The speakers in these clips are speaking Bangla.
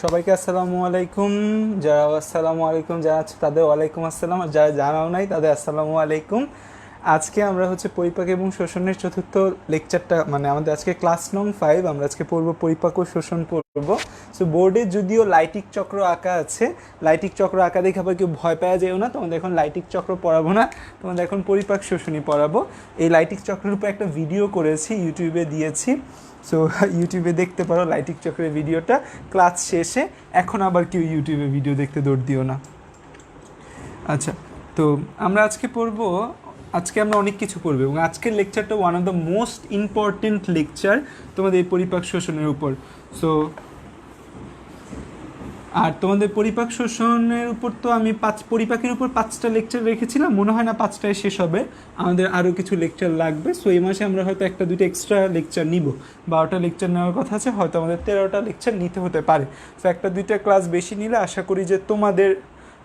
সবাইকে আসসালামু আলাইকুম। যারা আসসালামু আলাইকুম জানাচ্ছে তাদের ওয়ালাইকুম আসসালাম, আর যারা জানাও নাই তাদের আসসালামু আলাইকুম। আজকে আমরা পরিপাক এবং শোষণের চতুর্থ লেকচারটা, মানে আমাদের আজকে ক্লাস নং 5, আমরা আজকে পড়বো পরিপাক ও শোষণ পড়বো। সো বোর্ডে যদিও লাইটিক চক্র আঁকা আছে, লাইটিক চক্র আঁকা দেখে আবার কেউ ভয় পাওয়া যায়ও না, তোমাদের এখন লাইটিক চক্র পড়াবো না, তোমাদের এখন পরিপাক শোষণই পড়াবো। এই লাইটিক চক্রের উপর একটা ভিডিও করেছি, ইউটিউবে দিয়েছি, সো ইউটিউবে দেখতে পারো লাইটিক চক্রের ভিডিওটা ক্লাস শেষে। এখন আবার কেউ ইউটিউবে ভিডিও দেখতে দৌড় দিও না। আচ্ছা, তো আমরা আজকে পড়বো, আজকে আমরা অনেক কিছু পড়বো এবং আজকের লেকচারটা one of the most important lecture তোমাদের পরিপাক শোষণের উপর। সো আর তোমাদের পরিপাক শোষণের উপর তো আমি পরিপাকের উপর 5টা লেকচার রেখেছিলাম, মনে হয় না 5টায় শেষ হবে, আমাদের আরও কিছু লেকচার লাগবে। সো এই মাসে আমরা হয়তো 1-2 এক্সট্রা লেকচার নিব, 12টা লেকচার নেওয়ার কথা আছে, হয়তো আমাদের 13টা লেকচার নিতে হতে পারে। সো 1-2টা ক্লাস বেশি নিলে আশা করি যে তোমাদের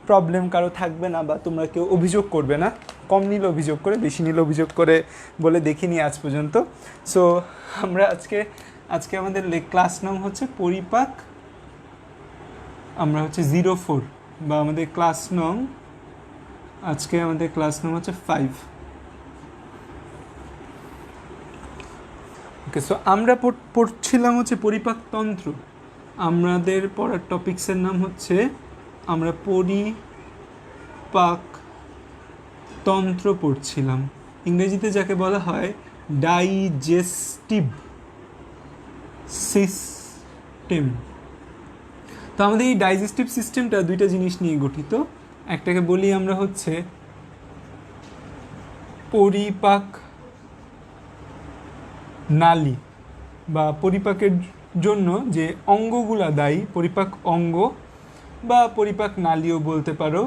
প্রবলেম কারো থাকবে না, বা তোমরা কেউ অভিযোগ করবে না, কম নিলে অভিযোগ করে, বেশি নিলে অভিযোগ করে বলে দেখিনি আজ পর্যন্ত। সো আমরা আজকে আমাদের ক্লাস নাম হচ্ছে পরিপাক, আমরা 04, বা আমাদের ক্লাস নং, আজকে আমাদের ক্লাস নং হচ্ছে 5। ওকে, সো আমরা পড়ছিলাম পরিপাকতন্ত্র। আমাদের পড়ার টপিক্সের নাম হচ্ছে, আমরা পরিপাকতন্ত্র পড়ছিলাম, ইংরেজিতে যাকে বলা হয় ডাইজেস্টিভ সিস্টেম। তো আমাদের এই ডাইজেস্টিভ সিস্টেমটা 2টা জিনিস নিয়ে গঠিত। একটাকে বলি আমরা পরিপাক নালী, বা পরিপাকের জন্য যে অঙ্গগুলা দায়ী, পরিপাক অঙ্গ বা পরিপাক নালীও বলতে পারো।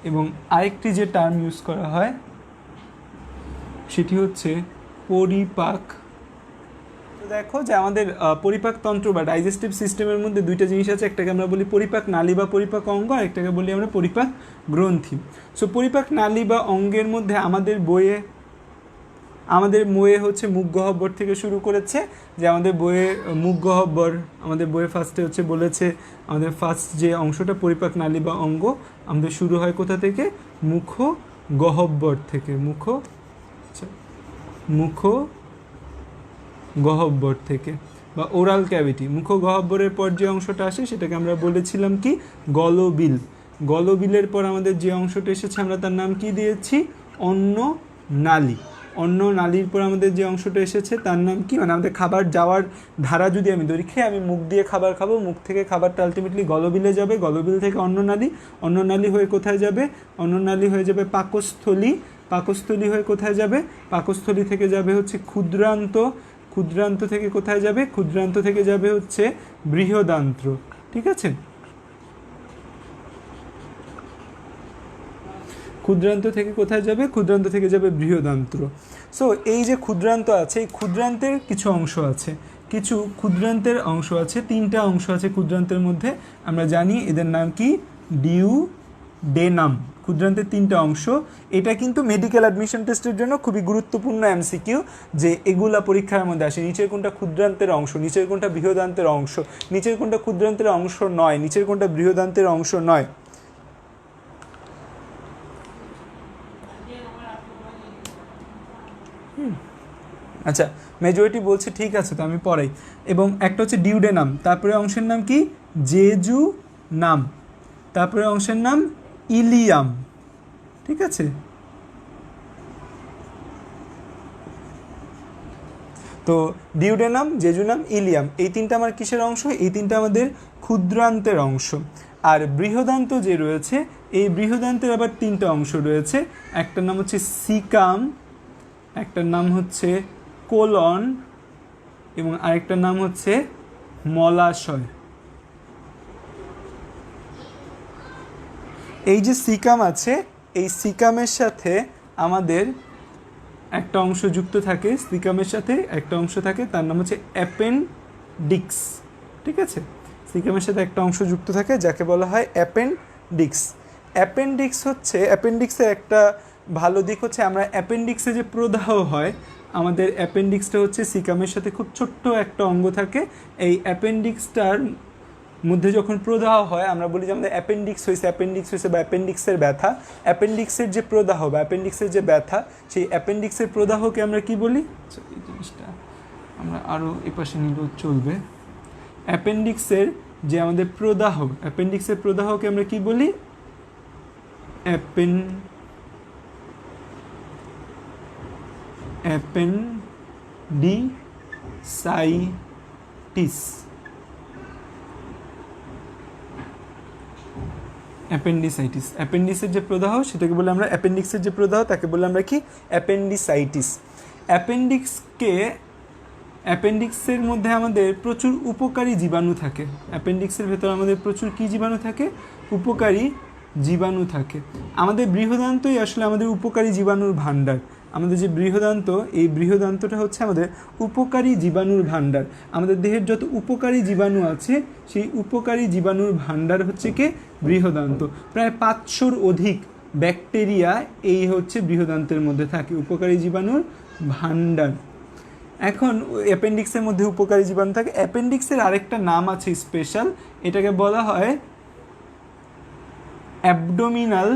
এবং আরেকটি যে টার্ম ইউজ করা হয় সেটি হচ্ছে পরিপাক। দেখো যে আমাদের পরিপাকতন্ত্র বা ডাইজেস্টিভ সিস্টেমের মধ্যে 2টা জিনিস আছে, একটাকে আমরা বলি পরিপাক নালী বা পরিপাক অঙ্গ, আর একটাকে বলি আমরা পরিপাক গ্রন্থি। সো পরিপাক নালী বা অঙ্গের মধ্যে আমাদের বইয়ে মুখ গহ্বর থেকে শুরু করেছে, যে আমাদের বইয়ে মুখ গহ্বর, আমাদের বইয়ে ফার্স্টে বলেছে আমাদের ফার্স্ট যে অংশটা পরিপাক নালী বা অঙ্গ আমাদের শুরু হয় কোথা থেকে, মুখ গহ্বর থেকে, মুখ গহ্বর থেকে, বা ওরাল ক্যাভিটি। মুখ গহ্বরের পর যে অংশটা আসে সেটাকে আমরা বলেছিলাম কি, গলবিল। গলবিলের পর আমাদের যে অংশটা এসেছে আমরা তার নাম কি দিয়েছি, অন্ন নালী। অন্ন নালীর পর আমাদের যে অংশটা এসেছে তার নাম কি, মানে আমাদের খাবার যাওয়ার ধারা যদি আমি ধরি, আমি মুখ দিয়ে খাবার খাবো, মুখ থেকে খাবারটা আলটিমেটলি গলবিলে যাবে, গলবিল থেকে অন্ননালী, অন্ননালী হয়ে কোথায় যাবে, অন্ননালী হয়ে যাবে পাকস্থলী, পাকস্থলী হয়ে কোথায় যাবে, পাকস্থলী থেকে যাবে ক্ষুদ্রান্ত, ক্ষুদ্রান্ত থেকে কোথায় যাবে, ক্ষুদ্রান্ত থেকে যাবে বৃহদান্ত্র। ঠিক আছে, ক্ষুদ্রান্ত থেকে কোথায় যাবে, ক্ষুদ্রান্ত থেকে যাবে বৃহদান্ত্র। সো এই যে ক্ষুদ্রান্ত আছে, এই ক্ষুদ্রান্তের কিছু অংশ আছে, কিছু ক্ষুদ্রান্তের অংশ আছে, 3টা অংশ আছে ক্ষুদ্রান্তের মধ্যে, আমরা জানি এদের নাম কি, ডিউডেনাম। ক্ষুদ্রান্তের 3টা অংশ। এটা কিন্তু মেডিকেল অ্যাডমিশন টেস্টের জন্য খুবই গুরুত্বপূর্ণ এমসিকিউ, যে এগুলা পরীক্ষার মধ্যে আসে, নিচের কোনটা ক্ষুদ্রান্তের অংশ, নিচের কোনটা বৃহদান্তের অংশ, নিচের কোনটা ক্ষুদ্রান্তের অংশ নয়, নিচের কোনটা বৃহদান্তের অংশ নয়। আচ্ছা, মেজরিটি বলছে ঠিক আছে, তো আমি পড়াই। এবং একটা হচ্ছে ডিউডেনাম, তারপরে অংশের নাম কি, জেজু নাম, তারপরে অংশের নাম ইলিয়াম। ঠিক আছে, তো ডিউডেনাম, জেজুনাম, ইলিয়াম, এই 3টা আমার কিসের অংশ, এই 3টা আমাদের ক্ষুদ্রান্তের অংশ। আর বৃহদান্ত যে রয়েছে, এই বৃহদান্তের আবার 3টা অংশ রয়েছে, একটার নাম হচ্ছে সিকাম, একটার নাম হচ্ছে কোলন, এবং আরেকটার নাম হচ্ছে মলাশয়। এই যে সিকাম আছে, এই সিকামের সাথে আমাদের একটা অংশ যুক্ত থাকে, সিকামের সাথে একটা অংশ থাকে, তার নাম হচ্ছে অ্যাপেন্ডিক্স। ঠিক আছে, সিকামের সাথে একটা অংশ যুক্ত থাকে যাকে বলা হয় অ্যাপেন্ডিক্স। অ্যাপেন্ডিক্সের একটা ভালো দিক হচ্ছে, আমরা অ্যাপেন্ডিক্সে যে প্রদাহ হয়, আমাদের অ্যাপেন্ডিক্সটা সিকামের সাথে খুব ছোট্ট একটা অঙ্গ থাকে, এই অ্যাপেন্ডিক্সটার মধ্যে যখন প্রদাহ হয় আমরা বলি যে আমাদের অ্যাপেন্ডিক্স হয়েছে বা অ্যাপেন্ডিক্সের ব্যথা। অ্যাপেন্ডিক্সের যে প্রদাহ বা অ্যাপেন্ডিক্সের যে ব্যথা, সেই অ্যাপেন্ডিক্সের প্রদাহকে আমরা কি বলি, এই জিনিসটা আমরা আরও এপাশে নিলেও চলবে। অ্যাপেন্ডিক্সের যে আমাদের প্রদাহ, অ্যাপেন্ডিক্সের প্রদাহকে আমরা কি বলি, অ্যাপেন্ডিসাইটিস। অ্যাপেন্ডিসের যে প্রদাহ সেটাকে বলে আমরা অ্যাপেন্ডিক্সের যে প্রদাহ তাকে বলে আমরা কি, অ্যাপেন্ডিসাইটিস। অ্যাপেন্ডিক্সের মধ্যে আমাদের প্রচুর উপকারী জীবাণু থাকে। অ্যাপেন্ডিক্সের ভেতরে আমাদের প্রচুর কি জীবাণু থাকে, উপকারী জীবাণু থাকে। আমাদের বৃহদান্তই আসলে আমাদের উপকারী জীবাণুর ভাণ্ডার। আমাদের যে বৃহদান্ত, এই বৃহদান্তটা হচ্ছে আমাদের উপকারী জীবাণুর ভাণ্ডার। আমাদের দেহের যত উপকারী জীবাণু আছে সেই উপকারী জীবাণুর ভাণ্ডার হচ্ছে কি, বৃহদান্ত। প্রায় 500-র অধিক ব্যাকটেরিয়া এই হচ্ছে বৃহদান্তের মধ্যে থাকে, উপকারী জীবাণুর ভাণ্ডার। এখন অ্যাপেন্ডিক্সের মধ্যে উপকারী জীবাণু থাকে। অ্যাপেন্ডিক্সের আরেকটা নাম আছে স্পেশাল, এটাকে বলা হয় অ্যাবডোমিনাল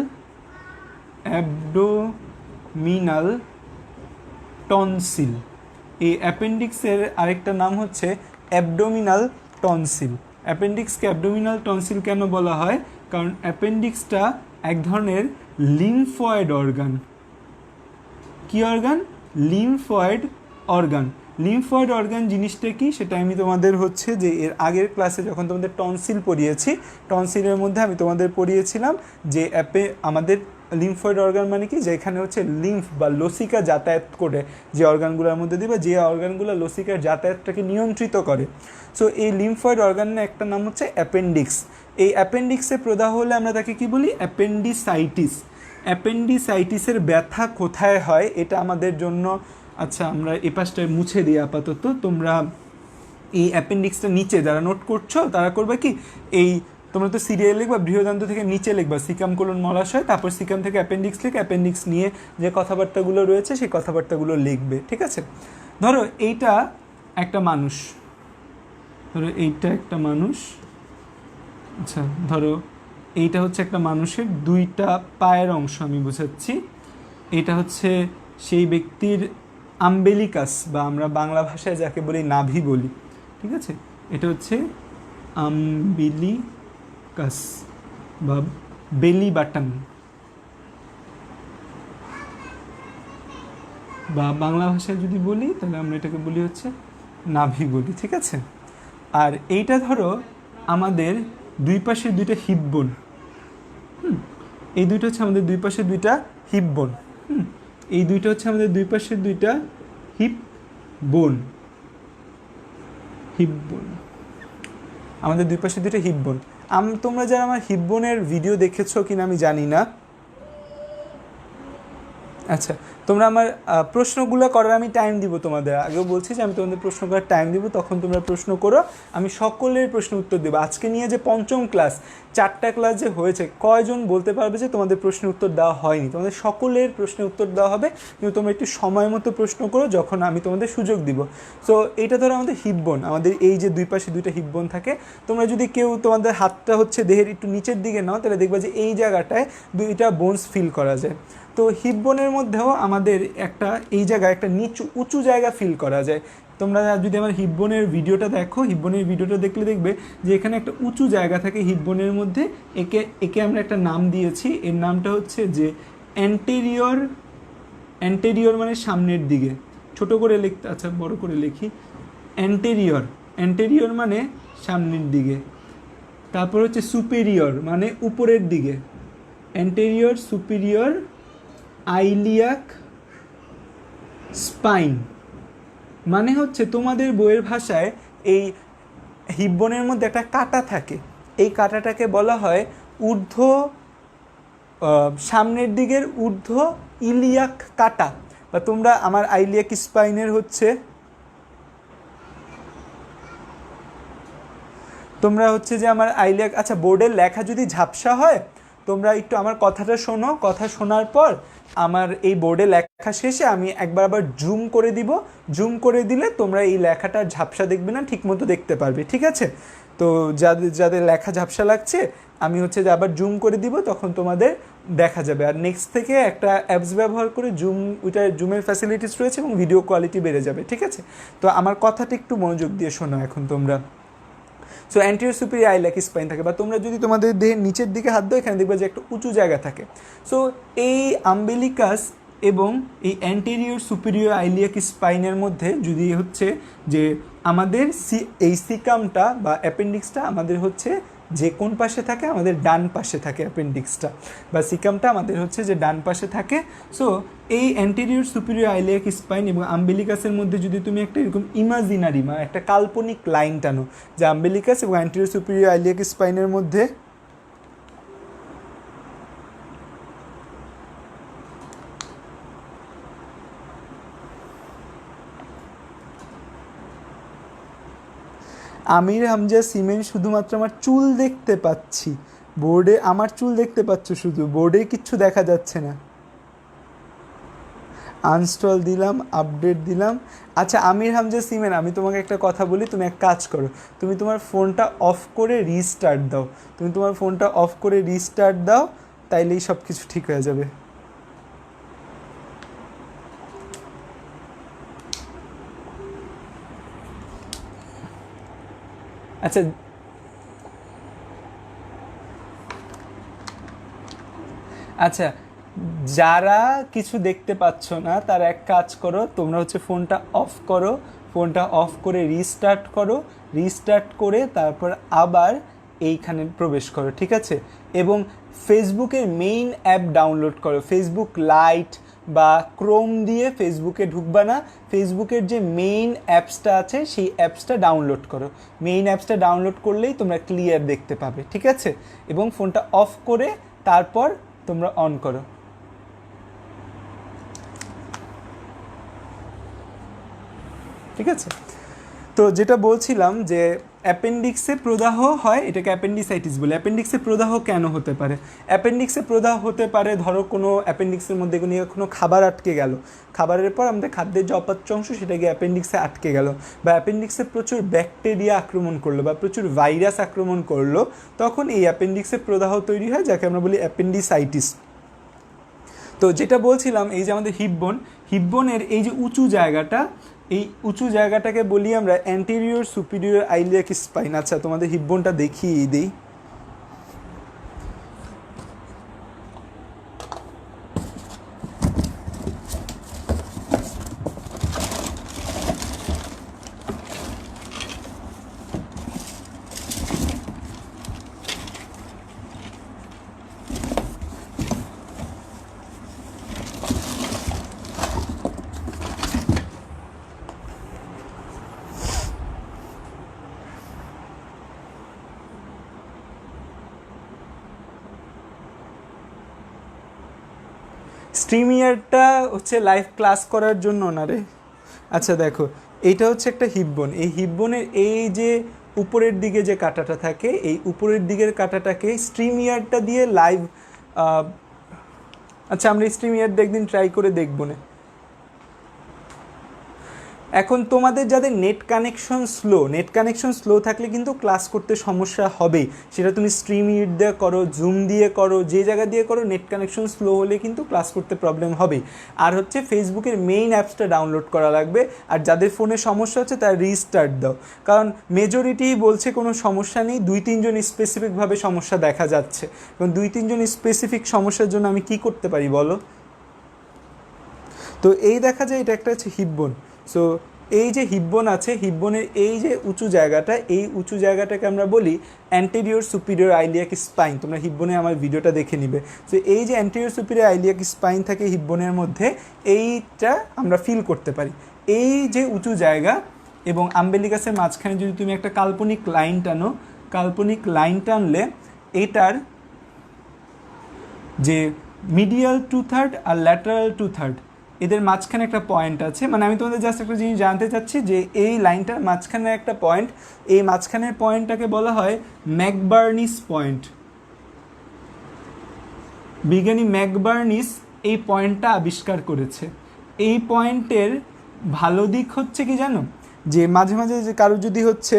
টনসিল। এই অ্যাপেন্ডিক্সের আরেকটা নাম হচ্ছে অ্যাবডোমিনাল টনসিল। অ্যাপেন্ডিক্সকে অ্যাবডোমিনাল টনসিল কেন বলা হয়, কারণ অ্যাপেন্ডিক্সটা এক ধরনের লিম্ফয়েড অর্গান। কি organ, lymphoid organ. Lymphoid organ জিনিসটা কি সেটা আমি তোমাদের হচ্ছে যে এর আগের ক্লাসে যখন তোমাদের টনসিল পড়িয়েছি, টনসিলের মধ্যে আমি তোমাদের পড়িয়েছিলাম যে আমাদের লিম্ফয়েড অর্গান মানে কি, যেখানে হচ্ছে লিম্ফ বা লসিকা যাতায়াত করে যে অর্গানগুলোর মধ্যে দিয়ে, বা যে অর্গানগুলো লসিকার যাতায়াতটাকে নিয়ন্ত্রিত করে। সো এই লিম্ফয়েড অর্গানের একটা নাম হচ্ছে অ্যাপেন্ডিক্স। এই অ্যাপেন্ডিক্সে প্রদাহ হলে আমরা তাকে কি বলি, অ্যাপেন্ডিসাইটিস। অ্যাপেন্ডিসাইটিসের ব্যথা কোথায় হয় এটা আমাদের জন্য, আচ্ছা আমরা এই পাশটায় মুছে দিই আপাতত। তোমরা এই অ্যাপেন্ডিক্সটা নিচে যারা নোট করছো তারা করবে কি, এই তোমরা তো সিরিয়াল লিখবা, বৃহদান্ত থেকে নিচে লিখবা সিকাম কোলন মলাশয়, তারপর সিকাম থেকে অ্যাপেন্ডিক্স লিখে অ্যাপেন্ডিক্স নিয়ে যে কথাবার্তাগুলো রয়েছে সেই কথাবার্তাগুলো লিখবে, ঠিক আছে। ধরো এইটা একটা মানুষ, আচ্ছা ধরো এইটা হচ্ছে একটা মানুষের দুইটা পায়ের অংশ, আমি বোঝাচ্ছি। এটা হচ্ছে সেই ব্যক্তির আম্বেলিকাস, বা আমরা বাংলা ভাষায় যাকে বলি নাভি বলি, ঠিক আছে। এটা হচ্ছে আম্বিলিকাস বা বেলি বাটন, বা বাংলা ভাষায় যদি বলি তাহলে আমরা এটাকে বলি হচ্ছে নাভি বলি, ঠিক আছে। আর এইটা ধরো আমাদের দুই পাশে দুইটা হিপ বোন, এই দুইটা হচ্ছে আমাদের দুই পাশে দুইটা হিপ বোন, এই দুইটা হচ্ছে আমাদের দুই পাশের দুইটা হিপ বোন, আমাদের দুই পাশে দুইটা হিপ বোন। তোমরা যারা আমার হিপ বোনের ভিডিও দেখেছো কিনা আমি জানি না। আচ্ছা, তোমরা আমার প্রশ্নগুলো করার আমি টাইম দিব তোমাদের, আগেও বলছি যে আমি তোমাদের প্রশ্ন করার টাইম দিব, তখন তোমরা প্রশ্ন করো, আমি সকলের প্রশ্ন উত্তর দেবো। আজকে নিয়ে যে পঞ্চম ক্লাস, 4টা ক্লাস যে হয়েছে, কয়জন বলতে পারবে যে তোমাদের প্রশ্নের উত্তর দেওয়া হয়নি? তোমাদের সকলের প্রশ্নের উত্তর দেওয়া হবে, কিন্তু তোমরা একটু সময় মতো প্রশ্ন করো যখন আমি তোমাদের সুযোগ দিব। সো এইটা ধরো আমাদের হিপ বোন, আমাদের এই যে দুই পাশে দুইটা হিপ বোন থাকে। তোমরা যদি কেউ তোমাদের হাতটা হচ্ছে দেহের একটু নিচের দিকে নাও, তাহলে দেখবা যে এই জায়গাটায় দুইটা বোনস ফিল করা যায়। তো হিপ বোনের মধ্যেও আমাদের একটা এই জায়গায় একটা উঁচু জায়গা ফিল করা যায়। তোমরা যদি আমার হিপ বোনের ভিডিওটা দেখো, হিপ বোনের ভিডিওটা দেখলে দেখবে যে এখানে একটা উঁচু জায়গা থাকে হিপ বোনের মধ্যে। একে আমরা একটা নাম দিয়েছি, এর নামটা হচ্ছে যে অ্যান্টেরিয়র মানে সামনের দিকে, ছোট করে লিখতে, আচ্ছা বড় করে লিখি, অ্যান্টেরিয়র মানে সামনের দিকে। তারপর হচ্ছে সুপেরিয়র মানে উপরের দিকে, অ্যান্টেরিয়র সুপেরিয়র আইলিয়াক স্পাইন মানে হচ্ছে তোমাদের বইয়ের ভাষায় এই হিপ বোনের মধ্যে একটা কাঁটা থাকে, এই কাঁটাটাকে বলা হয় সামনের দিকের ঊর্ধ্ব ইলিয়াক কাঁটা, বা তোমরা আমার আইলিয়াক স্পাইনের হচ্ছে তোমরা হচ্ছে যে আমার আইলিয়াক, আচ্ছা বোর্ডের লেখা যদি ঝাপসা হয় তোমরা একটু আমার কথাটা শোনো, কথা শোনার পর আমার এই বোর্ডে লেখা শেষে আমি একবার আবার জুম করে দিব, জুম করে দিলে তোমরা এই লেখাটা ঝাপসা দেখবে না, ঠিকমতো দেখতে পারবে, ঠিক আছে? তো যাদের যাদের লেখা ঝাপসা লাগছে আমি হচ্ছে যে আবার জুম করে দিব, তখন তোমাদের দেখা যাবে। আর নেক্সট থেকে একটা অ্যাপস ব্যবহার করে জুম, ওইটা জুমের ফ্যাসিলিটিস রয়েছে এবং ভিডিও কোয়ালিটি বেড়ে যাবে, ঠিক আছে? তো আমার কথাটা একটু মনোযোগ দিয়ে শোনো এখন তোমরা। So anterior superior iliac spine থাকে, বা তোমরা যদি তোমাদের দেহের নিচের দিকে হাত দাও এখানে দেখবে যে একটা উঁচু জায়গা থাকে। সো এই আম্বিলিকাস এবং এই অ্যান্টেরিয়র সুপিরিয়র আইলিয়াক স্পাইনের মধ্যে যদি হচ্ছে যে আমাদের এই সিকামটা বা অ্যাপেন্ডিক্সটা আমাদের হচ্ছে যে কোন পাশে থাকে, আমাদের ডান পাশে থাকে অ্যাপেন্ডিক্সটা বা সিকামটা আমাদের হচ্ছে যে ডান পাশে থাকে। সো এই অ্যান্টেরিয়র সুপিরিয়র আইলিয়াক স্পাইন এবং আম্বিলিকাসের মধ্যে যদি তুমি একটা এরকম ইমাজিনারি বা একটা কাল্পনিক লাইন টানো যে আম্বিলিকাস এবং অ্যান্টেরিয়র সুপিরিয়র আইলিয়াক স্পাইনের মধ্যে আমির হামজা সিমেন, শুধুমাত্র আমার চুল দেখতে পাচ্ছি বোর্ডে, আমার চুল দেখতে পাচ্ছ শুধু, বোর্ডে কিচ্ছু দেখা যাচ্ছে না। আনস্টল দিলাম, আপডেট দিলাম। আচ্ছা আমির হামজা সিমেন, আমি তোমাকে একটা কথা বলি, তুমি এক কাজ করো, তুমি তোমার ফোনটা অফ করে রিস্টার্ট দাও, তুমি তোমার ফোনটা অফ করে রিস্টার্ট দাও, তাইলেই সব কিছু ঠিক হয়ে যাবে। আচ্ছা আচ্ছা, যারা কিছু দেখতে পাচ্ছ না তারা এক কাজ করো, তোমরা হচ্ছে ফোনটা অফ করো, ফোনটা অফ করে রিস্টার্ট করো, রিস্টার্ট করে তারপর আবার এইখানে প্রবেশ করো, ঠিক আছে? এবং ফেসবুকের মেইন অ্যাপ ডাউনলোড করো, ফেসবুক লাইট বা ক্রোম দিয়ে ফেসবুকে ঢুকবা না, ফেসবুকের যে মেইন অ্যাপসটা আছে সেই অ্যাপসটা ডাউনলোড করো, মেইন অ্যাপসটা ডাউনলোড করলেই তোমরা ক্লিয়ার দেখতে পাবে, ঠিক আছে? এবং ফোনটা অফ করে তারপর তোমরা অন করো, ঠিক আছে? তো যেটা বলছিলাম যে অ্যাপেন্ডিক্সে প্রদাহ হয়, এটাকে অ্যাপেন্ডিসাইটিস বলে। অ্যাপেন্ডিক্সে প্রদাহ কেন হতে পারে? অ্যাপেন্ডিক্সে প্রদাহ হতে পারে, ধরো কোনো অ্যাপেন্ডিক্সের মধ্যে কোনো খাবার আটকে গেল, খাবারের পর আমাদের খাদ্যের যে অপাচ্য অংশ সেটা গিয়ে অ্যাপেন্ডিক্সে আটকে গেল, বা অ্যাপেন্ডিক্সে প্রচুর ব্যাকটেরিয়া আক্রমণ করলো বা প্রচুর ভাইরাস আক্রমণ করলো, তখন এই অ্যাপেন্ডিক্সে প্রদাহ তৈরি হয়, যাকে আমরা বলি অ্যাপেন্ডিসাইটিস। তো যেটা বলছিলাম, এই যে আমাদের হিপবোন, হিপবোনের এই যে উঁচু জায়গাটা, এই উঁচু জায়গাটাকে বলি আমরা অ্যান্টেরিয়র সুপিরিয়র আইলিয়াক স্পাইন। আচ্ছা তোমাদের হিপবোনটা দেখিয়ে দিই। স্ট্রিমিয়ারটা হচ্ছে লাইভ ক্লাস করার জন্য না রে। আচ্ছা দেখো, এইটা হচ্ছে একটা হিপবোন, এই হিপবোনের এই যে উপরের দিকে যে কাঁটাটা থাকে, এই উপরের দিকের কাঁটাটাকে স্ট্রিমিয়ারটা দিয়ে লাইভ, আচ্ছা আমরা স্ট্রিমিয়ারটা একদিন ট্রাই করে দেখবো না। এখন তোমাদের যাদের নেট কানেকশন স্লো থাকলে কিন্তু ক্লাস করতে সমস্যা হবেই, সেটা তুমি স্ট্রিমিট দিয়ে করো, জুম দিয়ে করো, যে জায়গা দিয়ে করো, নেট কানেকশন স্লো হলে কিন্তু ক্লাস করতে প্রবলেম হবেই। আর হচ্ছে ফেসবুকের মেইন অ্যাপসটা ডাউনলোড করা লাগবে, আর যাদের ফোনে সমস্যা হচ্ছে তারা রিস্টার্ট দাও, কারণ মেজরিটি বলছে কোনো সমস্যা নেই, 2-3 জন স্পেসিফিকভাবে সমস্যা দেখা যাচ্ছে, এবং 2-3 জন স্পেসিফিক সমস্যার জন্য আমি কি করতে পারি বলো? তো এই দেখা যায় এটা একটা হচ্ছে হিপবোন। সো এই যে হিপবোন আছে, হিপবোনের এই যে উঁচু জায়গাটা, এই উঁচু জায়গাটাকে আমরা বলি অ্যান্টেরিয়র সুপিরিয়র আইলিয়াক স্পাইন। তোমরা হিপবোনে আমার ভিডিওটা দেখে নিবে। সো এই যে অ্যান্টেরিয়র সুপিরিয়র আইলিয়াক স্পাইন থাকে হিপবোনের মধ্যে, এইটা আমরা ফিল করতে পারি। এই যে উঁচু জায়গা এবং আম্বেলিকাসের মাঝখানে যদি তুমি একটা কাল্পনিক লাইন টানো, কাল্পনিক লাইন টানলে এটার যে মিডিয়াল 2/3 আর ল্যাটারাল 2/3, এদের মাঝখানে একটা পয়েন্ট আছে। মানে আমি তোমাদের জাস্ট একটা জিনিস জানতে চাচ্ছি যে এই লাইনটার মাঝখানে একটা পয়েন্ট, এই মাঝখানের পয়েন্টটাকে বলা হয় ম্যাকবার্নিস পয়েন্ট। বিজ্ঞানী ম্যাকবার্নিস এই পয়েন্টটা আবিষ্কার করেছে। এই পয়েন্টের ভালো দিক হচ্ছে কি জানো, যে মাঝে মাঝে যে কারো যদি হচ্ছে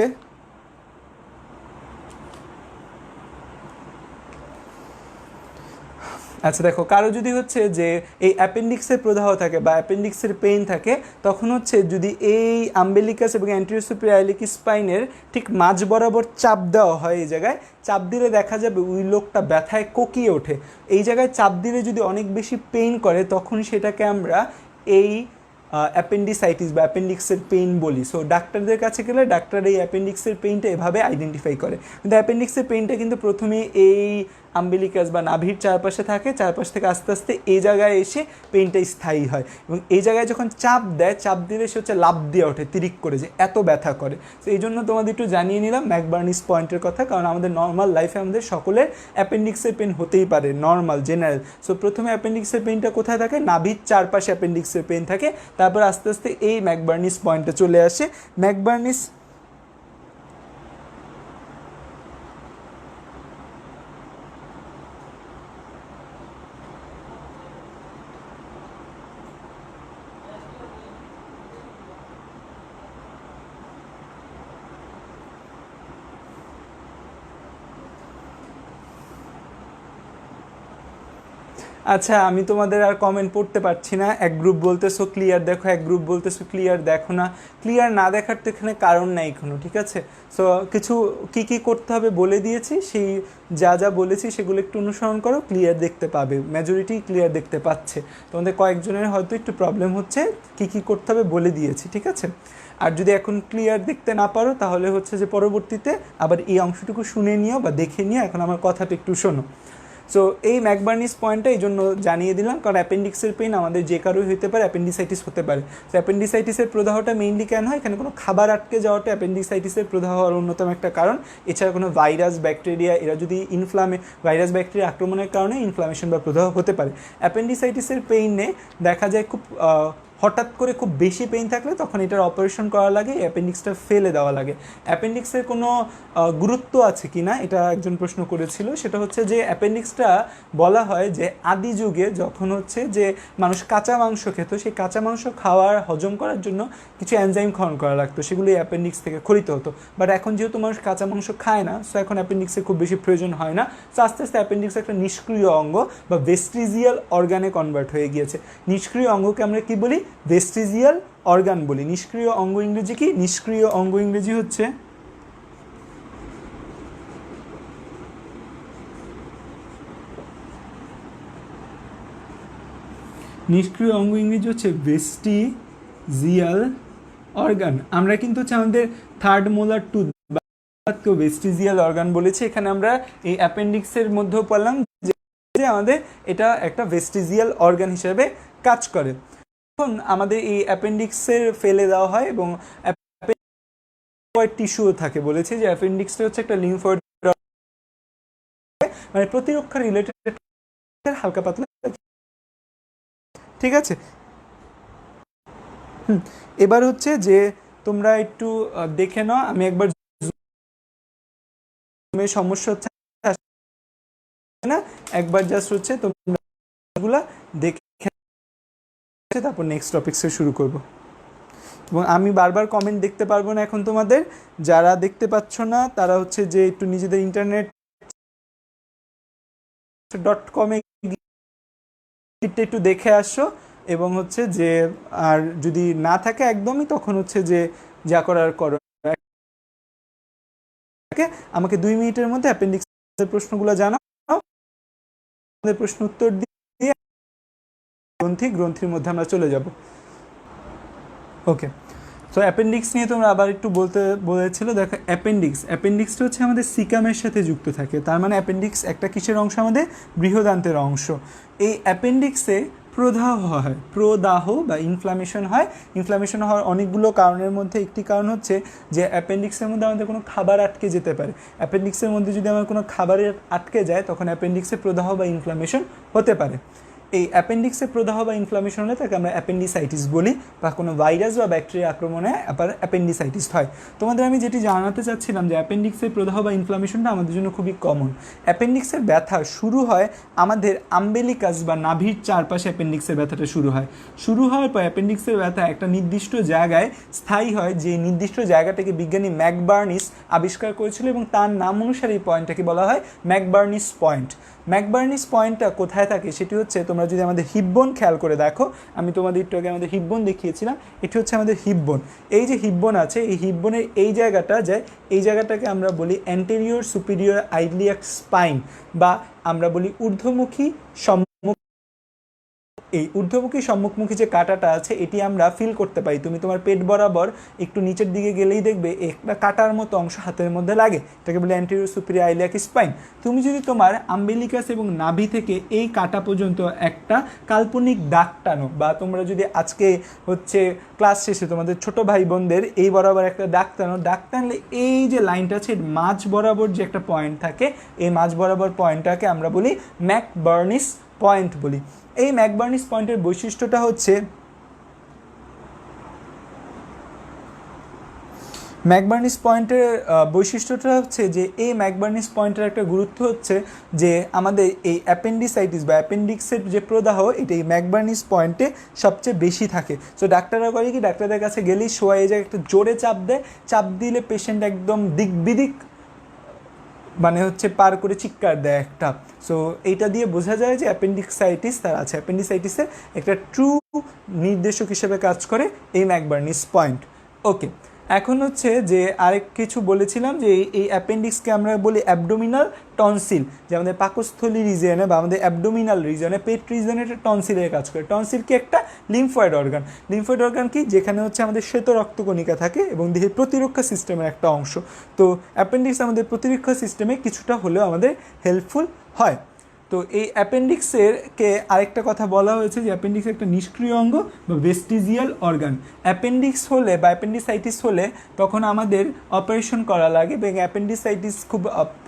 আচ্ছা দেখো, কারো যদি হচ্ছে যে এই অ্যাপেন্ডিক্সের প্রদাহ থাকে বা অ্যাপেন্ডিক্সের পেইন থাকে, তখন হচ্ছে যদি এই আম্বেলিকাস এবং অ্যান্টেরিয়র সুপিরিয়র আইলিক স্পাইনের ঠিক মাঝ বরাবর চাপ দেওয়া হয়, এই জায়গায় চাপ দিলে দেখা যাবে ওই লোকটা ব্যথায় কোকিয়ে ওঠে। এই জায়গায় চাপ দিলে যদি অনেক বেশি পেইন করে, তখন সেটাকে আমরা এই অ্যাপেন্ডিসাইটিস বা অ্যাপেন্ডিক্সের পেইন বলি। সো ডাক্তারদের কাছে গেলে ডাক্তার এই অ্যাপেন্ডিক্সের পেইনটা এভাবে আইডেন্টিফাই করে। কিন্তু অ্যাপেন্ডিক্সের পেইনটা কিন্তু প্রথমে এই আম্বিলিকাস বা নাভির চারপাশে থাকে, চারপাশ থেকে আস্তে আস্তে এই জায়গায় এসে পেইনটা স্থায়ী হয়, এবং এই জায়গায় যখন চাপ দেয়, চাপ দিলে সে হচ্ছে লাফ দিয়ে ওঠে তিরিক করে, যে এত ব্যথা করে। তো এই জন্য তোমাদের একটু জানিয়ে নিলাম ম্যাকবার্নিস পয়েন্টের কথা, কারণ আমাদের নর্মাল লাইফে আমাদের সকলের অ্যাপেন্ডিক্সের পেইন হতেই পারে, নর্মাল জেনারেল। সো প্রথমে অ্যাপেন্ডিক্সের পেইনটা কোথায় থাকে, নাভির চারপাশে অ্যাপেন্ডিক্সের পেইন থাকে, তারপর আস্তে আস্তে এই ম্যাকবার্নিস পয়েন্টে চলে আসে। ম্যাকবার্নিস আচ্ছা, আমি তোমাদের আর কমেন্ট পড়তে পারছি না। এক গ্রুপ বলতেছো ক্লিয়ার দেখো, এক গ্রুপ বলতেছো ক্লিয়ার দেখো না। ক্লিয়ার না দেখার তো এখানে কারণ নাই কোনো, ঠিক আছে? সো কিছু কি কি করতে হবে বলে দিয়েছি, সেই যা যা বলেছি সেগুলো একটু অনুসরণ করো, ক্লিয়ার দেখতে পাবে। মেজরিটি ক্লিয়ার দেখতে পাচ্ছে, তোমাদের কয়েকজনের হয়তো একটু প্রবলেম হচ্ছে, কি কি করতে হবে বলে দিয়েছি, ঠিক আছে? আর যদি এখন ক্লিয়ার দেখতে না পারো, তাহলে হচ্ছে যে পরবর্তীতে আবার এই অংশটুকু শুনে নিও বা দেখে নিও। এখন আমার কথাটা একটু শোনো। সো এই ম্যাকবার্নিস পয়েন্টটা এই জন্য জানিয়ে দিলাম, কারণ অ্যাপেন্ডিক্সের পেইন আমাদের যে কারোই হতে পারে, অ্যাপেন্ডিসাইটিস হতে পারে। তো অ্যাপেন্ডিসাইটিসের প্রদাহটা মেইনলি কেন হয়, এখানে কোনো খাবার আটকে যাওয়াটা অ্যাপেন্ডিসাইটিসের প্রদাহ হওয়ার অন্যতম একটা কারণ। এছাড়া কোনো ভাইরাস ব্যাকটেরিয়া, এরা যদি ভাইরাস ব্যাকটেরিয়া আক্রমণের কারণে ইনফ্লামেশন বা প্রদাহ হতে পারে। অ্যাপেন্ডিসাইটিসের পেইনে দেখা যায় খুব হঠাৎ করে খুব বেশি পেইন থাকলে তখন এটার অপারেশন করা লাগে, অ্যাপেন্ডিক্সটা ফেলে দেওয়া লাগে। অ্যাপেন্ডিক্সের কোনো গুরুত্ব আছে কি না, এটা একজন প্রশ্ন করেছিল। সেটা হচ্ছে যে অ্যাপেন্ডিক্সটা বলা হয় যে আদি যুগে যখন হচ্ছে যে মানুষ কাঁচা মাংস খেত, সেই কাঁচা মাংস খাওয়ার হজম করার জন্য কিছু এনজাইম ক্ষরণ করা লাগতো, সেগুলো অ্যাপেন্ডিক্স থেকে খরিত হতো। বাট এখন যেহেতু মানুষ কাঁচা মাংস খায় না, সো এখন অ্যাপেন্ডিক্সের খুব বেশি প্রয়োজন হয় না। সো আস্তে আস্তে অ্যাপেন্ডিক্স একটা নিষ্ক্রিয় অঙ্গ বা ভেস্টিজিয়াল অর্গানে কনভার্ট হয়ে গিয়েছে। নিষ্ক্রিয় অঙ্গকে আমরা কি বলি, ভেস্টিজিয়াল অর্গান বলি। নিষ্ক্রিয় অঙ্গ ইংরেজি কি, নিষ্ক্রিয় অঙ্গ ইংরেজি হচ্ছে নিষ্ক্রিয় অঙ্গ ইংরেজি হচ্ছে ভেস্টিজিয়াল অর্গান। আমরা কিন্তু হচ্ছে আমাদের থার্ড মোলার টুথ কেউ ভেস্টিজিয়াল অর্গান বলেছে। এখানে আমরা এই অ্যাপেন্ডিক্সের মধ্যেও পড়লাম যে আমাদের এটা একটা ভেস্টিজিয়াল অর্গান হিসেবে কাজ করে। এখন আমাদের এই অ্যাপেন্ডিক্সের ফেলে দেওয়া হয় এবং টিস্যুও থাকে। বলেছি যে অ্যাপেন্ডিক্সটা হচ্ছে একটা লিম্ফয়েড, মানে প্রতিরক্ষা রিলেটেড হালকা পাতলা, ঠিক আছে? এবার হচ্ছে যে তোমরা একটু দেখে নাও, আমি একবার সমস্যা হচ্ছে না, একবার জাস্ট হচ্ছে তোমরা দেখে তারপর নেক্সট টপিক্সে শুরু করব। এবং আমি বারবার কমেন্ট দেখতে পারবো না এখন তোমাদের, যারা দেখতে পাচ্ছ না তারা হচ্ছে যে একটু নিজেদের ইন্টারনেট .com-এ একটু দেখে আসো, এবং হচ্ছে যে আর যদি না থাকে একদমই, তখন হচ্ছে যে যা করার করো। আমাকে 2 মিনিটের মধ্যে অ্যাপেন্ডিক্সের প্রশ্নগুলো জানাও, প্রশ্ন উত্তর দিয়ে গ্রন্থির মধ্যে আমরা চলে যাব। ওকে, তো অ্যাপেন্ডিক্স নিয়ে তোমরা আবার একটু বলেছিল। দেখো অ্যাপেন্ডিক্সটা হচ্ছে আমাদের সিকামের সাথে যুক্ত থাকে। তার মানে অ্যাপেন্ডিক্স একটা কিসের অংশ, আমাদের বৃহদান্তের অংশ। এই অ্যাপেন্ডিক্সে প্রদাহ বা ইনফ্লামেশন হয়। ইনফ্লামেশন হওয়ার অনেকগুলো কারণের মধ্যে একটি কারণ হচ্ছে যে অ্যাপেন্ডিক্সের মধ্যে আমাদের কোনো খাবার আটকে যেতে পারে। অ্যাপেন্ডিক্সের মধ্যে যদি আমার কোনো খাবারের আটকে যায়, তখন অ্যাপেন্ডিক্সে প্রদাহ বা ইনফ্লামেশন হতে পারে। এই অ্যাপেন্ডিক্সে প্রদাহ বা ইনফ্লামেশন হলে তাকে আমরা অ্যাপেন্ডিসাইটিস বলি, বা কোনো ভাইরাস বা ব্যাকটেরিয়া আক্রমণে আবার অ্যাপেন্ডিসাইটিস হয়। তোমাদের আমি যেটি জানাতে চাচ্ছিলাম যে অ্যাপেন্ডিক্সের প্রদাহ বা ইনফ্লামেশনটা আমাদের জন্য খুবই কমন। অ্যাপেন্ডিক্সের ব্যথা শুরু হয় আমাদের আম্বেলিকাস বা নাভির চারপাশে অ্যাপেন্ডিক্সের ব্যথাটা শুরু হওয়ার পর অ্যাপেন্ডিক্সের ব্যথা একটা নির্দিষ্ট জায়গায় স্থায়ী হয়, যে নির্দিষ্ট জায়গাটাকে বিজ্ঞানী ম্যাকবার্নিস আবিষ্কার করেছিল এবং তার নাম অনুসারে এই পয়েন্টটাকে বলা হয় ম্যাকবার্নিস পয়েন্ট। ম্যাকবার্নিস পয়েন্টটা কোথায় থাকে সেটি হচ্ছে, তোমরা যদি আমাদের হিপবোন খেয়াল করে দেখো, আমি তোমাদের একটু আগে আমাদের হিপবোন দেখিয়েছিলাম, এটি হচ্ছে আমাদের হিপবোন। এই যে হিপবোন আছে, এই হিপবোনের এই জায়গাটা যায়, এই জায়গাটাকে আমরা বলি অ্যান্টেরিয়র সুপিরিয়র আইলিয়াক স্পাইন, বা আমরা বলি ঊর্ধ্বমুখী এই ঊর্ধ্বমুখী সম্মুখমুখী যে কাঁটাটা আছে এটি আমরা ফিল করতে পারি। তুমি তোমার পেট বরাবর একটু নিচের দিকে গেলেই দেখবে একটা কাঁটার মতো অংশ হাতের মধ্যে লাগে, এটাকে বলে অ্যান্টেরিয়র সুপিরিয়র আইলিয়াক স্পাইন। তুমি যদি তোমার আম্বেলিকাস এবং নাভি থেকে এই কাঁটা পর্যন্ত একটা কাল্পনিক দাগ টানো, বা তোমরা যদি আজকে হচ্ছে ক্লাস শেষে তোমাদের ছোট ভাই বোনদের এই বরাবর একটা দাগ টানলে এই যে লাইনটা আছে মাঝ বরাবর যে একটা পয়েন্ট থাকে, এই মাঝ বরাবর পয়েন্টটাকে আমরা বলি ম্যাকবার্নিস পয়েন্ট বলি। এই ম্যাকবার্নিস পয়েন্টের বৈশিষ্ট্যটা হচ্ছে, ম্যাকবার্নিস পয়েন্টের বৈশিষ্ট্যটা হচ্ছে যে এই ম্যাকবার্নিস পয়েন্টের একটা গুরুত্ব হচ্ছে যে আমাদের এই অ্যাপেন্ডিসাইটিস বা অ্যাপেন্ডিক্সের যে প্রদাহ এটা এই ম্যাকবার্নিস পয়েন্টে সবচেয়ে বেশি থাকে। সো ডাক্তাররা করে কি, ডাক্তারদের কাছে গেলেই শোয়া এই জায়গায় একটা জোরে চাপ দিলে পেশেন্ট একদম দিক বিদিক মানে হচ্ছে পার করে চিৎকার দেয় একটা। সো এইটা দিয়ে বোঝা যায় যে অ্যাপেন্ডিক্সাইটিস তার আছে। অ্যাপেন্ডিসাইটিসের একটা ট্রু নির্দেশক হিসেবে কাজ করে এই ম্যাকবার্নিস পয়েন্ট। ওকে, এখন হচ্ছে যে আরেক কিছু বলেছিলাম যে এই অ্যাপেন্ডিক্সকে আমরা বলি অ্যাবডোমিনাল টনসিল, যে আমাদের পাকস্থলী রিজিয়নে বা আমাদের অ্যাবডোমিনাল রিজিয়নে পেট রিজিয়নে একটা টনসিলের কাজ করে। টনসিল কি একটা লিম্ফয়েড অর্গান কি, যেখানে হচ্ছে আমাদের শ্বেত রক্তকণিকা থাকে এবং দেহের প্রতিরক্ষা সিস্টেমের একটা অংশ। তো অ্যাপেন্ডিক্স আমাদের প্রতিরক্ষা সিস্টেমে কিছুটা হলেও আমাদের হেল্পফুল হয়। তো এই অ্যাপেন্ডিক্সেরকে আরেকটা কথা বলা হয়েছে যে অ্যাপেন্ডিক্স একটা নিষ্ক্রিয় অঙ্গ বা ভেস্টিজিয়াল অর্গান। অ্যাপেন্ডিক্স হলে বা অ্যাপেন্ডিসাইটিস হলে তখন আমাদের অপারেশন করা লাগে, এবং অ্যাপেন্ডিসাইটিস খুব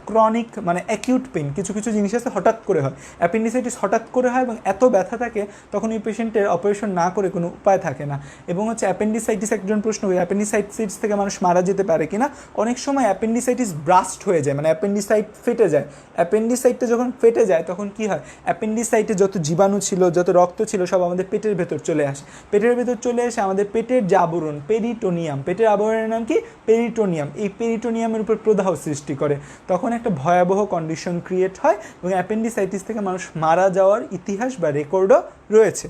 ক্রনিক মানে অ্যাকিউট পেন, কিছু জিনিস আছে হঠাৎ করে হয়, অ্যাপেন্ডিসাইটিস হঠাৎ করে হয় এবং এত ব্যথা থাকে তখন এই পেশেন্টের অপারেশন না করে কোনো উপায় থাকে না। এবং হচ্ছে অ্যাপেন্ডিসাইটিস একজন প্রশ্ন করে অ্যাপেন্ডিসাইটিস থেকে মানুষ মারা যেতে পারে কিনা। অনেক সময় অ্যাপেন্ডিসাইটিস ব্রাস্ট হয়ে যায়, মানে অ্যাপেন্ডিসাইট ফেটে যায়। অ্যাপেন্ডিসাইটটা যখন ফেটে যায় তখন কি হয়, অ্যাপেন্ডিসাইটে যত জীবাণু ছিল, যত রক্ত ছিল সব আমাদের পেটের ভেতর চলে আসে। আমাদের পেটের যে আবরণ পেরিটোনিয়াম, পেটের আবরণের নাম কি পেরিটোনিয়াম, এই পেরিটোনিয়ামের উপর প্রদাহ সৃষ্টি করে। তখন একটা ভয়াবহ কন্ডিশন ক্রিয়েট হয় এবং অ্যাপেন্ডিসাইটিস থেকে মানুষ মারা যাওয়ার ইতিহাস বা রেকর্ডও রয়েছে।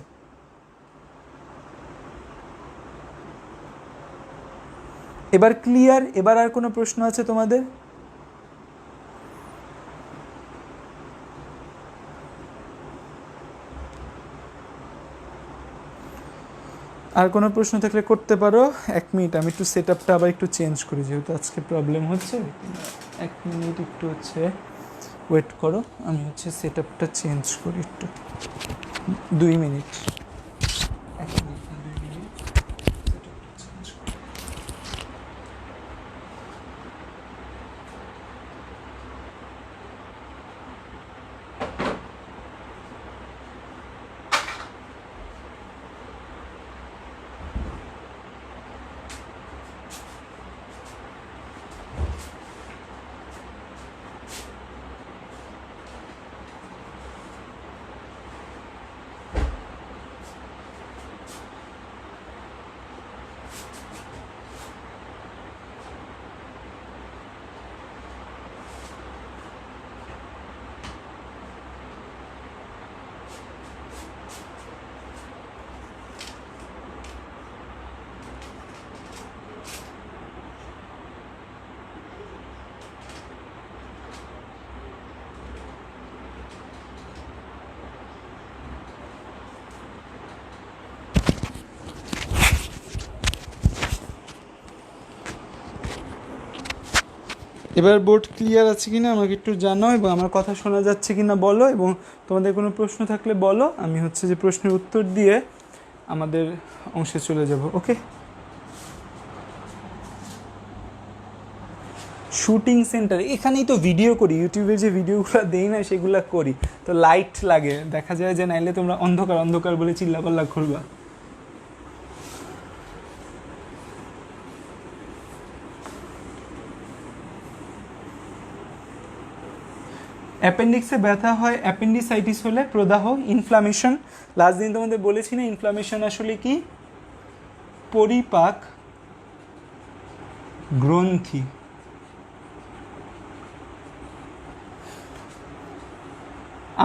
এবার ক্লিয়ার? এবার আর কোনো প্রশ্ন আছে তোমাদের? আর কোনো প্রশ্ন থাকলে করতে পারো। 1 মিনিট, আমি একটু সেট আপটা আবার একটু চেঞ্জ করি, যেহেতু আজকে প্রবলেম হচ্ছে। 1 মিনিট একটু হচ্ছে ওয়েট করো, আমি হচ্ছে সেট আপটা চেঞ্জ করি একটু। 2 মিনিট, 1 মিনিট না 2 মিনিট, সেট আপটা চেঞ্জ করি। এবার বোর্ড ক্লিয়ার আছে কিনা আমাকে একটু জানাও, এবং আমার কথা শোনা যাচ্ছে কিনা বলো, এবং তোমাদের কোনো প্রশ্ন থাকলে বলো, আমি হচ্ছে যে প্রশ্নের উত্তর দিয়ে আমাদের অংশে চলে যাব। ওকে, শুটিং সেন্টার, এখানেই তো ভিডিও করি, ইউটিউবে যে ভিডিওগুলো দেই না সেগুলো করি, তো লাইট লাগে, দেখা যায় যে নাইলে তোমরা অন্ধকার অন্ধকার বলে চিল্লাপাল্লা করবা। অ্যাপেন্ডিক্সে ব্যথা হয়, অ্যাপেন্ডিসাইটিস হলে প্রদাহ, ইনফ্লামেশন। লাস্ট দিন তোমাদের বলেছি না ইনফ্লামেশন আসলে কি, পরিপাক গ্রন্থি।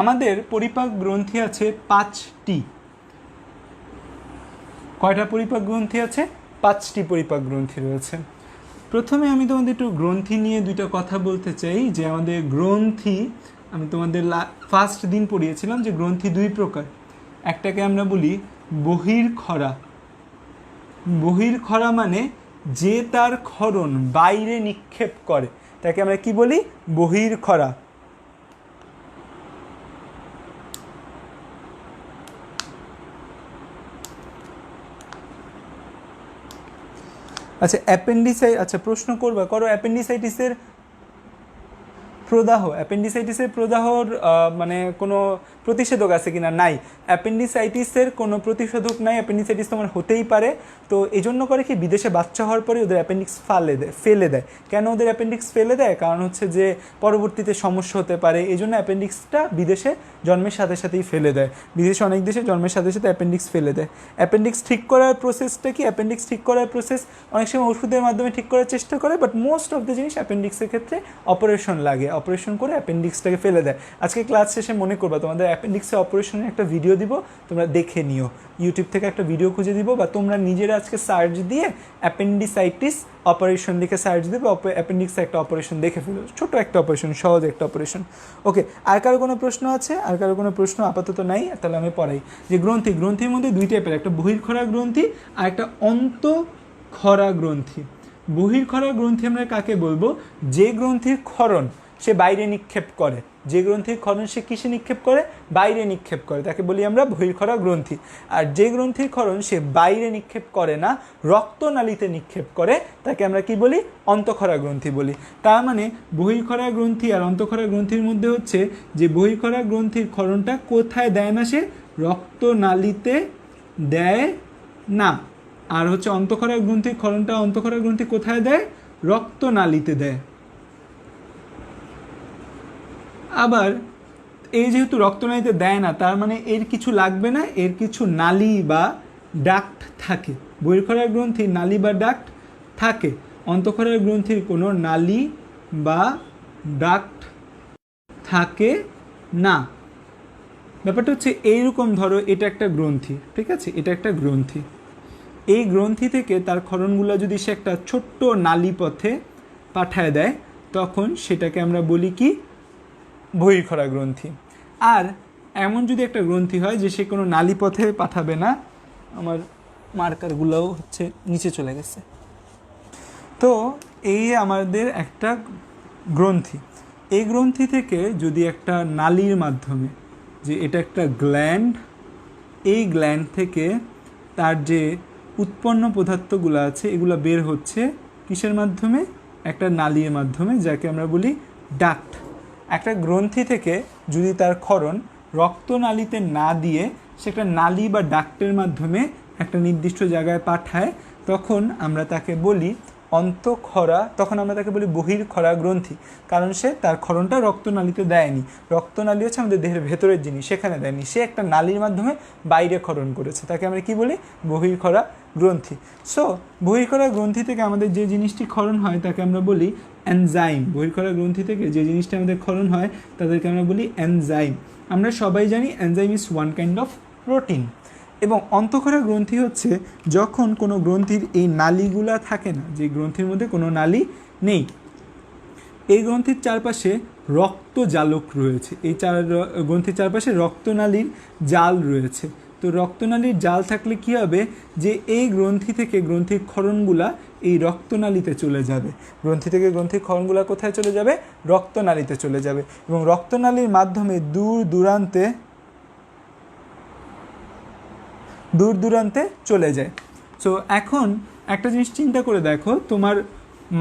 আমাদের পরিপাক গ্রন্থি আছে 5টি। কয়টা পরিপাক গ্রন্থি আছে? 5টি পরিপাক গ্রন্থি রয়েছে। প্রথমে আমি তোমাদের একটু গ্রন্থি নিয়ে দুইটা কথা বলতে চাই, যে আমাদের গ্রন্থি, আমি তোমাদের ফার্স্ট দিন পড়িয়েছিলাম যে গ্রন্থি 2 প্রকার। একটাকে আমরা বলি বহির্ক্ষরা। বহির্ক্ষরা মানে যে তার ক্ষরণ বাইরে নিক্ষেপ করে, তাকে আমরা কি বলি? বহির্ক্ষরা। আচ্ছা আচ্ছা প্রশ্ন করো অ্যাপেন্ডিসাইটিসের প্রদাহ, অ্যাপেন্ডিসাইটিসের প্রদাহর মানে কোনো প্রতিষেধক আছে কিনা? নাই, অ্যাপেন্ডিসাইটিসের কোনো প্রতিষেধক নাই। অ্যাপেন্ডিসাইটিস তোমার হতেই পারে, তো এই জন্য করে কি বিদেশে বাচ্চা হওয়ার পরে ওদের অ্যাপেন্ডিক্স ফেলে দেয়। কেন ওদের অ্যাপেন্ডিক্স ফেলে দেয়? কারণ হচ্ছে যে পরবর্তীতে সমস্যা হতে পারে, এই জন্য অ্যাপেন্ডিক্সটা বিদেশে জন্মের সাথে সাথেই ফেলে দেয়। বিদেশে অনেক দেশে জন্মের সাথে সাথে অ্যাপেন্ডিক্স ফেলে দেয়। অ্যাপেন্ডিক্স ঠিক করার প্রসেসটা কি? অ্যাপেন্ডিক্স ঠিক করার প্রসেস অনেক সময় ওষুধের মাধ্যমে ঠিক করার চেষ্টা করে, বাট মোস্ট অফ দ্য জিনিস অ্যাপেন্ডিক্সের ক্ষেত্রে অপারেশন লাগে, অপারেশন করে অ্যাপেন্ডিক্সটাকে ফেলে দেয়। আজকে ক্লাস শেষে মনে করবা তোমাদের অ্যাপেন্ডিক্সের অপারেশনের একটা ভিডিও দিব, তোমরা দেখে নিও, ইউটিউব থেকে একটা ভিডিও খুঁজে দিব, বা তোমরা নিজেরা আজকে সার্চ দিয়ে অ্যাপেন্ডিসাইটিস অপারেশন লিখে সার্চ দেবে, অ্যাপেন্ডিক্সে একটা অপারেশন দেখে ফেলো, ছোটো একটা অপারেশন, সহজ একটা অপারেশন। ওকে, আর কারো কোনো প্রশ্ন আছে? আর কারো কোনো প্রশ্ন আপাতত নাই? তাহলে আমি পড়াই যে গ্রন্থির মধ্যে 2 টাইপের, একটা বহির্ক্ষরা গ্রন্থি আর একটা অন্তঃক্ষরা গ্রন্থি। বহির্ক্ষরা গ্রন্থি আমরা কাকে বলবো? যে গ্রন্থির ক্ষরণ সে বাইরে নিক্ষেপ করে, যে গ্রন্থির ক্ষরণ সে কিসে নিক্ষেপ করে? বাইরে নিক্ষেপ করে, তাকে বলি আমরা বহির্ক্ষরা গ্রন্থি। আর যে গ্রন্থির ক্ষরণ সে বাইরে নিক্ষেপ করে না, রক্তনালীতে নিক্ষেপ করে, তাকে আমরা কি বলি? অন্তঃক্ষরা গ্রন্থি বলি। তার মানে বহির্ক্ষরা গ্রন্থি আর অন্তঃক্ষরা গ্রন্থির মধ্যে হচ্ছে যে বহির্ক্ষরা গ্রন্থির ক্ষরণটা কোথায় দেয় না? সে রক্তনালীতে দেয় না। আর হচ্ছে অন্তঃক্ষরা গ্রন্থির ক্ষরণটা, অন্তঃক্ষরা গ্রন্থি কোথায় দেয়? রক্তনালীতে দেয়। আবার এই যেহেতু রক্তনালীতে দেয় না, তার মানে এর কিছু লাগবে না, এর কিছু নালী বা ডাক্ট থাকে। বহির্ক্ষরা গ্রন্থির নালী বা ডাক্ট থাকে, অন্তঃক্ষরা গ্রন্থির কোনো নালী বা ডাক্ট থাকে না। ব্যাপারটা হচ্ছে এইরকম, ধরো এটা একটা গ্রন্থি, ঠিক আছে, এটা একটা গ্রন্থি। এই গ্রন্থি থেকে তার ক্ষরণগুলো যদি সে একটা ছোট্ট নালী পথে পাঠায় দেয়, তখন সেটাকে আমরা বলি কি? বহির্ক্ষরা গ্রন্থি। আর এমন যদি একটা গ্রন্থি হয় যে সে কোনো নালী পথে পাঠাবে না, আমার মার্কারগুলোও হচ্ছে নিচে চলে গেছে, তো এই আমাদের একটা গ্রন্থি। এই গ্রন্থি থেকে যদি একটা নালীর মাধ্যমে, যে এটা একটা গ্ল্যান্ড, এই গ্ল্যান্ড থেকে তার যে উৎপন্ন পদার্থগুলো আছে এগুলো বের হচ্ছে কিসের মাধ্যমে? একটা নালীর মাধ্যমে, যাকে আমরা বলি ডাক্ট। একটা গ্রন্থি থেকে যদি তার ক্ষরণ রক্তনালীতে না দিয়ে সে একটা নালী বা ডাক্টের মাধ্যমে একটা নির্দিষ্ট জায়গায় পাঠায়, তখন আমরা তাকে বলি অন্তঃক্ষরা, তখন আমরা তাকে বলি বহির্ক্ষরা গ্রন্থি, কারণ সে তার ক্ষরণটা রক্তনালীতে দেয়নি। রক্তনালী হচ্ছে আমাদের দেহের ভেতরের জিনিস, সেখানে দেয়নি, সে একটা নালীর মাধ্যমে বাইরে ক্ষরণ করেছে, তাকে আমরা কি বলি? বহির্ক্ষরা গ্রন্থি। সো বহির্ক্ষরা গ্রন্থি থেকে আমাদের যে জিনিসটি ক্ষরণ হয় তাকে আমরা বলি এনজাইম। বহির্ক্ষরা গ্রন্থি থেকে যে জিনিসটা আমাদের ক্ষরণ হয় তাদেরকে আমরা বলি এনজাইম। আমরা সবাই জানি enzyme is one kind of protein. এবং অন্তঃক্ষরা গ্রন্থি হচ্ছে যখন কোনো গ্রন্থির এই নালীগুলা থাকে না, যে গ্রন্থির মধ্যে কোনো নালী নেই, এই গ্রন্থির চারপাশে রক্তজালক রয়েছে, এই গ্রন্থির চারপাশে রক্তনালীর জাল রয়েছে। তো রক্তনালীর জাল থাকলে কি হবে? যে এই গ্রন্থি থেকে গ্রন্থির ক্ষরণগুলা এই রক্তনালীতে চলে যাবে। গ্রন্থি থেকে গ্রন্থির ক্ষরণগুলা কোথায় চলে যাবে? রক্তনালীতে চলে যাবে, এবং রক্তনালীর মাধ্যমে দূর দূরান্তে চলে যায়। সো এখন একটা জিনিস চিন্তা করে দেখো, তোমার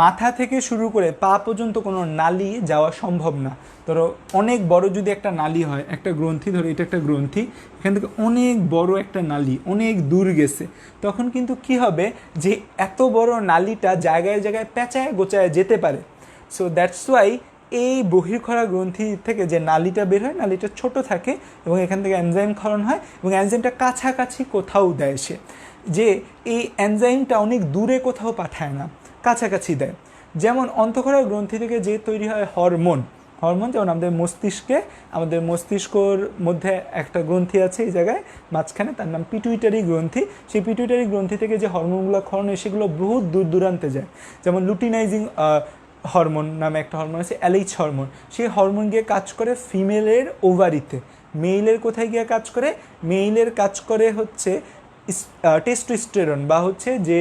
মাথা থেকে শুরু করে পা পর্যন্ত কোনো নালি যাওয়া সম্ভব না। ধরো অনেক বড় যদি একটা নালি হয়, একটা গ্রন্থি, ধরো এটা একটা গ্রন্থি, এখান থেকে অনেক বড় একটা নালি অনেক দূর গেছে, তখন কিন্তু কি হবে যে এত বড় নালিটা জায়গায় জায়গায় পেঁচায় গোচায় যেতে পারে। সো দ্যাটস ওয়াই এই বহির্ক্ষরা গ্রন্থি থেকে যে নালিটা বের হয়, নালিটা ছোট থাকে এবং এখান থেকে এনজাইম ক্ষরণ হয় এবং এনজাইমটা কাছাকাছি কোথাও দেয় সে, যে এই এনজাইমটা অনেক দূরে কোথাও পাঠায় না, কাছাকাছি দেয়। যেমন অন্তঃক্ষরা গ্রন্থি থেকে যে তৈরি হয় হরমোন, যেমন আমাদের মস্তিষ্কর মধ্যে একটা গ্রন্থি আছে এই জায়গায় মাঝখানে, তার নাম পিটুইটারি গ্রন্থি। সেই পিটুইটারি গ্রন্থি থেকে যে হরমোনগুলো ক্ষরণ হয় সেগুলো বহুত দূর দূরান্তে যায়। যেমন লুটিনাইজিং হরমোন নামে একটা হরমোন আছে, LH হরমোন, সেই হরমোন গিয়ে কাজ করে ফিমেলের ওভারিতে। মেইলের কোথায় গিয়ে কাজ করে? মেইলের কাজ করে হচ্ছে টেস্টোস্টেরন বা হচ্ছে যে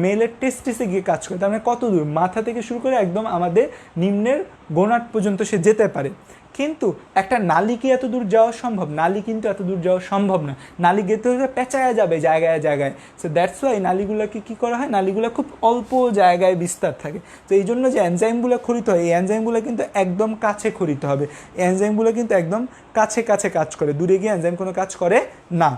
মেলের টেস্টিসে গিয়ে কাজ করে। তার মানে কত দূর, মাথা থেকে শুরু করে একদম আমাদের নিম্নের গোনাট পর্যন্ত সে যেতে পারে। কিন্তু একটা নালি কি এত দূর যাওয়া সম্ভব? নালি কিন্তু এত দূর যাওয়া সম্ভব না, নালি গেতে হলে পেঁচায়া যাবে জায়গায় জায়গায়। সো দ্যাটস ওয়াই নালিগুলোকে কী করা হয়, নালিগুলো খুব অল্প জায়গায় বিস্তার থাকে। তো এই জন্য যে এনজাইমগুলো খরিত হয়, এই এনজাইমগুলো কিন্তু একদম কাছে খরিত হবে। এই এনজাইমগুলো কিন্তু একদম কাছে কাছে কাজ করে, দূরে গিয়ে এনজাইম কোনো কাজ করে না।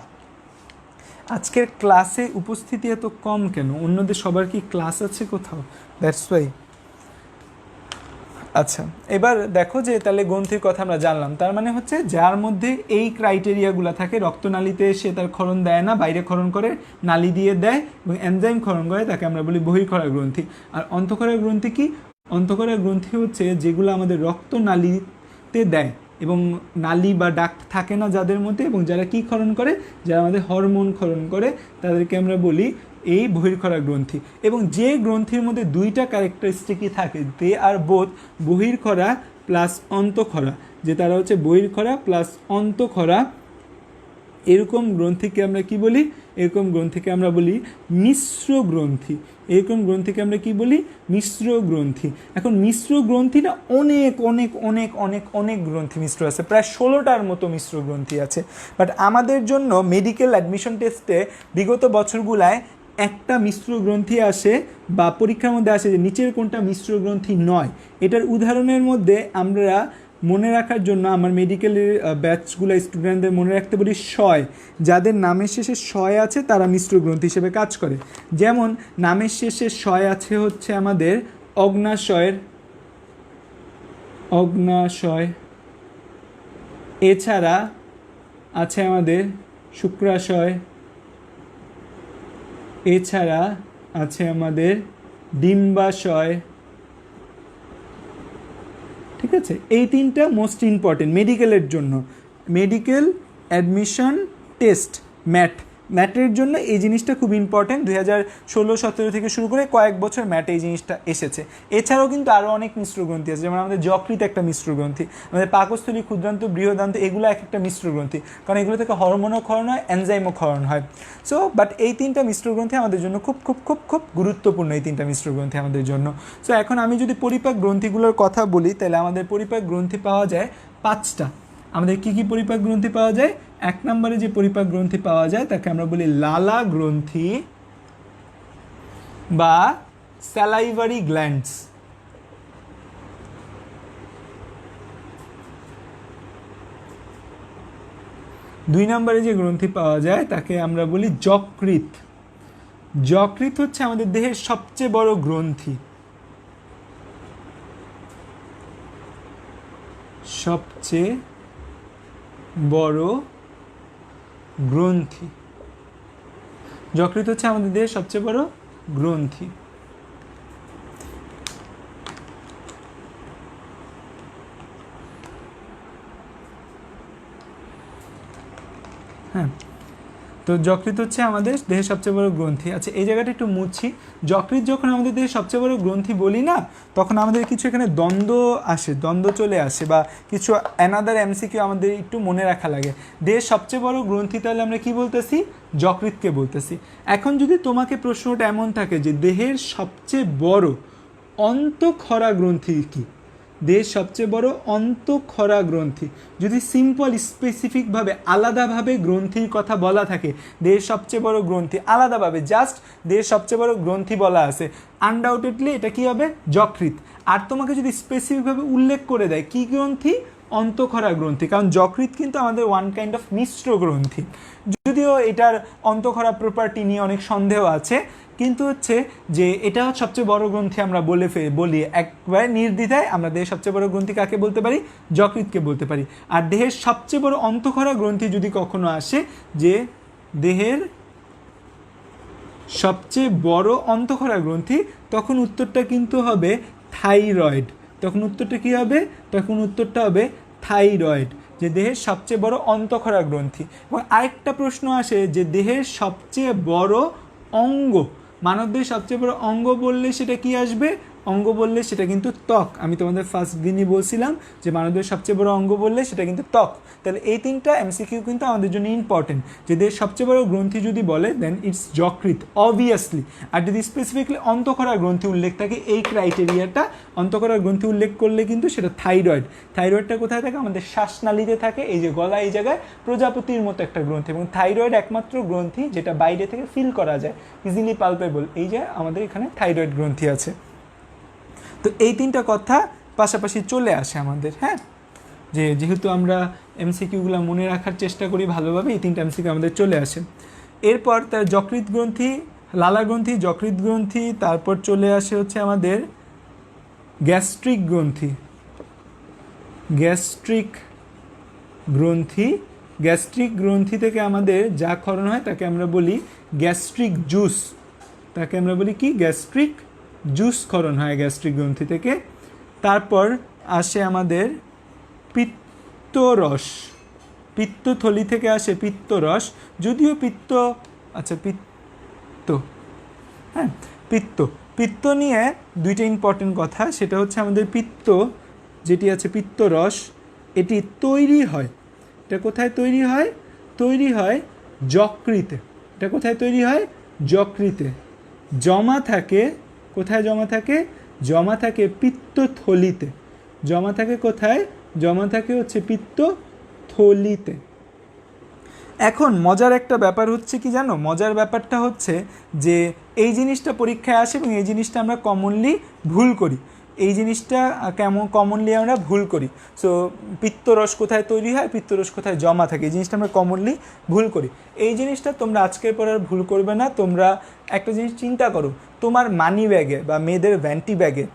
আজকের ক্লাসে উপস্থিতি এত কম কেন? অন্যদের সবার কি ক্লাস আছে কোথাও? That's why. আচ্ছা, এবার দেখো যে তাহলে গ্রন্থির কথা আমরা জানলাম। তার মানে হচ্ছে যার মধ্যে এই ক্রাইটেরিয়াগুলো থাকে, রক্তনালীতে সে তার ক্ষরণ দেয় না, বাইরে ক্ষরণ করে, নালী দিয়ে দেয় এবং এনজাইম ক্ষরণ করে, তাকে আমরা বলি বহির্ক্ষরা গ্রন্থি। আর অন্তঃক্ষরা গ্রন্থি কি? অন্তঃক্ষরা গ্রন্থি হচ্ছে যেগুলো আমাদের রক্তনালীতে দেয় এবং নালী বা ডাক্ট থাকে না যাদের মধ্যে, এবং যারা কি ক্ষরণ করে, যারা আমাদের হরমোন ক্ষরণ করে, তাদেরকে আমরা বলি এই বহির্ক্ষরা গ্রন্থি। এবং যে গ্রন্থির মধ্যে দুইটা ক্যারেক্টারিস্টিকই থাকে, দে আর বোথ বহির্ক্ষরা প্লাস অন্তঃক্ষরা, যে তারা হচ্ছে বহির্ক্ষরা প্লাস অন্তঃক্ষরা, এরকম গ্রন্থিকে আমরা কি বলি? এরকম গ্রন্থিকে আমরা বলি মিশ্র গ্রন্থি। এরকম গ্রন্থিকে আমরা কি বলি? মিশ্র গ্রন্থি। এখন মিশ্র গ্রন্থি না অনেক অনেক অনেক অনেক অনেক গ্রন্থি মিশ্র আছে, প্রায় 16টার মতো মিশ্র গ্রন্থি আছে। বাট আমাদের জন্য মেডিকেল অ্যাডমিশন টেস্টে বিগত বছরগুলায় একটা মিশ্র গ্রন্থি আসে বা পরীক্ষার মধ্যে আসে যে নিচের কোনটা মিশ্র গ্রন্থি নয়। এটার উদাহরণের মধ্যে আমরা মনে রাখার জন্য আমার মেডিকেলের ব্যাচগুলো স্টুডেন্টদের মনে রাখতে বলি শয়। যাদের নামের শেষে শয় আছে তারা মিশ্র গ্রন্থি হিসেবে কাজ করে। যেমন নামের শেষে শয় আছে হচ্ছে আমাদের অগ্নাশয়, এছাড়া আছে আমাদের শুক্রাশয়, এছাড়া আছে আমাদের ডিম্বাশয়। ঠিক আছে, এই তিনটা মোস্ট ইম্পর্টেন্ট মেডিকেলের জন্য। মেডিকেল অ্যাডমিশন টেস্ট ম্যাটের জন্য এই জিনিসটা খুব ইম্পর্টেন্ট। 2016-17 থেকে শুরু করে কয়েক বছর ম্যাটে এই জিনিসটা এসেছে। এছাড়াও কিন্তু আরও অনেক মিশ্র গ্রন্থি আছে, যেমন আমাদের যকৃৎ একটা মিশ্র গ্রন্থি, আমাদের পাকস্থলী, ক্ষুদ্রান্ত, বৃহদান্ত, এগুলো এক একটা মিশ্র গ্রন্থি, কারণ এগুলো থেকে হরমোনও ক্ষরণ হয়, এনজাইমও ক্ষরণ হয়। সো বাট এই তিনটা মিশ্র গ্রন্থি আমাদের জন্য খুব খুব খুব খুব গুরুত্বপূর্ণ, এই তিনটা মিশ্র গ্রন্থি আমাদের জন্য। সো এখন আমি যদি পরিপাক গ্রন্থিগুলোর কথা বলি, তাহলে আমাদের পরিপাক গ্রন্থি পাওয়া যায় 5টা। আমাদের কি কি পরিপাক গ্রন্থি পাওয়া যায়? 1 নম্বরে যে পরিপাক গ্রন্থি পাওয়া যায় তাকে আমরা বলি লালা গ্রন্থি বা স্যালাইভারি গ্ল্যান্ডস। 2 নম্বরে যে গ্রন্থি পাওয়া যায় তাকে আমরা বলি যকৃৎ। যকৃৎ হচ্ছে আমাদের দেহের সবচেয়ে বড় গ্রন্থি, সবচেয়ে বড় গ্রন্থি। যকৃৎ হচ্ছে আমাদের দেহের সবচেয়ে বড় গ্রন্থি। হ্যাঁ, তো যকৃৎ হচ্ছে আমাদের দেহের সবচেয়ে বড় গ্রন্থি। আচ্ছা, এই জায়গাটা একটু মুছছি। যকৃৎ যখন আমাদের দেহের সবচেয়ে বড় গ্রন্থি বলি না, তখন আমাদের কিছু এখানে দ্বন্দ্ব চলে আসে বা কিছু অ্যানাদার এমসিকিউ আমাদের একটু মনে রাখা লাগে। দেহের সবচেয়ে বড় গ্রন্থি তাহলে আমরা কি বলতেছি? যকৃৎকে বলতেছি। এখন যদি তোমাকে প্রশ্নটা এমন থাকে যে দেহের সবচেয়ে বড় অন্তঃক্ষরা গ্রন্থি কি, দেহের সবচেয়ে বড় অন্তঃক্ষরা গ্রন্থি। যদি সিম্পল স্পেসিফিকভাবে আলাদাভাবে গ্রন্থির কথা বলা থাকে, দেহের সবচেয়ে বড় গ্রন্থি আলাদাভাবে জাস্ট দেহের সবচেয়ে বড় গ্রন্থি বলা আছে, আনডাউটেডলি এটা কি হবে? যকৃৎ। আর তোমাকে যদি স্পেসিফিকভাবে উল্লেখ করে দেয় কি গ্রন্থি? অন্তঃক্ষরা গ্রন্থি। কারণ যকৃৎ কিন্তু আমাদের ওয়ান কাইন্ড অফ মিশ্র গ্রন্থি, যদিও এটার অন্তঃক্ষরা প্রপার্টি নিয়ে অনেক সন্দেহ আছে, কিন্তু হচ্ছে যে এটা সবচেয়ে বড় গ্রন্থি আমরা বলি একবারে নির্দ্বিধায় আমরা দেহের সবচেয়ে বড় গ্রন্থি কাকে বলতে পারি? যকৃৎকে বলতে পারি। আর দেহের সবচেয়ে বড় অন্তঃক্ষরা গ্রন্থি যদি কখনো আসে যে দেহের সবচেয়ে বড় অন্তঃক্ষরা গ্রন্থি, তখন উত্তরটা কিন্তু হবে থাইরয়েড। তখন উত্তরটা কী হবে? তখন উত্তরটা হবে থাইরয়েড, যে দেহের সবচেয়ে বড় অন্তঃক্ষরা গ্রন্থি। এবং আরেকটা প্রশ্ন আসে যে দেহের সবচেয়ে বড় অঙ্গ, মানবদেহের সবচেয়ে বড় অঙ্গ বললে সেটা কি আসবে? অঙ্গ বললে সেটা কিন্তু ত্বক। আমি তোমাদের ফার্স্ট দিনই বলছিলাম যে মানবদেহের সবচেয়ে বড় অঙ্গ বললে সেটা কিন্তু ত্বক। তাহলে এই তিনটা এমসিকিউ কিন্তু আমাদের জন্য ইম্পর্টেন্ট। যে দেহের সবচেয়ে বড় গ্রন্থি যদি বলে দেন ইটস যকৃৎ অবভিয়াসলি। আর যদি স্পেসিফিকলি অন্তঃক্ষরা গ্রন্থি উল্লেখ থাকে, এই ক্রাইটেরিয়াটা অন্তঃক্ষরা গ্রন্থি উল্লেখ করলে কিন্তু সেটা থাইরয়েড। থাইরয়েডটা কোথায় থাকে? আমাদের শ্বাসনালীতে থাকে, এই যে গলা এই জায়গায় প্রজাপতির মতো একটা গ্রন্থি। এবং থাইরয়েড একমাত্র গ্রন্থি যেটা বাইরে থেকে ফিল করা যায়, ইজিলি পালপেবল। এই যে আমাদের এখানে থাইরয়েড গ্রন্থি আছে। তো এই তিনটা কথা পাশাপাশি চলে আসে আমাদের, হ্যাঁ, যেহেতু আমরা এমসিকিউগুলো মনে রাখার চেষ্টা করি ভালোভাবে, এই তিনটা এমসিকিউ আমাদের চলে আসে। এরপর তার যকৃৎ গ্রন্থি, লালা গ্রন্থি, যকৃৎ গ্রন্থি, তারপর চলে আসে হচ্ছে আমাদের গ্যাস্ট্রিক গ্রন্থি। গ্যাস্ট্রিক গ্রন্থি, গ্যাস্ট্রিক গ্রন্থি থেকে আমাদের যা ক্ষরণ হয় তাকে আমরা বলি গ্যাস্ট্রিক জুস। তাকে আমরা বলি কি? গ্যাস্ট্রিক জুস ক্ষরণ হয় গ্যাস্ট্রিক গ্রন্থি থেকে। তারপর আসে আমাদের পিত্তরস, পিত্তথলি থেকে আসে পিত্তরস। যদিও পিত্ত, আচ্ছা হ্যাঁ পিত্ত নিয়ে দুইটা ইম্পর্টেন্ট কথা, সেটা হচ্ছে আমাদের পিত্ত যেটি আছে পিত্তরস, এটি তৈরি হয়, এটা কোথায় তৈরি হয়? তৈরি হয় যকৃতে। এটা কোথায় তৈরি হয়? যকৃতে। জমা থাকে কোথায়? জমা থাকে পিত্তথলিতে। জমা থাকে কোথায়? জমা থাকে হচ্ছে পিত্তথলিতে। এখন মজার একটা ব্যাপার হচ্ছে কি জানো? মজার ব্যাপারটা হচ্ছে যে এই জিনিসটা পরীক্ষায় আসে এবং এই জিনিসটা আমরা কমনলি ভুল করি। এই জিনিসটা কমনলি আমরা ভুল করি। সো পিত্তরস কোথায় তৈরি হয়, পিত্তরস কোথায় জমা থাকে, এই জিনিসটা আমরা কমনলি ভুল করি। এই জিনিসটা তোমরা আজকের পর আর ভুল করবে না। তোমরা একটা জিনিস চিন্তা করো, তোমার মানি ব্যাগে বা মেয়েদের ভ্যান্টি ব্যাগে,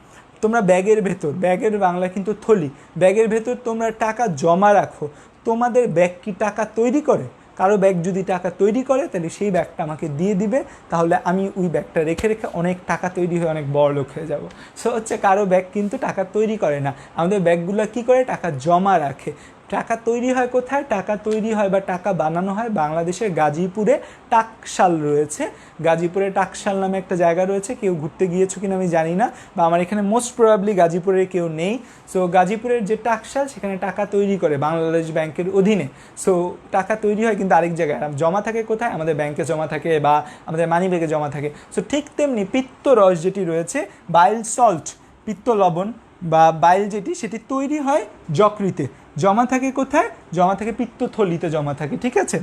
তোমরা ব্যাগের ভেতর, ব্যাগের বাংলা কিন্তু থলি, ব্যাগের ভেতর তোমরা টাকা জমা রাখো, তোমাদের ব্যাগ কি টাকা তৈরি করে? কারো ব্যাগ যদি টাকা তৈরি করে তাহলে সেই ব্যাগটা আমাকে দিয়ে দিবে, তাহলে আমি ওই ব্যাগটা রেখে রেখে অনেক টাকা তৈরি হয়ে অনেক বড় লোক হয়ে যাব। সো হচ্ছে কারো ব্যাগ কিন্তু টাকা তৈরি করে না, আমাদের ব্যাগগুলো কি করে? টাকা জমা রাখে। টাকা তৈরি হয় কোথায়? টাকা তৈরি হয় বা টাকা বানানো হয় বাংলাদেশের গাজীপুরে টাকশাল রয়েছে। গাজীপুরে টাকশাল নামে একটা জায়গা রয়েছে, কেউ ঘুরতে গিয়েছো কিনা আমি জানি না, বা আমার এখানে মোস্ট প্রবাবলি গাজীপুরের কেউ নেই। সো গাজীপুরের যে টাকশাল, সেখানে টাকা তৈরি করে বাংলাদেশ ব্যাংকের অধীনে। সো টাকা তৈরি হয় কিন্তু আরেক জায়গায়, জমা থাকে কোথায়? আমাদের ব্যাংকে জমা থাকে বা আমাদের মানি ব্যাগে জমা থাকে। সো ঠিক তেমনি পিত্তরস যেটি রয়েছে, বাইল সল্ট, পিত্ত লবণ বা বাইল যেটি, সেটি তৈরি হয় যকৃতে। জমা থাকে কোথায়? জমা থাকে পিত্তথলিতে জমা থাকে, ঠিক আছে?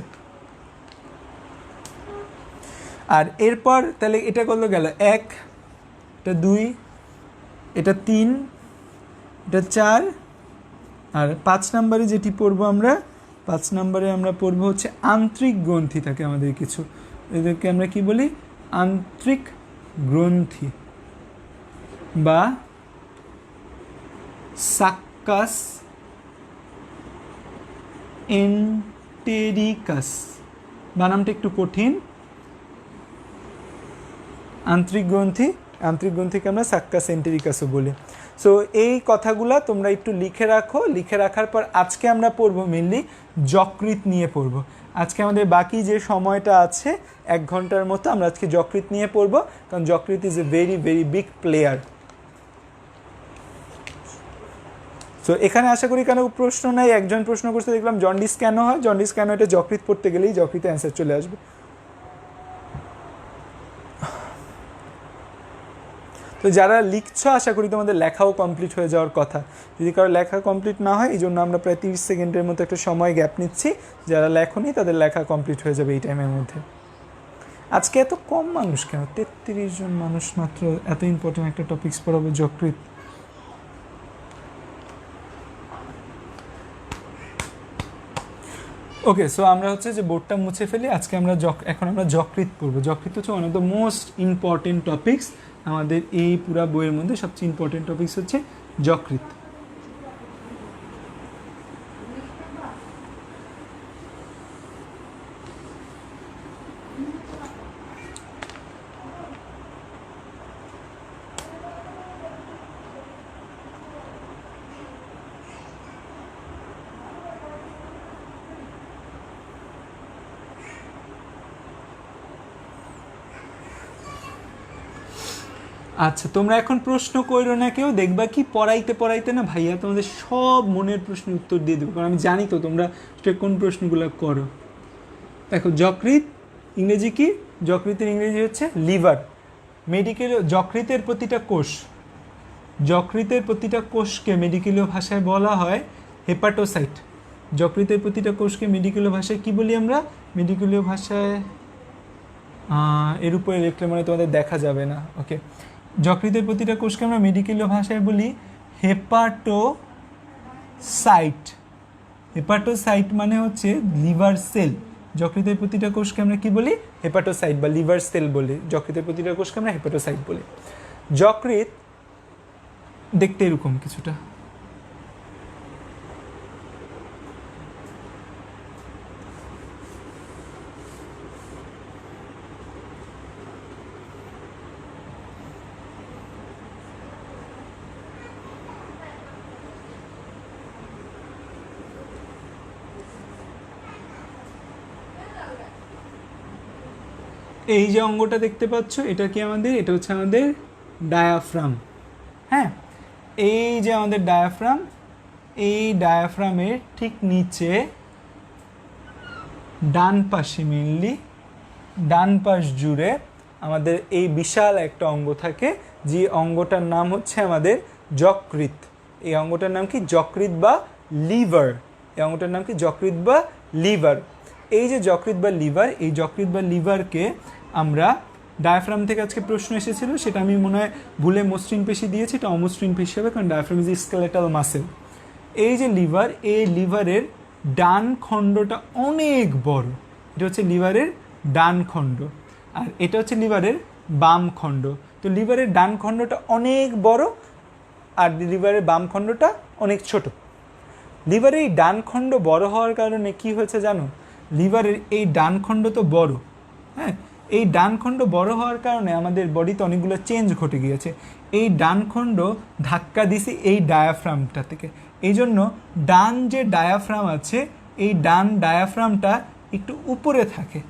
আর এরপর তাহলে এটা করলো গেল 1, এটা 2, এটা 3, এটা 4, আর 5 নম্বরে যেটি পড়বো আমরা, 5 নম্বরে আমরা পড়বো হচ্ছে আন্ত্রিক গ্রন্থি থাকে আমাদের কিছু, এদেরকে আমরা কি বলি? আন্ত্রিক গ্রন্থি বা সাক্কাস এন্টেরিকাস, বানামটা একটু কঠিন। আন্ত্রিক গ্রন্থিকে আমরা সাক্কাস এন্টেরিকাসও বলি। সো এই কথাগুলো তোমরা একটু লিখে রাখো। লিখে রাখার পর আজকে আমরা পড়বো মেনলি যকৃৎ নিয়ে পড়বো। আজকে আমাদের বাকি যে সময়টা আছে 1 ঘন্টার মতো, আমরা আজকে যকৃৎ নিয়ে পড়বো, কারণ যকৃৎ is a very very big player. So এখানে আশা করি কেন প্রশ্ন নাই। একজন প্রশ্ন করতে দেখলাম জন্ডিস কেন হয়? জন্ডিস কেন, এটা যকৃৎ পড়তে গেলেই যকৃতে অ্যান্সার চলে আসবে। তো তো যারা লিখছো আশা করি তোমাদের লেখাও কমপ্লিট হয়ে যাওয়ার কথা। যদি কারো লেখা কমপ্লিট না হয় এই জন্য আমরা প্রায় 30 সেকেন্ডের মতো একটা সময় গ্যাপ নিচ্ছি। যারা লেখনি তাদের লেখা কমপ্লিট হয়ে যাবে এই টাইমের মধ্যে। আজকে এত কম মানুষ কেন? 33 জন মানুষ মাত্র, এত ইম্পর্টেন্ট একটা টপিকস পড়াবো যকৃৎ। ওকে, সো আমরা হচ্ছে যে বোর্ডটা মুছে ফেলি। আজকে আমরা এখন আমরা যকৃৎ পড়বো। যকৃৎ হচ্ছে one of the most important topics আমাদের এই পুরা বইয়ের মধ্যে। সবচেয়ে ইম্পর্টেন্ট টপিকস হচ্ছে যকৃৎ। আচ্ছা, তোমরা এখন প্রশ্ন করো না কেউ, দেখবা কি পড়াইতে পড়াইতে না ভাইয়া তোমাদের সব মনের প্রশ্নের উত্তর দিয়ে দেবো, কারণ আমি জানি তো তোমরা কোন প্রশ্নগুলো করো। দেখো, যকৃৎ ইংরেজি কি? যকৃতের ইংরেজি হচ্ছে লিভার। মেডিকেল যকৃতের প্রতিটা কোষ, যকৃতের প্রতিটা কোষকে মেডিকেলীয় ভাষায় বলা হয় হেপাটোসাইট। যকৃতের প্রতিটা কোষকে মেডিকেলীয় ভাষায় কি বলি আমরা? মেডিকেলীয় ভাষায় এর উপরে লিখলে মানে তোমাদের দেখা যাবে না। ওকে, যকৃতের প্রতিটা কোষকে আমরা মেডিকেলীয় ভাষায় বলি হেপাটোসাইট। হেপাটোসাইট মানে হচ্ছে লিভার সেল। যকৃতের প্রতিটা কোষকে আমরা কি বলি? হেপাটোসাইট বা লিভার সেল বলি। যকৃতের প্রতিটা কোষকে আমরা হেপাটোসাইট বলি। যকৃৎ দেখতে এরকম কিছুটা। এই যে অঙ্গটা দেখতে পাচ্ছ, এটা কি আমাদের? এটা হচ্ছে আমাদের ডায়াফ্রাম। হ্যাঁ, এই যে আমাদের ডায়াফ্রাম, এই ডায়াফ্রামের ঠিক নিচে ডান পাশে, মেনলি ডান পাশ জুড়ে আমাদের এই বিশাল একটা অঙ্গ থাকে, যে অঙ্গটার নাম হচ্ছে আমাদের যকৃৎ। এই অঙ্গটার নাম কি? যকৃৎ বা লিভার। এই অঙ্গটার নাম কি? যকৃৎ বা লিভার। এই যে যকৃৎ বা লিভার, এই যকৃৎ বা লিভারকে আমরা ডায়াফ্রাম থেকে আজকে প্রশ্ন এসেছিল, সেটা আমি মনে হয় ভুলে মসৃণ পেশি দিয়েছি, এটা অমসৃণ পেশি হবে, কারণ ডায়াফ্রাম ইজ স্কেলেটাল মাসেল। এই যে লিভার, এই লিভারের ডান খণ্ডটা অনেক বড়। এটা হচ্ছে লিভারের ডান খণ্ড, আর এটা হচ্ছে লিভারের বাম খণ্ড। তো লিভারের ডান খণ্ডটা অনেক বড় আর লিভারের বাম খণ্ডটা অনেক ছোট। লিভারের এই ডান খণ্ড বড় হওয়ার কারণে কি হয়েছে জানো? লিভারের এই ডান খণ্ড তো বড়, হ্যাঁ, এই ডান খণ্ড বড় হওয়ার কারণে আমাদের বডিতে অনেকগুলো চেঞ্জ ঘটে গিয়েছে। এই ডান খণ্ড ধাক্কা দিছে এই ডায়াফ্রামটা থেকে। এই জন্য ডান যে ডায়াফ্রাম আছে, এই ডান ডায়াফ্রামটা একটু উপরে থাকে।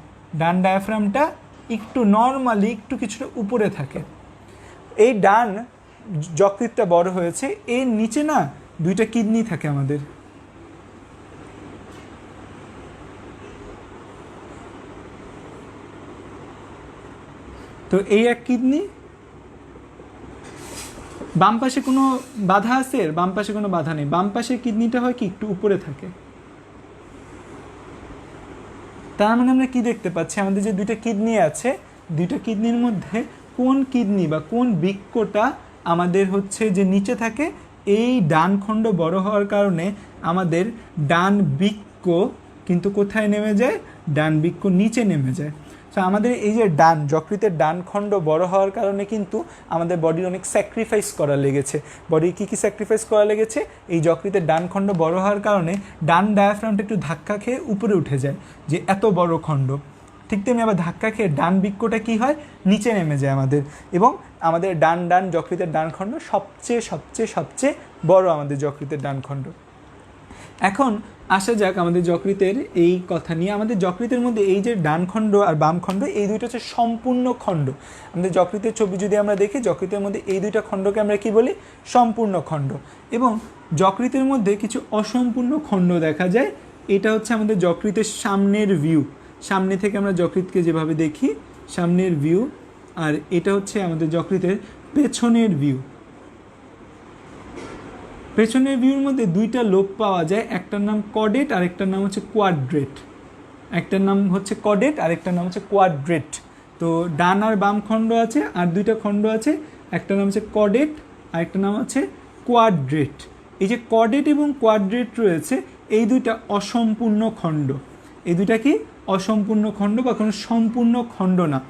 ডান ডায়াফ্রামটা একটু নর্মালি একটু কিছুটা উপরে থাকে। এই ডান যকৃৎটা বড় হয়েছে, এর নিচে না দুইটা কিডনি থাকে আমাদের। তো এই এক কিডনি, বাম পাশে কোনো বাধা আছে? বাম পাশে কোনো বাধা নেই। বাম পাশের কিডনিটা হয় কি একটু উপরে থাকে। তার মানে আমরা কি দেখতে পাচ্ছি? আমাদের যে দুইটা কিডনি আছে, দুইটা কিডনির মধ্যে কোন কিডনি বা কোন বৃক্কটা আমাদের হচ্ছে যে নিচে থাকে, এই ডান খণ্ড বড় হওয়ার কারণে আমাদের ডান বৃক্ক কিন্তু কোথায় নেমে যায়? ডান বৃক্ক নিচে নেমে যায়। তো আমাদের এই যে ডান যকৃতের ডান খণ্ড বড় হওয়ার কারণে কিন্তু আমাদের বডির অনেক স্যাক্রিফাইস করা লেগেছে। বডির কী কী স্যাক্রিফাইস করা লেগেছে? এই যকৃতের ডান খণ্ড বড় হওয়ার কারণে ডান ডায়াফ্রামটা একটু ধাক্কা খেয়ে উপরে উঠে যায়, যে এত বড় খণ্ড। ঠিক তেমনি আবার ধাক্কা খেয়ে ডান বৃক্কটা কী হয়? নিচে নেমে যায় আমাদের। এবং আমাদের ডান যকৃতের ডান খণ্ড সবচেয়ে সবচেয়ে সবচেয়ে বড় আমাদের যকৃতের ডান খণ্ড। এখন আসা যাক আমাদের যকৃতের এই কথা নিয়ে। আমাদের যকৃতের মধ্যে এই যে ডান খণ্ড আর বাম খণ্ড, এই দুইটা হচ্ছে সম্পূর্ণ খণ্ড। আমাদের যকৃতের ছবি যদি আমরা দেখি, যকৃতের মধ্যে এই দুইটা খণ্ডকে আমরা কি বলি? সম্পূর্ণ খণ্ড। এবং যকৃতের মধ্যে কিছু অসম্পূর্ণ খণ্ড দেখা যায়। এটা হচ্ছে আমাদের যকৃতের সামনের ভিউ। সামনে থেকে আমরা যকৃতকে যেভাবে দেখি, সামনের ভিউ। আর এটা হচ্ছে আমাদের যকৃতের পেছনের ভিউ। পেছনের ভিউর মধ্যে দুইটা লোব পাওয়া যায়, একটার নাম কডেট আর একটার নাম হচ্ছে কোয়াড্রেট। একটার নাম হচ্ছে কডেট আর একটার নাম হচ্ছে কোয়াড্রেট। তো ডান আর বাম খণ্ড আছে, আর দুইটা খণ্ড আছে, একটা নাম হচ্ছে কডেট আর একটা নাম হচ্ছে কোয়াড্রেট। এই যে কডেট এবং কোয়াড্রেট রয়েছে, এই দুইটা অসম্পূর্ণ খণ্ড। এই দুইটা কি অসম্পূর্ণ খণ্ড বা কোনো সম্পূর্ণ খণ্ড না।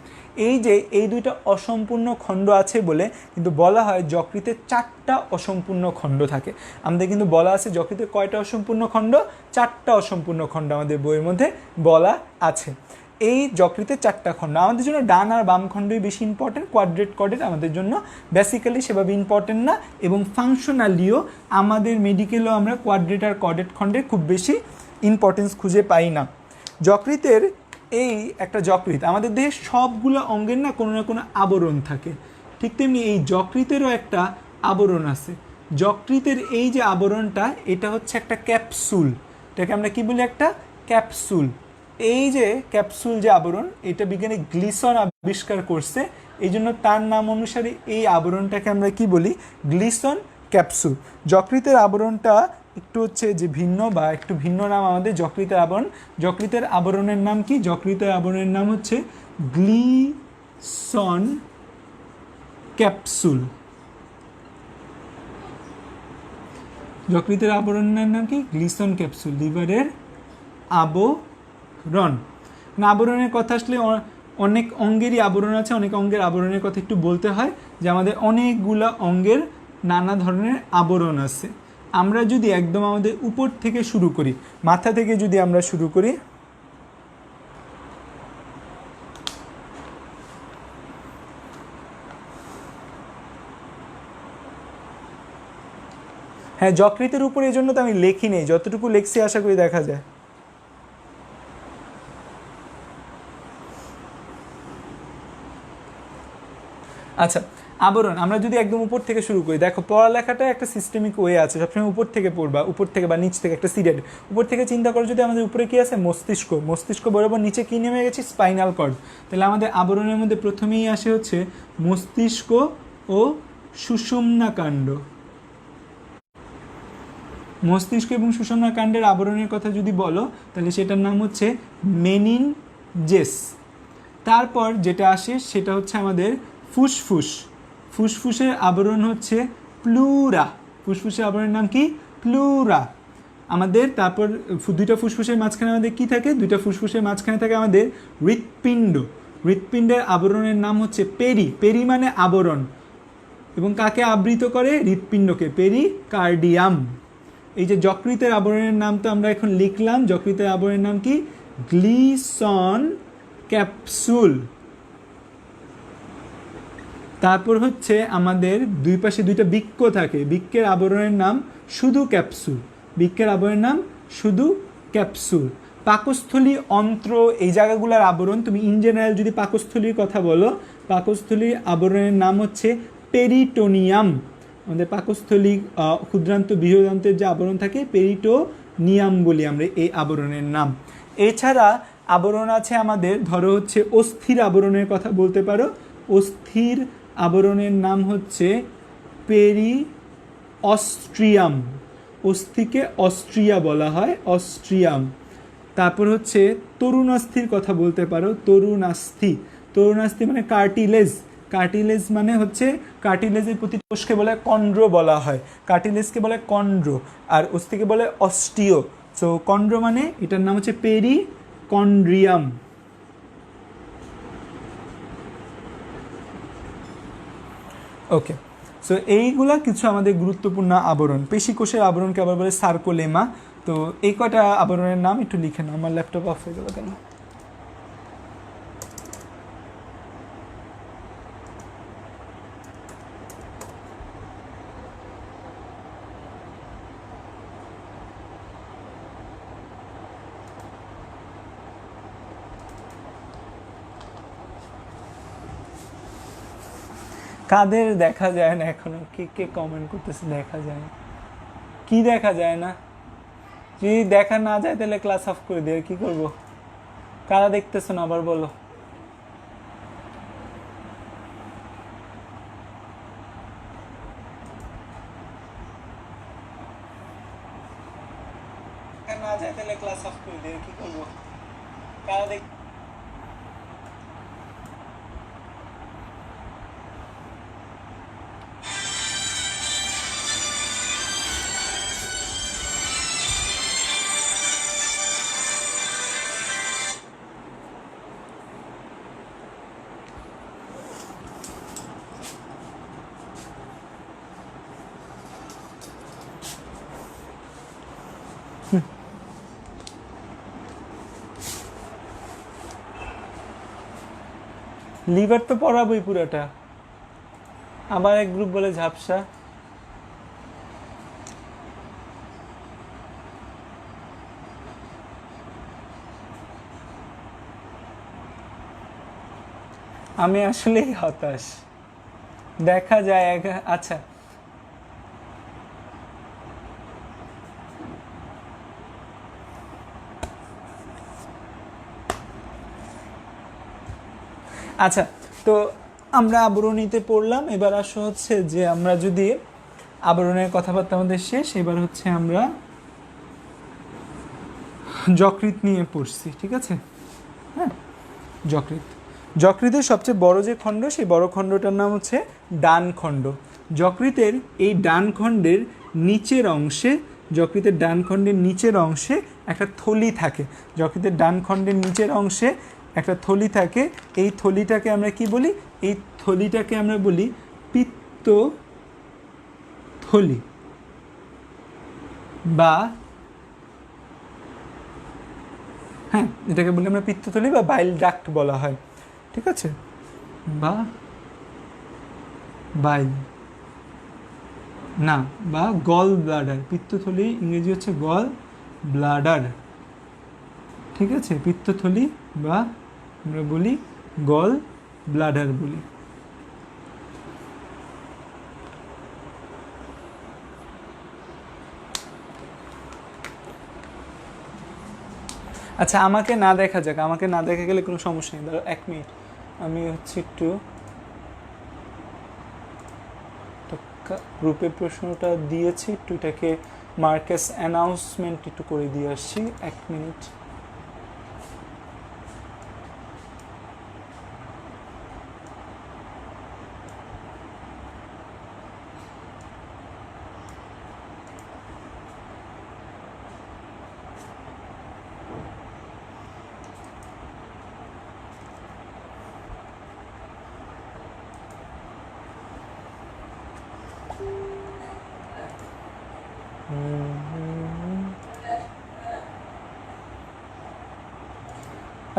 এই যে এই দুইটা অসম্পূর্ণ খণ্ড আছে বলে কিন্তু বলা হয় যকৃতে 4টা অসম্পূর্ণ খণ্ড থাকে। আমাদের কিন্তু বলা আছে যকৃতে কয়টা অসম্পূর্ণ খণ্ড? 4টা অসম্পূর্ণ খণ্ড আমাদের বইয়ের মধ্যে বলা আছে। এই যকৃতে 4টা খণ্ড আমাদের জন্য ডান আর বাম খণ্ডই বেশি ইম্পর্টেন্ট, কোয়াড্রেট কডেট আমাদের জন্য বেসিক্যালি সেভাবে ইম্পর্টেন্ট না, এবং ফাংশনালিও আমাদের মেডিকেলও আমরা কোয়াড্রেট আর কডেট খণ্ডের খুব বেশি ইম্পর্টেন্স খুঁজে পাই না। যকৃতের এই একটা যকৃৎ, আমাদের দেহের সবগুলো অঙ্গের না কোনো আবরণ থাকে, ঠিক তেমনি এই যকৃতেরও একটা আবরণ আছে। যকৃতের এই যে আবরণটা, এটা হচ্ছে একটা ক্যাপসুল। এটাকে আমরা কি বলি? একটা ক্যাপসুল। এই যে ক্যাপসুল যে আবরণ, এটা বিজ্ঞানী গ্লিসন আবিষ্কার করছে, এই জন্য তার নাম অনুসারে এই আবরণটাকে আমরা কি বলি? Gleeson capsule. যকৃতের আবরণটা একটু হচ্ছে যে ভিন্ন বা একটু ভিন্ন নাম আমাদের যকৃতের আবরণ। যকৃতের আবরণের নাম কি? যকৃতের আবরণের নাম হচ্ছে গ্লিসন ক্যাপসুল। যকৃতের আবরণের নাম কি? গ্লিসন ক্যাপসুল, লিভারের আবরণ। আবরণের কথা আসলে অনেক অঙ্গেরই আবরণ আছে, অনেক অঙ্গের আবরণের কথা একটু বলতে হয় যে আমাদের অনেকগুলা অঙ্গের নানা ধরনের আবরণ আছে। আমরা যদি একদম আমাদের উপর থেকে শুরু করি, মাথা থেকে যদি আমরা শুরু করি, হ্যাঁ যকৃতের উপর, এই জন্য তো আমি লেখি নেই, যতটুকু লেখছি আশা করি দেখা যায়। আচ্ছা, আবরণ আমরা যদি একদম উপর থেকে শুরু করি, দেখো পড়ালেখাটা একটা সিস্টেমিক ওয়ে আছে, সবসময় উপর থেকে পড়বা, উপর থেকে বা নিচ থেকে, একটা সিডেড উপর থেকে চিন্তা করো। যদি আমাদের উপরে কি আছে? মস্তিষ্ক। মস্তিষ্ক বরাবর নিচে কি নেমে গেছি? Spinal cord. তাহলে আমাদের আবরণের মধ্যে প্রথমেই আসে হচ্ছে মস্তিষ্ক ও সুষুম্না কাণ্ড। মস্তিষ্ক এবং সুষুম্না কাণ্ডের আবরণের কথা যদি বলো, তাহলে সেটার নাম হচ্ছে মেনিনজেস। তারপর যেটা আসে সেটা হচ্ছে আমাদের ফুসফুস। ফুসফুসের আবরণ হচ্ছে প্লুরা। ফুসফুসের আবরণের নাম কি? প্লুরা। আমাদের তারপর দুইটা ফুসফুসের মাঝখানে আমাদের কি থাকে? দুইটা ফুসফুসের মাঝখানে থাকে আমাদের হৃৎপিণ্ড। হৃৎপিণ্ডের আবরণের নাম হচ্ছে পেরি। পেরি মানে আবরণ, এবং কাকে আবৃত করে? হৃৎপিণ্ডকে, পেরিকার্ডিয়াম। এই যে যকৃতের আবরণের নাম তো আমরা এখন লিখলাম, যকৃতের আবরণের নাম কি? Gleeson capsule. তারপর হচ্ছে আমাদের দুই পাশে দুইটা বৃক্ক থাকে, বৃক্কের আবরণের নাম শুধু ক্যাপসুল। বৃক্কের আবরণের নাম শুধু ক্যাপসুল। পাকস্থলী, অন্ত্র, এই জায়গাগুলোর আবরণ, তুমি ইন জেনারেল যদি পাকস্থলীর কথা বলো, পাকস্থলীর আবরণের নাম হচ্ছে পেরিটোনিয়াম। আমাদের পাকস্থলী ক্ষুদ্রান্ত বৃহদান্তের যে আবরণ থাকে, পেরিটোনিয়াম বলি আমরা এই আবরণের নাম। এছাড়া আবরণ আছে আমাদের, ধরো হচ্ছে অস্থির আবরণের কথা বলতে পারো। অস্থির আবরণের নাম হচ্ছে পেরিঅস্ট্রিয়াম। অস্থিকে অস্ট্রিয়া বলা হয়, অস্ট্রিয়াম। তারপর হচ্ছে তরুণাস্থির কথা বলতে পারো, তরুণাস্থি। তরুণাস্থি মানে কার্টিলেজ। কার্টিলেজ মানে হচ্ছে, কার্টিলেজের প্রতি কোষকে বলে কন্ড্র বলা হয়, কার্টিলেজকে বলে কন্ড্র, আর অস্থিকে বলে অস্টিও। সো কন্ড্র মানে এটার নাম হচ্ছে পেরিকন্ড্রিয়াম। ওকে, সো এইগুলা কিছু আমাদের গুরুত্বপূর্ণ আবরণ। পেশিকোষের আবরণকে আবার বলে সার্কোলেমা। তো এই কয়টা আবরণের নাম একটু লিখে নাও। আমার ল্যাপটপ অফ হয়ে গেল কেন? কাদের দেখা যায় না এখনো? কে কে কমেন্ট করতেছে দেখা যায়? কি দেখা যায় না? যদি দেখা না যায় তাহলে ক্লাস অফ করে দিয়ে কি করব? কারা দেখতেছো না আবার বলো। দেখা না যায় তাহলে ক্লাস অফ করে দেবে, কি করবো? কারা দেখ লিভার তো পড়াবোই পুরাটা, আবার এক গ্রুপ বলে ঝাপসা। আমি আসলেই হতাশ, দেখা যায়। আচ্ছা আচ্ছা, তো আমরা আবরণীতে পড়লাম, এবার আসো হচ্ছে যে আমরা যদি আবরণের কথাবার্তা আমাদের শেষ, এবার হচ্ছে আমরা যকৃৎ নিয়ে পড়ছি, ঠিক আছে? হ্যাঁ, যকৃৎ। যকৃতের সবচেয়ে বড় যে খণ্ড, সেই বড় খণ্ডটার নাম হচ্ছে ডান খণ্ড। যকৃতের এই ডান খণ্ডের নিচের অংশে, যকৃতের ডান খণ্ডের নিচের অংশে একটা থলি থাকে। যকৃতের ডান খণ্ডের নিচের অংশে একটা থলি থাকে। এই থলিটাকে আমরা কি বলি? এই থলিটাকে আমরা বলি পিত্ত থলি, বা হ্যাঁ, এটাকে বলি আমরা পিত্তথলি বা বাইল ডাক্ট বলা হয়, ঠিক আছে? বা বাইল না, বা গল ব্লাডার। পিত্তথলি ইংরেজি হচ্ছে গল ব্লাডার, ঠিক আছে? পিত্তথলি বা আমরা বলি গল ব্লাডার বলি। আচ্ছা, আমাকে না দেখা যাক, আমাকে না দেখা গেলে কোনো সমস্যা নেই। ধরো 1 মিনিট, আমি হচ্ছে একটু গ্রুপে প্রশ্নটা দিয়েছি, একটু এটাকে মার্কেস অ্যানাউন্সমেন্ট একটু করে দিয়ে আসছি। 1 মিনিট।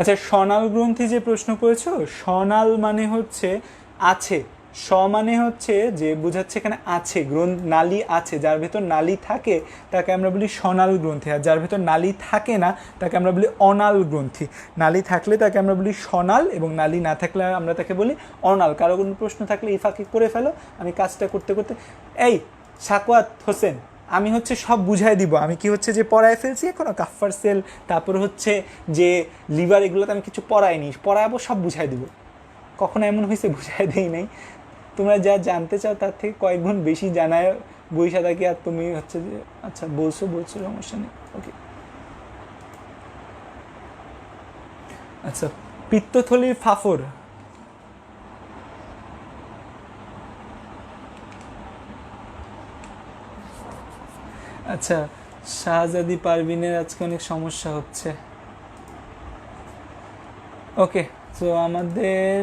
আচ্ছা, স্বনাল গ্রন্থি যে প্রশ্ন করেছো, স্বনাল মানে হচ্ছে আছে, স মানে হচ্ছে যে বোঝাচ্ছে এখানে আছে, নালী আছে, যার ভেতর নালী থাকে তাকে আমরা বলি স্বনাল গ্রন্থি, আর যার ভেতর নালী থাকে না তাকে আমরা বলি অনাল গ্রন্থি। নালী থাকলে তাকে আমরা বলি স্বনাল, এবং নালী না থাকলে আমরা তাকে বলি অনাল। কারো কোনো প্রশ্ন থাকলে এই ফাঁকে করে ফেলো, আমি কাজটা করতে করতে। এই সাকওয়াত হোসেন, আমি হচ্ছে সব বুঝাই দিব। আমি কি হচ্ছে যে পড়ায় ফেলছি এখনো কাফার সেল, তারপর হচ্ছে যে লিভার, এগুলোতে আমি কিছু পড়াইনি, পড়াবো, সব বুঝাই দিব। কখনো এমন হয়েছে বুঝাই দেই নাই? তোমরা যা জানতে চাও তার থেকে কয়েক গুণ বেশি জানায় বইসা থাকি, আর তুমি হচ্ছে যে আচ্ছা বলছো সমস্যা নেই, ওকে। আচ্ছা, পিত্তথলির ফাফর। আচ্ছা, শাহজাদি পারভিনের আজকে অনেক সমস্যা হচ্ছে। ওকে, তো আমাদের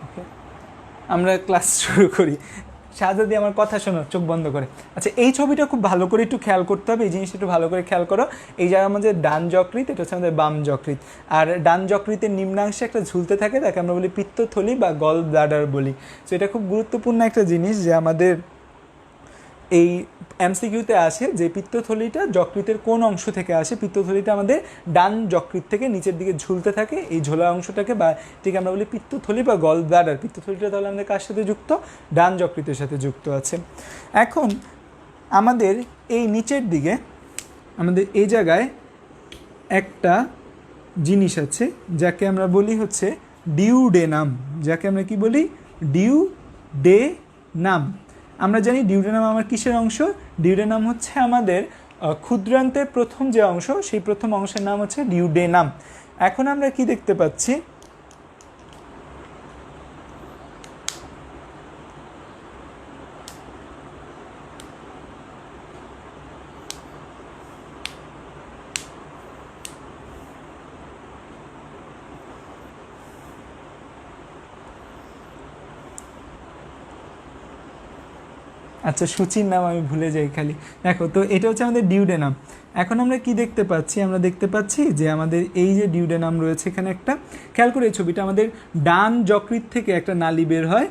ওকে, আমরা ক্লাস শুরু করি। শাহজাদি, আমার কথা শোনো, চোখ বন্ধ করে। আচ্ছা, এই ছবিটা খুব ভালো করে একটু খেয়াল করতে হবে, এই জিনিসটা একটু ভালো করে খেয়াল করো। এই যারা আমাদের ডান যকৃৎ, এটা হচ্ছে আমাদের বাম যকৃৎ, আর ডান যকৃতের নিম্নাংশে একটা ঝুলতে থাকে, তাকে আমরা বলি পিত্তথলি বা গল ব্লাডার বলি। তো এটা খুব গুরুত্বপূর্ণ একটা জিনিস যে আমাদের এই এমসিকিউতে আসে যে পিত্তথলিটা যকৃতের কোন অংশ থেকে আসে। পিত্তথলিটা আমাদের ডান যকৃৎ থেকে নিচের দিকে ঝুলতে থাকে, এই ঝোলা অংশটাকে বা এটিকে আমরা বলি পিত্তথলি বা গল ব্লাডার। পিত্তথলিটা তাহলে আমাদের কার সাথে যুক্ত? ডান যকৃতের সাথে যুক্ত আছে। এখন আমাদের এই নিচের দিকে, আমাদের এই জায়গায় একটা জিনিস আছে যাকে আমরা বলি হচ্ছে ডিউডেনাম, যাকে আমরা কি বলি? ডে নাম। আমরা জানি ডিউডেনাম আমার কিসের অংশ? ডিউডেনাম হচ্ছে আমাদের ক্ষুদ্রান্তের প্রথম যে অংশ, সেই প্রথম অংশের নাম হচ্ছে ডিউডেনাম। এখন আমরা কি দেখতে পাচ্ছি? আচ্ছা, সূচির নাম আমি ভুলে যাই খালি। দেখো তো, এটা হচ্ছে আমাদের ডিউডেনাম। এখন আমরা কি দেখতে পাচ্ছি? আমরা দেখতে পাচ্ছি যে আমাদের এই যে ডিউডেনাম রয়েছে এখানে একটা, খেয়াল করে এই ছবিটা, আমাদের ডান যকৃৎ থেকে একটা নালী বের হয়।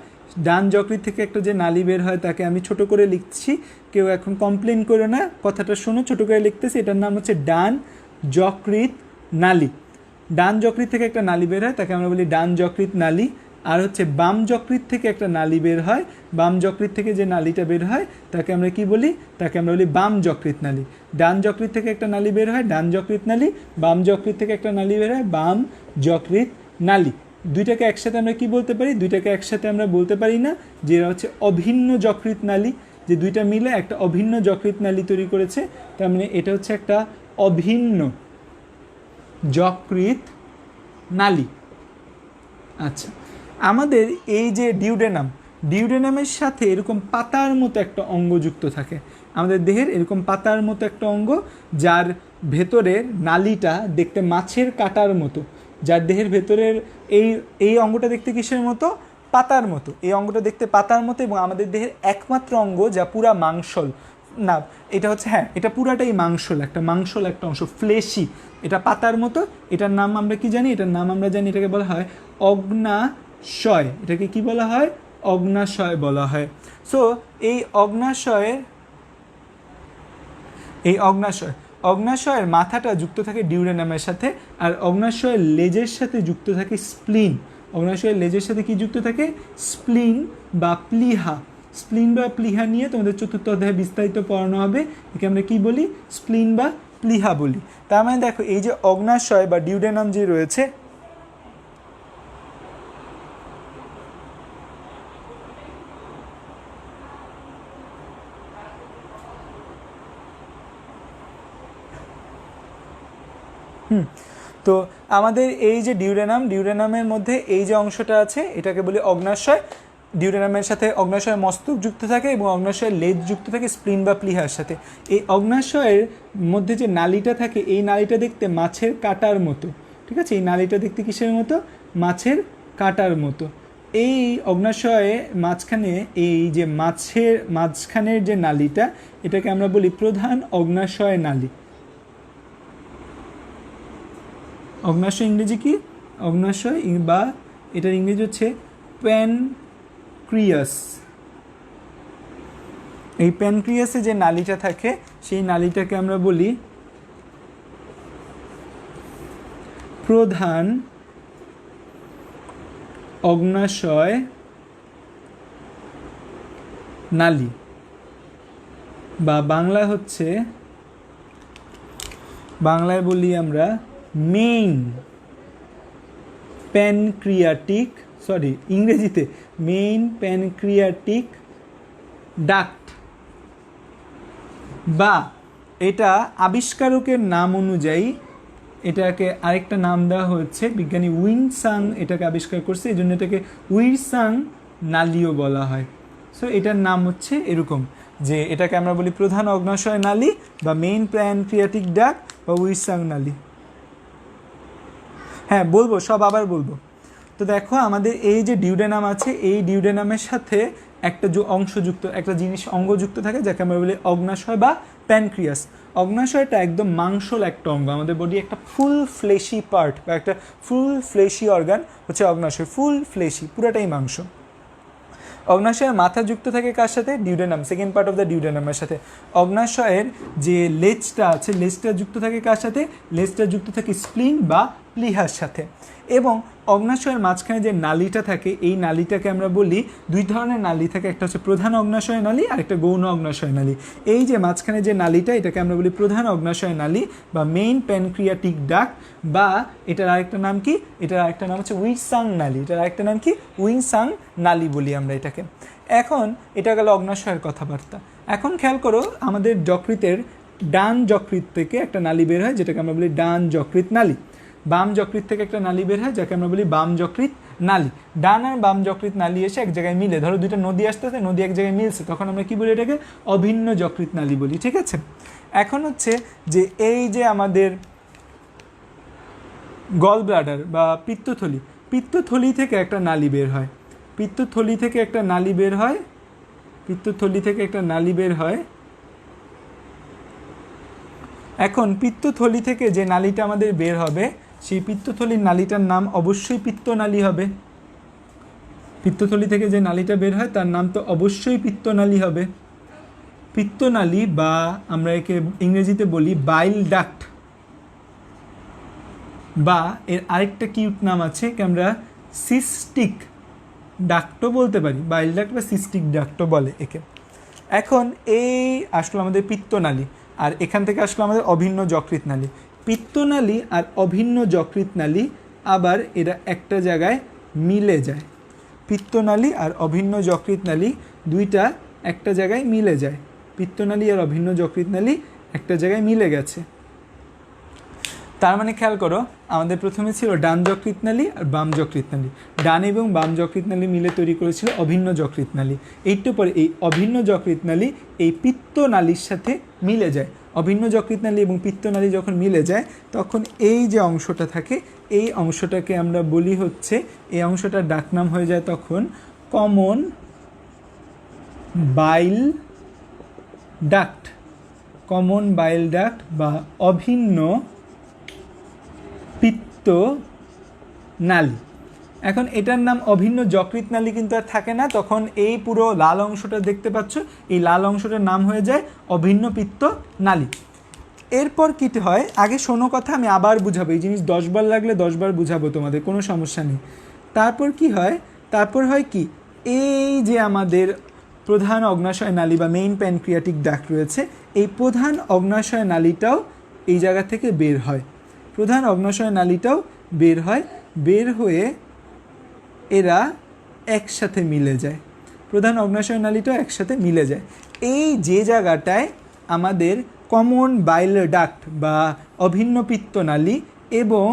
ডান যকৃৎ থেকে একটা যে নালী বের হয় তাকে আমি ছোট করে লিখছি, কেউ এখন কমপ্লেন করে না, কথাটা শোনো, ছোট করে লিখতেছি। এটার নাম হচ্ছে ডান যকৃৎ নালী। ডান যকৃৎ থেকে একটা নালী বের হয়, তাকে আমরা বলি ডান যকৃৎ নালী। আর হচ্ছে বাম যকৃৎ থেকে একটা নালী বের হয়, বাম যকৃৎ থেকে যে নালীটা বের হয় তাকে আমরা কি বলি? তাকে আমরা বলি বাম যকৃৎ নালী। ডান যকৃৎ থেকে একটা নালী বের হয়, ডান যকৃৎ নালী। বাম যকৃৎ থেকে একটা নালী বের হয়, বাম যকৃৎ নালী। দুইটাকে একসাথে আমরা কি বলতে পারি? দুইটাকে একসাথে আমরা বলতে পারি না, যে হচ্ছে অভিন্ন যকৃৎ নালী, যে দুইটা মিলে একটা অভিন্ন যকৃৎ নালী তৈরি করেছে। তার মানে এটা হচ্ছে একটা অভিন্ন যকৃৎ নালী। আচ্ছা, আমাদের এই যে ডিউডেনামের সাথে এরকম পাতার মতো একটা অঙ্গ যুক্ত থাকে। আমাদের দেহের এরকম পাতার মতো একটা অঙ্গ, যার ভেতরের নালীটা দেখতে মাছের কাঁটার মতো। যার দেহের ভেতরের এই অঙ্গটা দেখতে কিসের মতো? পাতার মতো। এই অঙ্গটা দেখতে পাতার মতো, এবং আমাদের দেহের একমাত্র অঙ্গ যা পুরা মাংসল না, এটা হচ্ছে, হ্যাঁ, এটা পুরাটাই মাংসল একটা অংশ, ফ্লেশি। এটা পাতার মতো। এটার নাম আমরা কি জানি? এটার নাম আমরা জানি, এটাকে বলা হয় অগ্নাশয়। এটাকে কি বলা হয়? অগ্নাশয় বলা হয়। সো এই অগ্নাশয়ের মাথাটা যুক্ত থাকে ডিউডেনামের সাথে, আর অগ্নাশয়ের লেজের সাথে যুক্ত থাকে স্প্লিন। অগ্নাশয়ের লেজের সাথে কি যুক্ত থাকে? স্প্লিন বা প্লিহা। স্প্লিন বা প্লিহা নিয়ে তোমাদের চতুর্থ অধ্যায়ে বিস্তারিত পড়ানো হবে। একে আমরা কি বলি? স্প্লিন বা প্লিহা বলি। তার মানে দেখো, এই যে অগ্নাশয় বা ডিউডেনাম যে রয়েছে, তো আমাদের এই যে ডিউডেনামের মধ্যে এই যে অংশটা আছে এটাকে বলি অগ্নাশয়। ডিউডেনামের সাথে অগ্নাশয়ের মস্তক যুক্ত থাকে এবং অগ্নাশয়ের লেজ যুক্ত থাকে স্প্লিন বা প্লিহার সাথে। এই অগ্নাশয়ের মধ্যে যে নালীটা থাকে, এই নালীটা দেখতে মাছের কাঁটার মতো। ঠিক আছে, এই নালীটা দেখতে কিসের মতো? মাছের কাঁটার মতো। এই অগ্নাশয়ে মাঝখানে, এই যে মাঝখানের যে নালীটা, এটাকে আমরা বলি প্রধান অগ্নাশয় নালী। অগ্নাশয় ইংরেজি কি? অগ্নাশয় বা এটার ইংরেজি হচ্ছে প্যানক্রিয়াস। এই প্যানক্রিয়াসে যে নালীটা থাকে, সেই নালীটাকে আমরা বলি প্রধান অগ্নাশয় নালী, বা বাংলায় বলি আমরা মেইন প্যানক্রিয়াটিক, ইংরেজিতে মেইন প্যানক্রিয়াটিক ডাক্ট। বা এটা আবিষ্কারকের নাম অনুযায়ী এটাকে আরেকটা নাম দেওয়া হয়েছে, বিজ্ঞানী উইনসাং এটাকে আবিষ্কার করছে, এই জন্য এটাকে উইরসাং নালীও বলা হয়। সো এটার নাম হচ্ছে এরকম, যে এটাকে আমরা বলি প্রধান অগ্নাশয় নালী বা মেইন প্যানক্রিয়াটিক ডাক্ট বা উইরসাং নালী। হ্যাঁ, বলবো, সব আবার বলবো। তো দেখো, আমাদের এই যে ডিউডেনাম আছে, এই ডিউডেনামের সাথে একটা একটা অঙ্গ যুক্ত থাকে, যাকে আমরা বলি অগ্নাশয় বা প্যানক্রিয়াস। অগ্নাশয়টা একদম মাংসল একটা অঙ্গ। আমাদের বডি একটা ফুল ফ্লেশি পার্ট বা একটা ফুল ফ্লেশি অর্গান হচ্ছে অগ্নাশয়। ফুল ফ্লেশি, পুরাটাই মাংস। অগ্নাশয়ের মাথা যুক্ত থাকে কার সাথে? Duodenum, second part of the ডিউডেনামের সাথে। অগ্নাশয়ের যে লেজটা আছে, লেজটা যুক্ত থাকে কার সাথে? লেজটা যুক্ত থাকে স্প্লিন বা প্লীহার সাথে। এবং অগ্নাশয়ের মাঝখানে যে নালীটা থাকে এই নালীটাকে আমরা বলি, দুই ধরনের নালী থাকে, একটা হচ্ছে প্রধান অগ্নাশয় নালী আর একটা গৌণ অগ্নাশয় নালী। এই যে মাঝখানে যে নালীটা এটাকে আমরা বলি প্রধান অগ্নাশয় নালী বা মেইন প্যানক্রিয়াটিক ডাক্ট, বা এটার আরেকটা নাম কি, এটার আরেকটা নাম হচ্ছে উইংসাং নালী, এটার আরেকটা নাম কি উইংসাং নালী বলি আমরা এটাকে। এখন এটা গেল অগ্নাশয়ের কথাবার্তা। এখন খেয়াল করো আমাদের যকৃতের ডান যকৃৎ থেকে একটা নালী বের হয় যেটাকে আমরা বলি ডান যকৃৎ নালী, বাম যকৃৎ থেকে একটা নালী বের হয় যাকে আমরা বলি বাম যকৃৎ নালী। ডান আর বাম যকৃৎ নালী এসে এক জায়গায় মিলে, ধরো দুইটা নদী আসতেছে, নদী এক জায়গায় মিলছে, তখন আমরা কি বলি এটাকে অভিন্ন যকৃৎ নালী বলি, ঠিক আছে। এখন হচ্ছে যে এই যে আমাদের গল ব্লাডার বা পিত্তথলি, পিত্তথলি থেকে একটা নালী বের হয়, পিত্তথলি থেকে একটা নালী বের হয়, পিত্তথলি থেকে একটা নালী বের হয়। এখন পিত্তথলি থেকে যে নালীটা আমাদের বের হবে সেই পিত্তথলির নালীটার নাম অবশ্যই পিত্তনালী হবে। পিত্তথলি থেকে যে নালীটা বের হয় তার নাম তো অবশ্যই পিত্তনালী হবে। পিত্তনালী বা আমরা একে ইংরেজিতে বলি বাইল ডাক্ট, বা এর আরেকটা কিউট নাম আছে কি আমরা সিস্টিক ডাক্টও বলতে পারি, বাইল ডাক্ট বা সিস্টিক ডাক্টও বলে একে। এখন এই আসলো আমাদের পিত্তনালী, আর এখান থেকে আসলো আমাদের অভিন্ন যকৃৎ নালী। পিত্তনালী আর অভিন্ন যকৃৎ নালী আবার এরা একটা জায়গায় মিলে যায়, পিত্তনালী আর অভিন্ন যকৃৎ নালী দুইটা একটা জায়গায় মিলে যায়, পিত্তনালী আর অভিন্ন যকৃৎ নালী একটা জায়গায় মিলে গেছে। তার মানে খেয়াল করো আমাদের প্রথমে ছিল ডান যকৃৎ নালী আর বাম যকৃৎ নালী, ডান এবং বাম যকৃৎ নালী মিলে তৈরি করেছিল অভিন্ন যকৃৎ নালী। এইটু পরে এই অভিন্ন যকৃৎ নালী এই পিত্তনালীর সাথে মিলে যায়। অভিন্ন যকৃৎ নালী এবং পিত্তনালী যখন মিলে যায় তখন এই যে অংশটা থাকে এই অংশটাকে আমরা বলি হচ্ছে, এই অংশটার ডাকনাম হয়ে যায় তখন কমন বাইল ডাক্ট, কমন বাইল ডাক্ট বা অভিন্ন পিত্তনালী। এখন এটার নাম অভিন্ন যকৃৎ নালী কিন্তু আর থাকে না, তখন এই পুরো লাল অংশটা দেখতে পাচ্ছ এই লাল অংশটার নাম হয়ে যায় অভিন্ন পিত্তনালী। এরপর কী হয় আগে শোনো কথা, আমি আবার বুঝাবো, এই জিনিস 10 বার লাগলে 10 বার বুঝাবো তোমাদের, কোনো সমস্যা নেই। তারপর কি হয়, তারপর হয় কি এই যে আমাদের প্রধান অগ্নাশয় নালী বা মেইন প্যানক্রিয়াটিক ডাক্ট রয়েছে, এই প্রধান অগ্নাশয় নালীটাও এই জায়গা থেকে বের হয়, প্রধান অগ্নাশয় নালীটাও বের হয়, বের হয়ে এরা একসাথে মিলে যায়, প্রধান অগ্নাশয় নালীটাও একসাথে মিলে যায়। এই যে জায়গাটায় আমাদের কমন বাইল ডাক্ট বা অভিন্ন পিত্তনালী এবং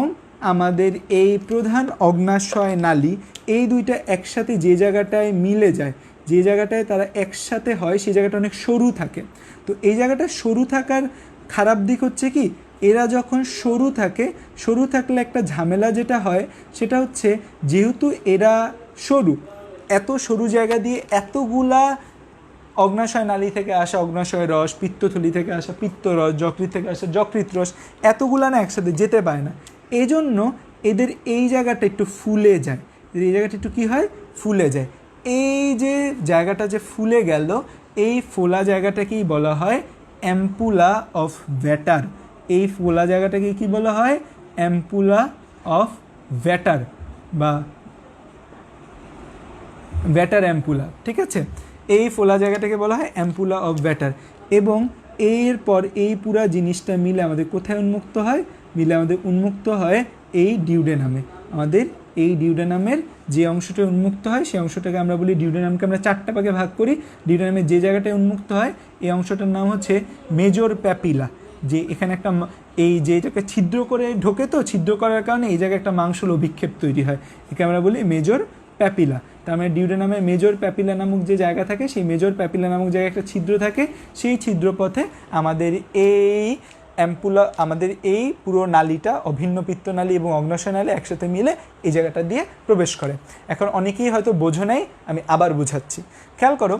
আমাদের এই প্রধান অগ্নাশয় নালী এই দুইটা একসাথে যে জায়গাটায় মিলে যায়, যে জায়গাটায় তারা একসাথে হয় সেই জায়গাটা অনেক সরু থাকে। তো এই জায়গাটা সরু থাকার খারাপ দিক হচ্ছে কি, এরা যখন সরু থাকে, সরু থাকলে একটা ঝামেলা যেটা হয় সেটা হচ্ছে যেহেতু এরা সরু, এত সরু জায়গা দিয়ে এতগুলা অগ্নাশয় নালী থেকে আসা অগ্নাশয় রস, পিত্তথলি থেকে আসা পিত্তরস, যকৃৎ থেকে আসা যকৃৎ রস এতগুলা না একসাথে যেতে পারে না, এই জন্য এদের এই জায়গাটা একটু ফুলে যায়, এই জায়গাটা একটু কী হয় ফুলে যায়। এই যে জায়গাটা যে ফুলে গেল এই ফোলা জায়গাটাকেই বলা হয় অ্যাম্পুলা অফ ভ্যাটার, এই ফোলা জায়গাটাকে কি বলা হয় অ্যাম্পুলা অফ ভ্যাটার বা ভ্যাটার অ্যাম্পুলা, ঠিক আছে। এই ফোলা জায়গাটাকে বলা হয় অ্যাম্পুলা অফ ভ্যাটার। এবং এরপর এই পুরা জিনিসটা মিলে আমাদের কোথায় উন্মুক্ত হয়, মিলে আমাদের উন্মুক্ত হয় এই ডিউডেনামে। আমাদের এই ডিউডেনামের যে অংশটা উন্মুক্ত হয় সেই অংশটাকে আমরা বলি, ডিউডেনামকে আমরা 4টা ভাগে ভাগ করি, ডিউডেনামের যে জায়গাটায় উন্মুক্ত হয় এই অংশটার নাম হচ্ছে মেজর প্যাপিলা, যে এখানে একটা এই যে এটাকে ছিদ্র করে ঢোকে, তো ছিদ্র করার কারণে এই জায়গায় একটা মাংসল অভিক্ষেপ তৈরি হয়, একে আমরা বলি মেজর প্যাপিলা। তার মানে ডিউডেনামে মেজর প্যাপিলা নামক যে জায়গা থাকে সেই মেজর প্যাপিলা নামক জায়গায় একটা ছিদ্র থাকে, সেই ছিদ্রপথে আমাদের এই অ্যাম্পুলা, আমাদের এই পুরো নালীটা অভিন্ন পিত্তনালী এবং অগ্নাশয় নালী একসাথে মিলে এই জায়গাটা দিয়ে প্রবেশ করে। এখন অনেকেই হয়তো বোঝো নাই, আমি আবার বুঝাচ্ছি, খেয়াল করো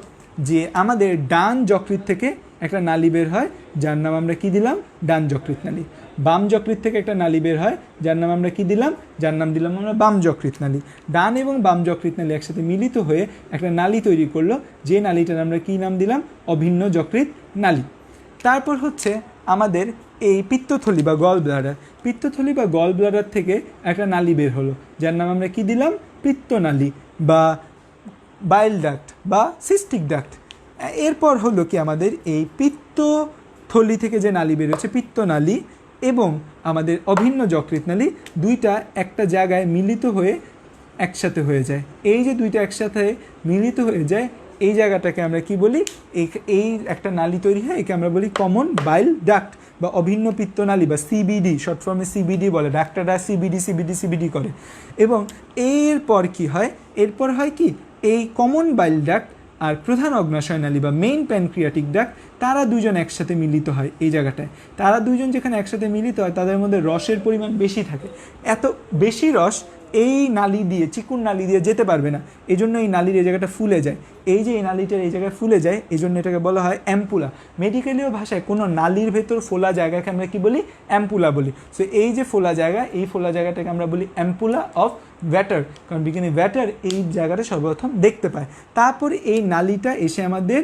যে আমাদের ডান যকৃৎ থেকে একটা নালী বের হয় যার নাম আমরা কি দিলাম ডান যকৃৎ নালী, বাম যকৃৎ থেকে একটা নালী বের হয় যার নাম আমরা কি দিলাম, যার নাম দিলাম আমরা বাম যকৃৎ নালী। ডান এবং বাম যকৃৎ নালী একসাথে মিলিত হয়ে একটা নালী তৈরি করলো, যে নালীটার আমরা কি নাম দিলাম অভিন্ন যকৃৎ নালী। তারপর হচ্ছে আমাদের এই পিত্তথলি বা গল ব্লাডার, পিত্তথলি বা গল ব্লাডার থেকে একটা নালী বের হলো, যার নাম আমরা কি দিলাম, পিত্তনালী বা বাইল ডাক্ট বা সিস্টিক ডাক্ট। এরপর হলো কি আমাদের এই পিত্তথলি থেকে যে নালী বের হচ্ছে পিত্তনালী এবং আমাদের অভিন্ন যকৃৎ নালী, দুইটা একটা জায়গায় মিলিত হয়ে একসাথে হয়ে যায়। এই যে দুইটা একসাথে মিলিত হয়ে যায় এই জায়গাটাকে আমরা কি বলি, এই একটা নালী তৈরি হয়, একে আমরা বলি কমন বাইল ডাক্ট বা অভিন্ন পিত্তনালী বা সিবিডি, শর্ট ফর্মে সিবিডি বলে। ডাক্তাররা সিবিডি সিবিডি সিবিডি করে। এবং এরপর কি হয়, এরপর হয় কি, এই কমন বাইল ডাক্ট আর প্রধান অগ্নাশয় নালী বা মেইন প্যানক্রিয়াটিক ডাক্ট, তারা দুজন একসাথে মিলিত হয় এই জায়গাটায়। তারা দুজন যেখানে একসাথে মিলিত হয় তাদের মধ্যে রসের পরিমাণ বেশি থাকে। এত বেশি রস এই নালী দিয়ে, চিকুন নালী দিয়ে যেতে পারবে না, এই জন্য এই নালীর এই জায়গাটা ফুলে যায়। এই যে এই নালীটার এই জায়গায় ফুলে যায়, এই জন্য এটাকে বলা হয় অ্যাম্পুলা। মেডিকেলীয় ভাষায় কোনো নালীর ভেতর ফোলা জায়গাকে আমরা কি বলি, অ্যাম্পুলা বলি। সো এই যে ফোলা জায়গা, এই ফোলা জায়গাটাকে আমরা বলি অ্যাম্পুলা অফ ভ্যাটার, কারণ বিজ্ঞানী ভ্যাটার এই জায়গাটা সর্বপ্রথম দেখতে পায়। তারপরে এই নালীটা এসে আমাদের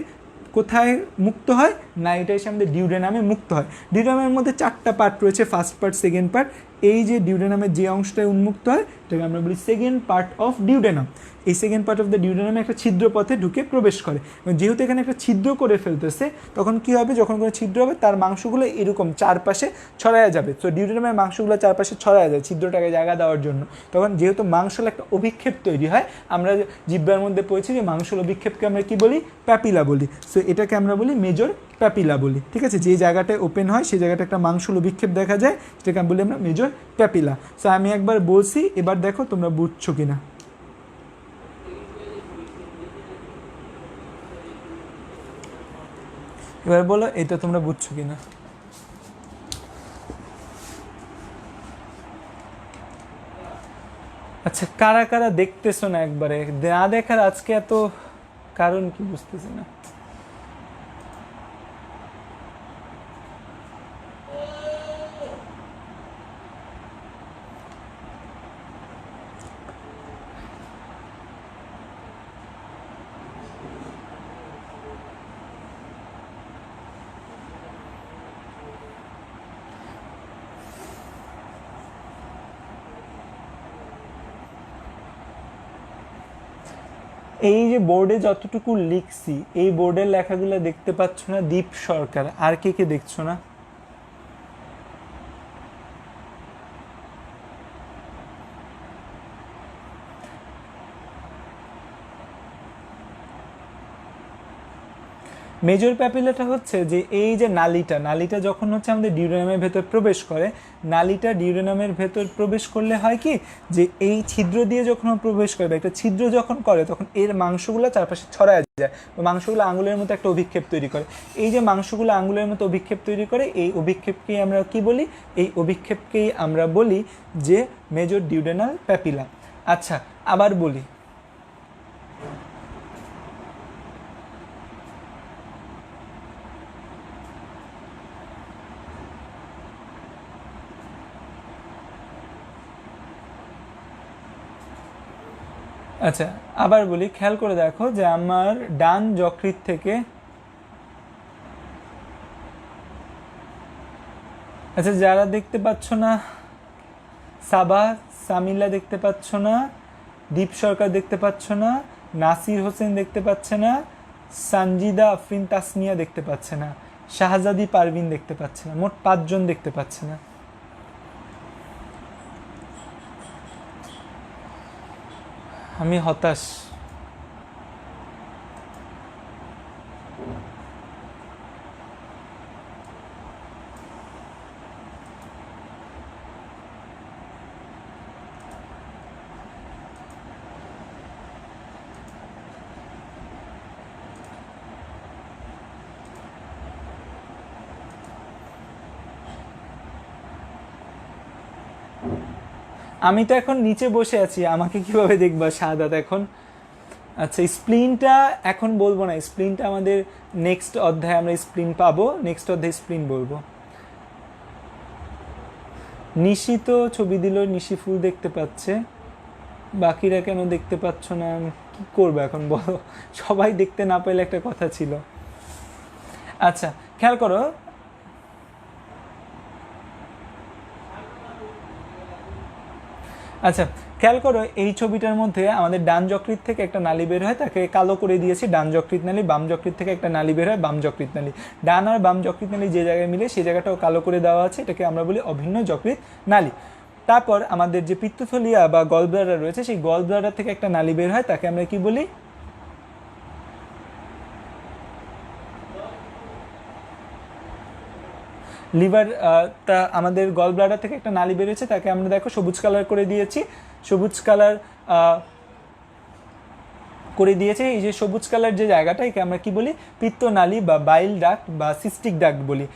কোথায় মুক্ত হয়, নালীটা এসে আমাদের ডিউডেনামে মুক্ত হয়। ডিউডেনামের মধ্যে 4টা পার্ট রয়েছে, ফার্স্ট পার্ট, সেকেন্ড পার্ট। এই যে ডিউডেনামের যে অংশটা উন্মুক্ত হয় এটাকে আমরা বলি সেকেন্ড পার্ট অফ ডিউডেনাম। এই সেকেন্ড পার্ট অফ দ্য ডিউডেনামে একটা ছিদ্র পথে ঢুকে প্রবেশ করে, এবং যেহেতু এখানে একটা ছিদ্র করে ফেলতেছে, তখন কি হবে, যখন কোনো ছিদ্র হবে তার মাংসগুলো এরকম চারপাশে ছড়ায়া যাবে। তো ডিউডেনামের মাংসগুলো চারপাশে ছড়ায়া যায় ছিদ্রটাকে জায়গা দেওয়ার জন্য। তখন যেহেতু মাংসল একটা অভিক্ষেপ তৈরি হয়, আমরা জিহ্বার মধ্যে পড়েছি যে মাংসল অভিক্ষেপকে আমরা কি বলি, প্যাপিলা বলি। সো এটাকে আমরা বলি মেজর প্যাপিলা বলি। ঠিক আছে, যে জায়গাটায় ওপেন হয় সেই জায়গাটা একটা মাংসল অভিক্ষেপ দেখা যায়, সেটাকে বলি আমরা মেজর প্যাপিলা। সো আমি একবার বলছি, এবার দেখো তোমরা বুঝছো কিনা। এবার বলো এটা তোমরা বুঝছো কিনা। আচ্ছা, কারা কারা দেখতেছো না একবারে, না দেখার আজকে এত কারণ কি বুঝতেছি না। এই যে বোর্ডে যতটুকু লিখছি, এই বোর্ডের লেখাগুলো দেখতে পাচ্ছ না, দীপ সরকার, আর কে কে দেখছো না? মেজর প্যাপিলাটা হচ্ছে যে এই যে নালীটা যখন হচ্ছে আমাদের ডিউডেনামের ভেতর প্রবেশ করে, নালীটা ডিউডেনামের ভেতর প্রবেশ করলে হয় কি, যে এই ছিদ্র দিয়ে যখন প্রবেশ করে বা একটা ছিদ্র যখন করে, তখন এর মাংসগুলো চারপাশে ছড়ায় যায়, মাংসগুলো আঙুলের মতো একটা অভিক্ষেপ তৈরি করে। এই যে মাংসগুলো আঙুলের মতো অভিক্ষেপ তৈরি করে, এই অভিক্ষেপকেই আমরা কি বলি, এই অভিক্ষেপকেই আমরা বলি যে মেজর ডিউডেনাল প্যাপিলা। আচ্ছা, আবার বলি, আচ্ছা আবার বলি, খেয়াল করে দেখো যে আমার ডান যকৃৎ থেকে, আচ্ছা যারা দেখতে পাচ্ছ না, সাবা সামিলা দেখতে পাচ্ছ না, দীপ সরকার দেখতে পাচ্ছ না, নাসির হোসেন দেখতে পাচ্ছে না, সানজিদা আফরিন তাসমিয়া দেখতে পাচ্ছে না, শাহজাদি পারভিন দেখতে পাচ্ছে না, মোট 5 জন দেখতে পাচ্ছে না। আমি হতাশ। আমি তো এখন নিচে বসে আছি, আমাকে কিভাবে দেখবা শাহাদাত এখন? আচ্ছা, স্প্লিনটা এখন বলবো না, স্প্লিনটা আমাদের নেক্সট অধ্যায়ে আমরা স্প্লিন পাবো, নেক্সট অধ্যায়ে স্প্লিন বলবো। নিশি তো ছবি দিল, নিশি ফুল দেখতে পাচ্ছে, বাকিরা কেন দেখতে পাচ্ছ না? কি করবো এখন বলো, সবাই দেখতে না পেলে একটা কথা ছিল। আচ্ছা খেয়াল করো, আচ্ছা, খেয়াল করো এই ছবিটার মধ্যে আমাদের ডান যকৃৎ থেকে একটা নালী বের হয়, তাকে কালো করে দিয়েছি ডান যকৃৎ নালী, বাম যকৃৎ থেকে একটা নালী বের হয় বাম যকৃৎ নালী। ডান আর বাম যকৃৎ নালী যে জায়গায় মিলে সেই জায়গাটাও কালো করে দেওয়া আছে, এটাকে আমরা বলি অভিন্ন যকৃৎ নালী। তারপর আমাদের যে পিত্তথলিয়া বা গল ব্লাডার রয়েছে, সেই গল ব্লাডার থেকে একটা নালী বের হয়, তাকে আমরা কি বলি? লিভার। তা আমাদের গল ব্লাডার থেকে একটা নালী বেরিয়েছে, তাকে আমরা দেখো সবুজ কালার করে দিয়েছি, সবুজ কালার করে দিয়েছে। এই যে সবুজ কালার যে জায়গাটা, একে আমরা কি বলি? পিত্তনালী বা বাইল ডাক্ট বা সিস্টিক ডাক্ট বলি।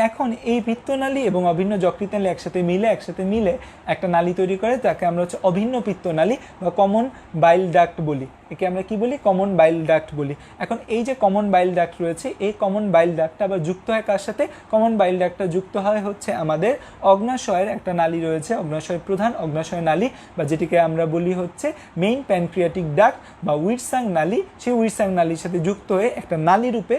এখন এই পিত্তনালী এবং অভিন্ন যকৃৎনালী একসাথে মিলে একটা নালী তৈরি করে, তাকে আমরা হচ্ছে অভিন্ন পিত্তনালী বা কমন বাইল ডাক্ট বলি। একে আমরা কি বলি? কমন বাইল ডাক্ট বলি। এখন এই যে কমন বাইল ডাক্ট রয়েছে, এই কমন বাইল ডাক্টটা আবার যুক্ত হয় কার সাথে? কমন বাইল ডাক্টটা যুক্ত হয় হচ্ছে আমাদের অগ্নাশয়ের একটা নালী রয়েছে, অগ্নাশয় প্রধান অগ্নাশয় নালী, বা যেটিকে আমরা বলি হচ্ছে মেইন প্যানক্রিয়াটিক ডাক্ট বা উইটসাং নালী। সেই উইটসাং নালীর সাথে যুক্ত হয়ে একটা নালী রূপে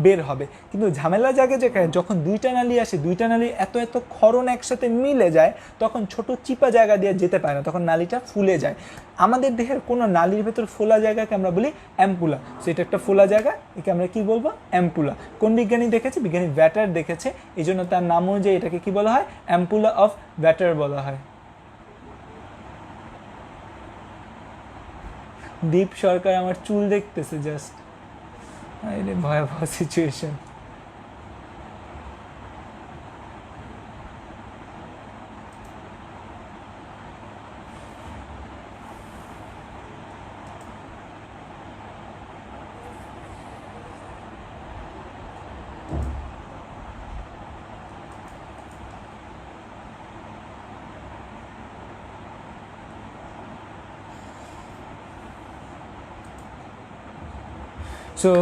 বের হবে। কিন্তু ঝামেলা জাগে যেখানে, যখন দুইটা নালী আসে, দুইটা নালী এত এত ক্ষরণ একসাথে মিলে যায়, তখন ছোট চিপা জায়গা দিয়ে যেতে পারে না, তখন নালীটা ফুলে যায়। আমাদের দেহের কোনো নালীর ভেতর ফোলা জায়গাকে আমরা বলি অ্যাম্পুলা। সো এটা একটা ফোলা জায়গা, একে আমরা কি বলবো? অ্যাম্পুলা। কোন বিজ্ঞানী দেখেছে? বিজ্ঞানী ভ্যাটার দেখেছে, এই জন্য তার নাম অনুযায়ী এটাকে কি বলা হয়? অ্যাম্পুলা অফ ভ্যাটার বলা হয়। দীপ সরকার আমার চুল দেখতেছে জাস্ট, ভয়াবহ সিচুয়েশন। সো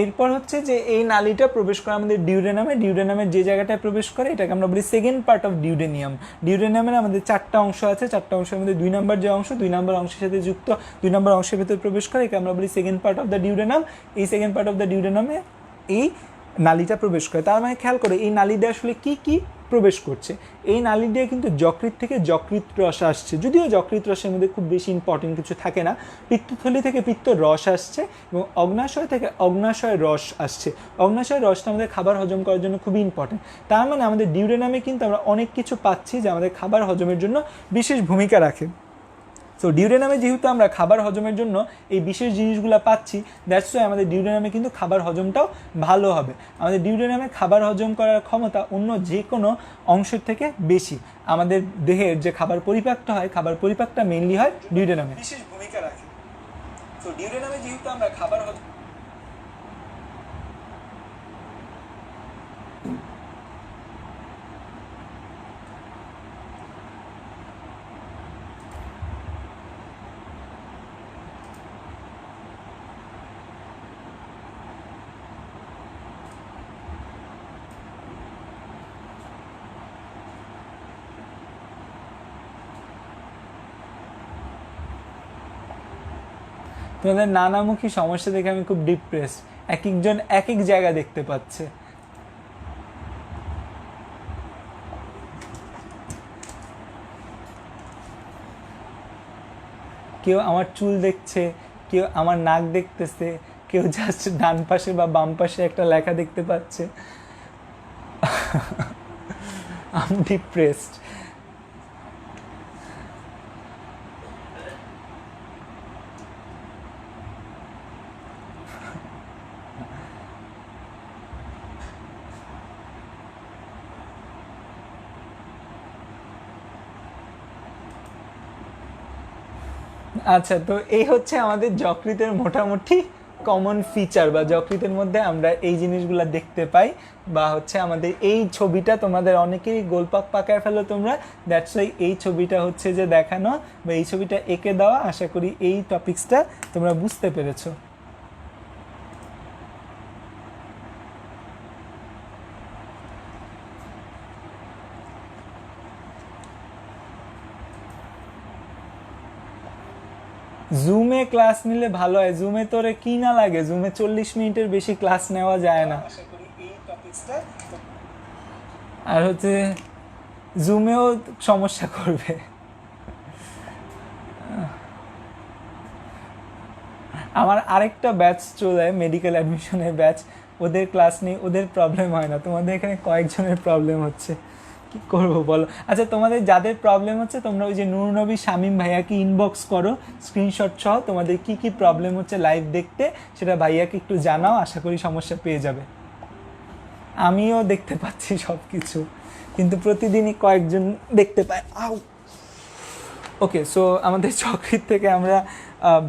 এরপর হচ্ছে যে এই নালীটা প্রবেশ করে আমাদের ডিউডেনামে। ডিউডেনামের যে জায়গাটায় প্রবেশ করে এটাকে আমরা বলি সেকেন্ড পার্ট অফ ডিউডেনিয়াম। ডিউডেনামের আমাদের চারটা অংশ আছে, চারটা অংশের মধ্যে 2 নম্বর যে অংশ, 2 নম্বর অংশের সাথে যুক্ত 2 নম্বর অংশের ভিতরে প্রবেশ করে, একে আমরা বলি second part of the duodenum. এই সেকেন্ড পার্ট অফ দ্য ডিউডেনামে এই নালীটা প্রবেশ করে। তার মানে খেয়াল করে এই নালী দিয়ে আসলে কি কি প্রবেশ করছে। এই নালী দিয়ে কিন্তু যকৃৎ থেকে যকৃৎ রস আসছে, যদিও যকৃৎ রসের মধ্যে খুব বেশি ইম্পর্টেন্ট কিছু থাকে না। পিত্তথলি থেকে পিত্ত রস আসছে এবং অগ্নাশয় থেকে অগ্নাশয় রস আসছে। অগ্নাশয় রসটা আমাদের খাবার হজম করার জন্য খুবই ইম্পর্টেন্ট। তার মানে আমাদের ডিউডেনামে কিন্তু আমরা অনেক কিছু পাচ্ছি যা আমাদের খাবার হজমের জন্য বিশেষ ভূমিকা রাখে। সো ডিউডেনামে যেহেতু আমরা খাবার হজমের জন্য এই বিশেষ জিনিসগুলো পাচ্ছি, দ্যাটস ওয়াই আমাদের ডিউডেনামে কিন্তু খাবার হজমটাও ভালো হবে। আমাদের ডিউডেনামে খাবার হজম করার ক্ষমতা অন্য যে কোনো অংশের থেকে বেশি। আমাদের দেহের যে খাবার পরিপাকটা হয়, খাবার পরিপাকটা মেইনলি হয় ডিউডেনামে, বিশেষ ভূমিকা রাখে। সো ডিউডেনামে যেহেতু আমরা খাবার হজম তোমাদের নানামুখী সমস্যা দেখে আমি খুব ডিপ্রেস। এক একজন এক এক জায়গা দেখতে পাচ্ছে। কেউ আমার চুল দেখছে, কেউ আমার নাক দেখতেছে, কেউ জাস্ট ডান পাশে বা বাম পাশে একটা লেখা দেখতে পাচ্ছে। I am depressed. আচ্ছা, তো এই হচ্ছে আমাদের যকৃতের মোটামুটি কমন ফিচার, বা যকৃতের মধ্যে আমরা এই জিনিসগুলো দেখতে পাই। বা হচ্ছে আমাদের এই ছবিটা তোমাদের অনেকেরই গোলপাক পাকায় ফেলো তোমরা, দ্যাটস ওয়াই এই ছবিটা হচ্ছে যে দেখানো বা এই ছবিটা এঁকে দেওয়া। আশা করি এই টপিক্সটা তোমরা বুঝতে পেরেছো। জুমে ক্লাস নিলে ভালো হয়। জুমে তোরে কি না লাগে, জুমে 40 মিনিটের বেশি ক্লাস নেওয়া যায় না। আর হচ্ছে জুমেও সমস্যা করবে। আমার আরেকটা ব্যাচ চলে মেডিকেল অ্যাডমিশনের ব্যাচ, ওদের ক্লাস নেই, ওদের প্রবলেম হয় না, তোমাদের এখানে কয়েকজনের প্রবলেম হচ্ছে, কি করবো বলো। আচ্ছা তোমাদের যাদের প্রবলেম হচ্ছে তোমরা ওই যে নূর নবী শামীম ভাইয়াকে ইনবক্স করো স্ক্রিনশট সহ, তোমাদের কি কি প্রবলেম হচ্ছে লাইভ দেখতে সেটা ভাইয়াকে একটু জানাও, আশা করি সমস্যা পেয়ে যাবে। আমিও দেখতে পাচ্ছি সব কিছু, কিন্তু প্রতিদিনই কয়েকজন দেখতে পায়। আউ ওকে, সো আমাদের যকৃৎ থেকে আমরা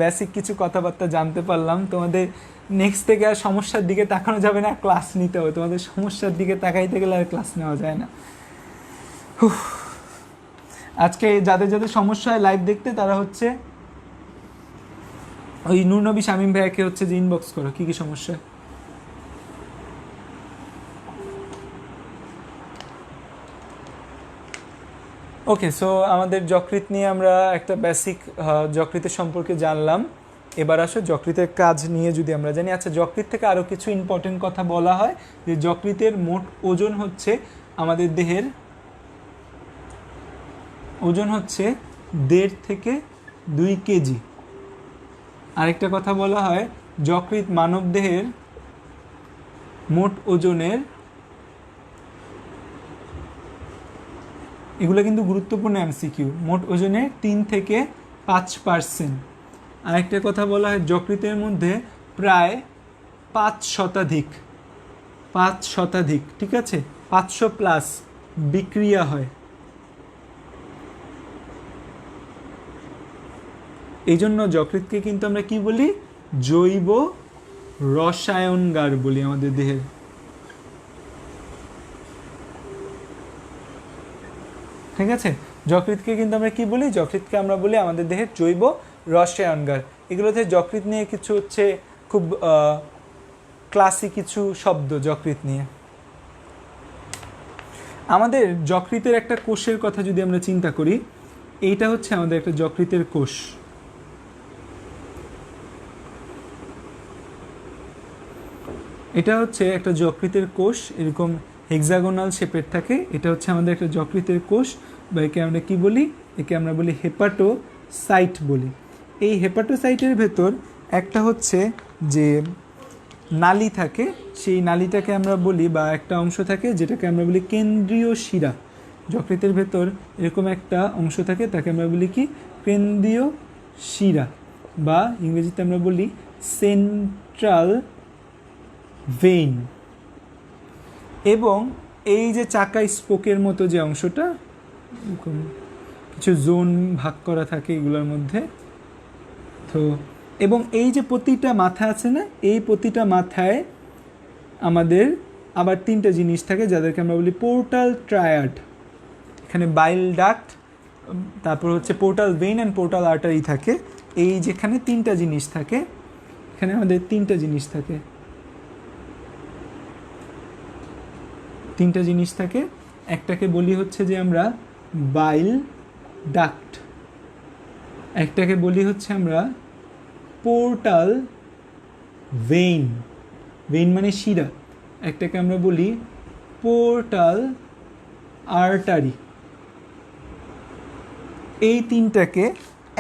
বেসিক কিছু কথাবার্তা জানতে পারলাম। তোমাদের নেক্সট থেকে আর সমস্যার দিকে তাকানো যাবে না, ক্লাস নিতে হবে। তোমাদের সমস্যার দিকে তাকাইতে গেলে আর ক্লাস নেওয়া যায় না। আজকে যাদের যাদের সমস্যা হয় লাইভ দেখতে, তারা হচ্ছে ওই নূর নবী শামীম ভাইয়াকে হচ্ছে যে ইনবক্স করো কী কী সমস্যা। ওকে, সো আমাদের যকৃৎ নিয়ে আমরা একটা বেসিক যকৃতের সম্পর্কে জানলাম। এবার আসো যকৃতের কাজ নিয়ে যদি আমরা জানি। আচ্ছা, যকৃৎ থেকে আরও কিছু ইম্পর্টেন্ট কথা বলা হয় যে যকৃতের মোট ওজন হচ্ছে আমাদের দেহের ওজন হচ্ছে 1.5 থেকে 2 কেজি। আরেকটা কথা বলা হয় যকৃৎ মানব দেহের মোট ওজনের, এগুলো কিন্তু গুরুত্বপূর্ণ এমসিকিউ, মোট ওজনের 3 থেকে 5%। আরেকটা কথা বলা হয় যকৃতের মধ্যে প্রায় 5 শতাধিক, ঠিক আছে, 500+ বিক্রিয়া হয়। এই জন্য যকৃৎকে কিন্তু আমরা কি বলি, জৈব রসায়নগার বলি আমাদের দেহের। ঠিক আছে, যকৃৎকে কিন্তু আমরা কি বলি, যকৃৎকে আমরা বলি আমাদের দেহের জৈব রসায়নগার। এগুলোতে যকৃৎ নিয়ে কিছু হচ্ছে খুব ক্লাসিক কিছু শব্দ যকৃৎ নিয়ে। আমাদের যকৃতের একটা কোষের কথা যদি আমরা চিন্তা করি, এইটা হচ্ছে আমাদের একটা যকৃতের কোষ। এটা হচ্ছে একটা যকৃতের কোষ, এরকম হেক্সাগোনাল শেপের থাকে। এটা হচ্ছে আমাদের একটা যকৃতের কোষ, বা একে আমরা কি বলি, একে আমরা বলি হেপাটোসাইট বলি। এই হেপাটোসাইটের ভেতর একটা হচ্ছে যে নালী থাকে, সেই নালীটাকে আমরা বলি, বা একটা অংশ থাকে যেটাকে আমরা বলি কেন্দ্রীয় শিরা। যকৃতের ভেতর এরকম একটা অংশ থাকে, তাকে আমরা বলি কি, কেন্দ্রীয় শিরা, বা ইংরেজিতে আমরা বলি সেন্ট্রাল ভেইন। এবং এই যে চাকা স্পোকের মতো যে অংশটা, এরকম কিছু জোন ভাগ করা থাকে এগুলোর মধ্যে। তো এবং এই যে প্রতিটা মাথা আছে না, এই প্রতিটা মাথায় আমাদের আবার 3টা জিনিস থাকে যাদেরকে আমরা বলি পোর্টাল ট্রায়াড। এখানে বাইল ডাক্ট, তারপর হচ্ছে portal vein and portal artery থাকে। এই যেখানে 3টা জিনিস থাকে, এখানে আমাদের 3টা জিনিস থাকে, 3টা জিনিস থাকে। একটাকে বলি হচ্ছে যে আমরা বাইল ডাক্ট, একটাকে বলি হচ্ছে আমরা পোর্টাল ভেইন, ভেইন মানে শিরা, একটাকে আমরা বলি পোর্টাল আর্টারি। এই 3টাকে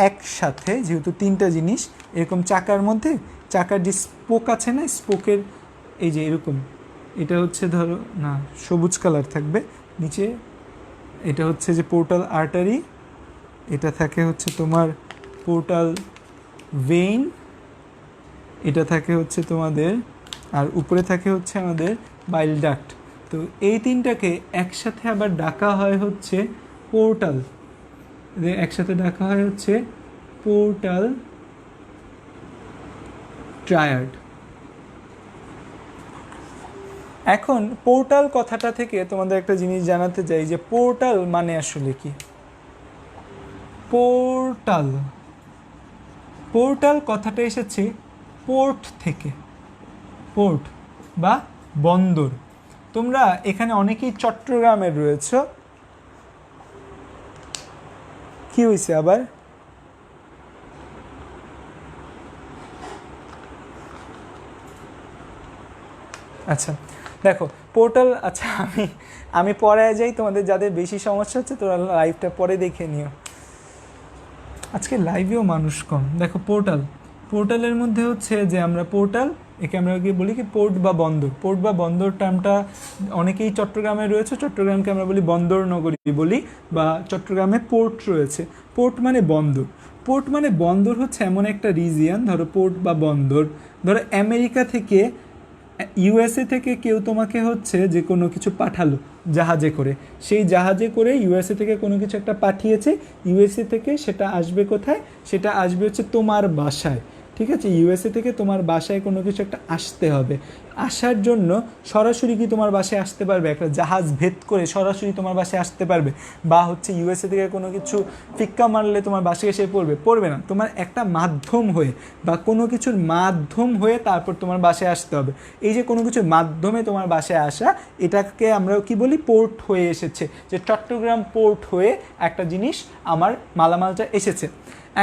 একসাথে, যেহেতু 3টা জিনিস এরকম চাকার মধ্যে, চাকার যে স্পোক আছে না, স্পোকের এই যে এরকম, এটা হচ্ছে ধরো না সবুজ কালার থাকবে নিচে, এটা হচ্ছে যে পোর্টাল আর্টারি, এটা থাকে হচ্ছে তোমার পোর্টাল ভেইন, এটা থাকে হচ্ছে তোমাদের, আর উপরে থাকে হচ্ছে আমাদের বাইল ডাক্ট। তো এই 3টাকে একসাথে আবার ডাকা হয় হচ্ছে পোর্টাল, একসাথে ডাকা হয় হচ্ছে পোর্টাল ট্রায়াড। এখন পোর্টাল কথাটা থেকে তোমাদের একটা জিনিস জানাতে চাই যে পোর্টাল মানে আসলে কি। পোর্টাল, পোর্টাল কথাটা এসেছে পোর্ট থেকে, পোর্ট বা বন্দর। তোমরা এখানে অনেকেই চট্টগ্রামের রয়েছ, কি হয়েছে আবার? আচ্ছা দেখো পোর্টাল, আচ্ছা আমি পরে যাই, তোমাদের যাদের বেশি সমস্যা হচ্ছে তোরা লাইভটা পরে দেখে নিও, আজকে লাইভেও মানুষ কম। দেখো পোর্টাল, পোর্টালের মধ্যে হচ্ছে যে আমরা পোর্টাল, একে আমরা কি বলি কি পোর্ট বা বন্দর। পোর্ট বা বন্দর টার্মটা অনেকেই চট্টগ্রামে রয়েছে, চট্টগ্রামকে আমরা বলি বন্দর নগরী বলি, বা চট্টগ্রামে পোর্ট রয়েছে। পোর্ট মানে বন্দর। পোর্ট মানে বন্দর হচ্ছে এমন একটা রিজিয়ন, ধরো পোর্ট বা বন্দর, ধরো আমেরিকা থেকে ইউএসএ থেকে কেউ তোমাকে হচ্ছে যে কোনো কিছু পাঠালো জাহাজে করে, সেই জাহাজে করে ইউএসএ থেকে কোনো কিছু একটা পাঠিয়েছে, ইউএসএ থেকে সেটা আসবে কোথায়, সেটা আসবে হচ্ছে তোমার বাসায়, ঠিক আছে? ইউএসএ থেকে তোমার বাসায় কোনো কিছু একটা আসতে হবে, আসার জন্য সরাসরি কি তোমার বাসায় আসতে পারবে? একটা জাহাজ ভেদ করে সরাসরি তোমার বাসায় আসতে পারবে? বা হচ্ছে ইউএসএ থেকে কোনো কিছু ফিক্কা মারলে তোমার বাসায় এসে পড়বে না, তোমার একটা মাধ্যম হয়ে বা কোনো কিছুর মাধ্যম হয়ে তারপর তোমার বাসায় আসতে হবে। এই যে কোনো কিছুর মাধ্যমে তোমার বাসায় আসা, এটাকে আমরা কি বলি? পোর্ট হয়ে এসেছে, যে চট্টগ্রাম পোর্ট হয়ে একটা জিনিস আমার মালামালটা এসেছে।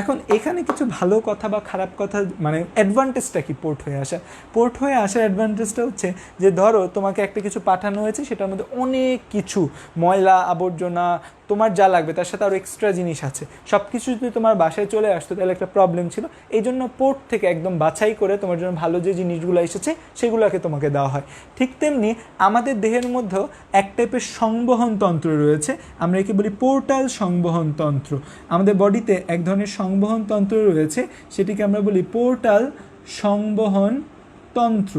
এখন এখানে কিছু ভালো কথা বা খারাপ কথা, মানে অ্যাডভান্টেজটা কি পোর্ট হয়ে আসা? পোর্ট হয়ে আসার অ্যাডভান্টেজটা হচ্ছে যে ধরো তোমাকে একটা কিছু পাঠানো হয়েছে, সেটার মধ্যে অনেক কিছু ময়লা আবর্জনা তোমার যা লাগবে তার সাথে আরও এক্সট্রা জিনিস আছে, সব কিছু যদি তোমার বাসায় চলে আসতো তাহলে একটা প্রবলেম ছিল। এই জন্য পোর্ট থেকে একদম বাছাই করে তোমার জন্য ভালো যে জিনিসগুলো এসেছে সেগুলোকে তোমাকে দেওয়া হয়। ঠিক তেমনি আমাদের দেহের মধ্যেও এক টাইপের সংবহন তন্ত্র রয়েছে, আমরা একে বলি পোর্টাল সংবহন তন্ত্র। আমাদের বডিতে এক ধরনের সংবহন তন্ত্র রয়েছে, সেটিকে আমরা বলি পোর্টাল সংবহন তন্ত্র।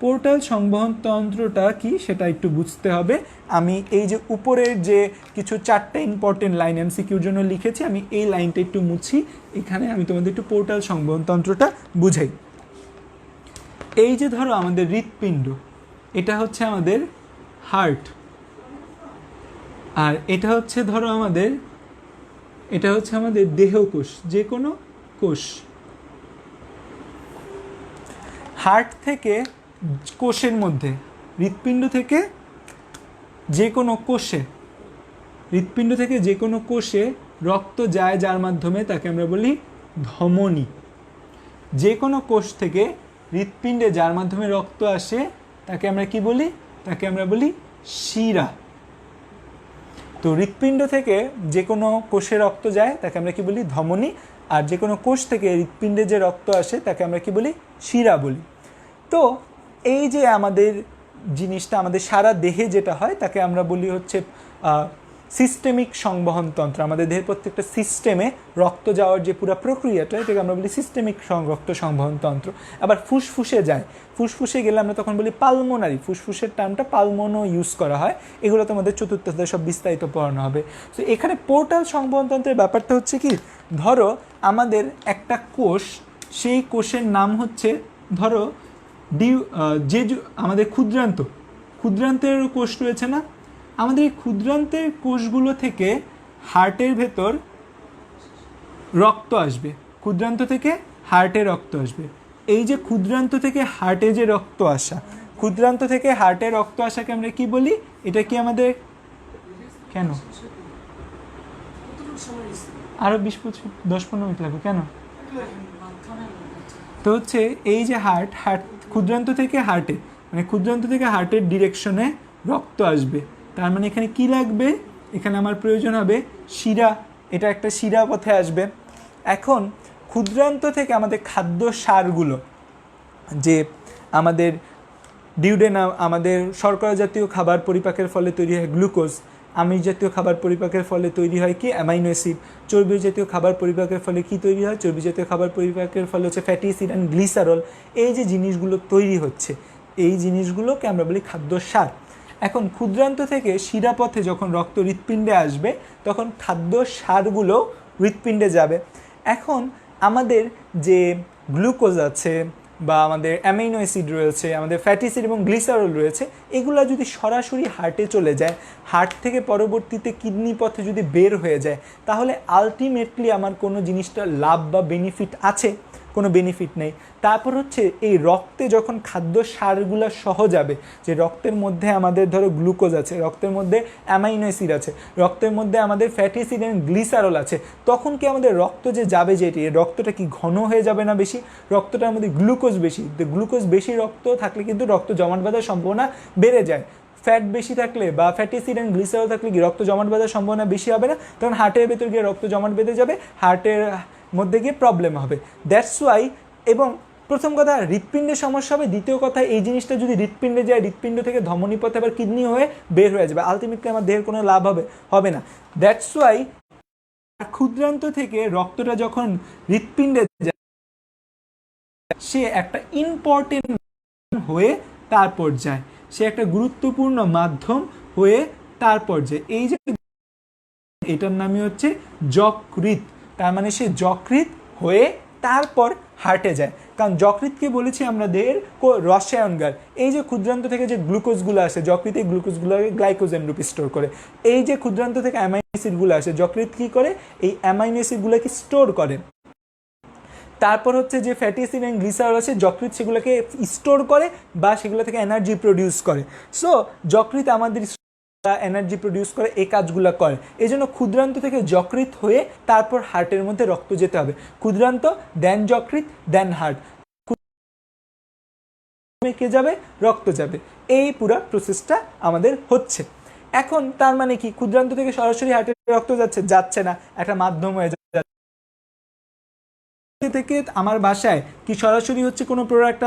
পোর্টাল সংবহন তন্ত্রটা কি সেটা একটু বুঝতে হবে। আমি এই যে উপরের যে কিছু 4টা ইম্পর্টেন্ট লাইন এমসিকিউর জন্য লিখেছি, আমি এই লাইনটা একটু মুছি, এখানে আমি তোমাদের একটু পোর্টাল সংবহন তন্ত্রটা বুঝাই। এই যে ধরো আমাদের হৃৎপিণ্ড, এটা হচ্ছে আমাদের হার্ট, আর এটা হচ্ছে ধরো এটা হচ্ছে আমাদের দেহকোষ, যে কোনো কোষ। হার্ট থেকে কোষের মধ্যে, হৃৎপিণ্ড থেকে যে কোনো কোষে, হৃৎপিণ্ড থেকে যে কোনো কোষে রক্ত যায় যার মাধ্যমে, তাকে আমরা বলি ধমনী। যে কোনো কোষ থেকে হৃৎপিণ্ডে যার মাধ্যমে রক্ত আসে তাকে আমরা কি বলি? তাকে আমরা বলি শিরা। তো হৃৎপিণ্ড থেকে যে কোনো কোষে রক্ত যায় তাকে আমরা কি বলি? ধমনী। আর যে কোনো কোষ থেকে হৃৎপিণ্ডে যে রক্ত আসে তাকে আমরা কি বলি? শিরা বলি। তো এই যে আমাদের জিনিসটা আমাদের সারা দেহে যেটা হয় তাকে আমরা বলি হচ্ছে সিস্টেমিক সংবহন তন্ত্র। আমাদের দেহের প্রত্যেকটা সিস্টেমে রক্ত যাওয়ার যে পুরো প্রক্রিয়াটা, এটাকে আমরা বলি সিস্টেমিক রক্ত সংবহন তন্ত্র। আবার ফুসফুসে যায়, ফুসফুসে গেলে আমরা তখন বলি পালমোনারি, ফুসফুসের টার্মটা পালমোনো ইউজ করা হয়। এগুলো তো আমাদের চতুর্থ সব বিস্তারিত পড়ানো হবে। তো এখানে পোর্টাল সংবহন তন্ত্রের ব্যাপারটা হচ্ছে কি, ধরো আমাদের একটা কোষ, সেই কোষের নাম হচ্ছে ধরো আমাদের ক্ষুদ্রান্তের কোষ রয়েছে না, আমাদের এই ক্ষুদ্রান্তের কোষগুলো থেকে হার্টের ভেতর রক্ত আসবে, ক্ষুদ্রান্ত থেকে হার্টে রক্ত আসবে। এই যে ক্ষুদ্রান্ত থেকে হার্টে যে রক্ত আসা, ক্ষুদ্রান্ত থেকে হার্টে রক্ত আসাকে আমরা কি বলি? এটা কি আমাদের কেন আরো 10-15 মিনিট লাগবে কেন? তো হচ্ছে এই যে হার্ট ক্ষুদ্রান্ত থেকে হার্টে, মানে ক্ষুদ্রান্ত থেকে হার্টের ডিরেকশনে রক্ত আসবে, তার মানে এখানে কি লাগবে? এখানে আমার প্রয়োজন হবে শিরা, এটা একটা শিরা পথে আসবে। এখন ক্ষুদ্রান্ত থেকে আমাদের খাদ্য সারগুলো, যে আমাদের ডিউডেনাম, আমাদের শর্করা জাতীয় খাবার পরিপাকের ফলে তৈরি হয় গ্লুকোজ, আমিষ জাতীয় খাবার পরিপাকের ফলে তৈরি হয় কি? Amino acid. চর্বি জাতীয় খাবার পরিপাকের ফলে কি তৈরি হয়? চর্বি জাতীয় খাবার পরিপাকের ফলে হচ্ছে ফ্যাটি অ্যাসিড অ্যান্ড গ্লিসারল। এই যে জিনিসগুলো তৈরি হচ্ছে, এই জিনিসগুলোকে আমরা বলি খাদ্য সার। এখন ক্ষুদ্রান্ত থেকে শিরাপথে যখন রক্ত হৃৎপিণ্ডে আসবে, তখন খাদ্য সারগুলো হৃৎপিণ্ডে যাবে। এখন আমাদের যে গ্লুকোজ আছে বা আমাদের অ্যামাইনো অ্যাসিড রয়েছে, আমাদের ফ্যাটি অ্যাসিড এবং গ্লিসারল রয়েছে, এগুলো যদি সরাসরি হার্টে চলে যায়, হার্ট থেকে পরবর্তীতে কিডনি পথে যদি বের হয়ে যায়, তাহলে আলটিমেটলি আমার কোনো জিনিসটা লাভ বা বেনিফিট আছে? কোনো বেনিফিট নেই। তারপর হচ্ছে এই রক্তে যখন খাদ্য সারগুলো সহ যাবে, যে রক্তের মধ্যে আমাদের ধরো গ্লুকোজ আছে, রক্তের মধ্যে অ্যামাইনো অ্যাসিড আছে, রক্তের মধ্যে আমাদের ফ্যাটি অ্যাসিড এবং গ্লিসারল আছে, তখন কি আমাদের রক্ত যে যাবে, যেটি রক্তটা কি ঘন হয়ে যাবে না বেশি? রক্তটার মধ্যে গ্লুকোজ বেশি, গ্লুকোজ বেশি রক্ত থাকলে কিন্তু রক্ত জমাট বাঁধার সম্ভাবনা বেড়ে যায়। ফ্যাট বেশি থাকলে বা ফ্যাটি অ্যাসিড অ্যান্ড গ্লিসারল থাকলে কি রক্ত জমাট বাঁধার সম্ভাবনা বেশি হবে না? তখন হার্টের ভেতর গিয়ে রক্ত জমাট বেঁধে যাবে, হার্টের মধ্যে গিয়ে প্রবলেম হবে। দ্যাটস ওয়াই এবং প্রথম কথা হৃৎপিণ্ডের সমস্যা হবে, দ্বিতীয় কথা এই জিনিসটা যদি হৃৎপিণ্ডে যায়, হৃৎপিণ্ড থেকে ধমনী পথে আবার কিডনি হয়ে বের হয়ে যাবে, আলটিমেটলি আমার দেহের কোনো লাভ হবে না। দ্যাটস ওয়াই ক্ষুদ্রান্ত থেকে রক্তটা যখন হৃৎপিণ্ডে যায় সে একটা ইম্পর্টেন্ট হয়ে তারপর যায়, সে একটা গুরুত্বপূর্ণ মাধ্যম হয়ে তারপর যায়। এই যে এটার নামই হচ্ছে যকৃৎ, তার মানে সে যকৃৎ হয়ে তারপর হার্টে যায়। কারণ যকৃৎকে বলেছি আমরা দেহের রসায়নগার। এই যে ক্ষুদ্রান্ত থেকে যে গ্লুকোজগুলো আসে যকৃৎ, এই গ্লুকোজগুলোকে গ্লাইকোজেন রূপে স্টোর করে। এই যে ক্ষুদ্রান্ত থেকে অ্যামাইনো অ্যাসিডগুলো আসে যকৃৎ কী করে, এই অ্যামাইনো অ্যাসিডগুলোকে স্টোর করে। তারপর হচ্ছে যে ফ্যাটি অ্যাসিড এবং গ্লিসারল আছে যকৃৎ সেগুলোকে স্টোর করে বা সেগুলো থেকে এনার্জি প্রডিউস করে। সো যকৃৎ আমাদের এনার্জি প্রডিউস করে, এই কাজগুলো করে। এই জন্য ক্ষুদ্রান্ত থেকে যকৃৎ হয়ে তারপর হার্টের মধ্যে রক্ত যেতে হবে। ক্ষুদ্রান্ত দেন যকৃৎ দেন হার্ট, কে যাবে, রক্ত যাবে। এই পুরো প্রসেসটা আমাদের হচ্ছে। এখন তার মানে কি ক্ষুদ্রান্ত থেকে সরাসরি হার্টের রক্ত যাচ্ছে না, একটা মাধ্যম হয়ে যাচ্ছে। থেকে আমার বাসায় কি সরাসরি হচ্ছে কোনো প্রোডাক্ট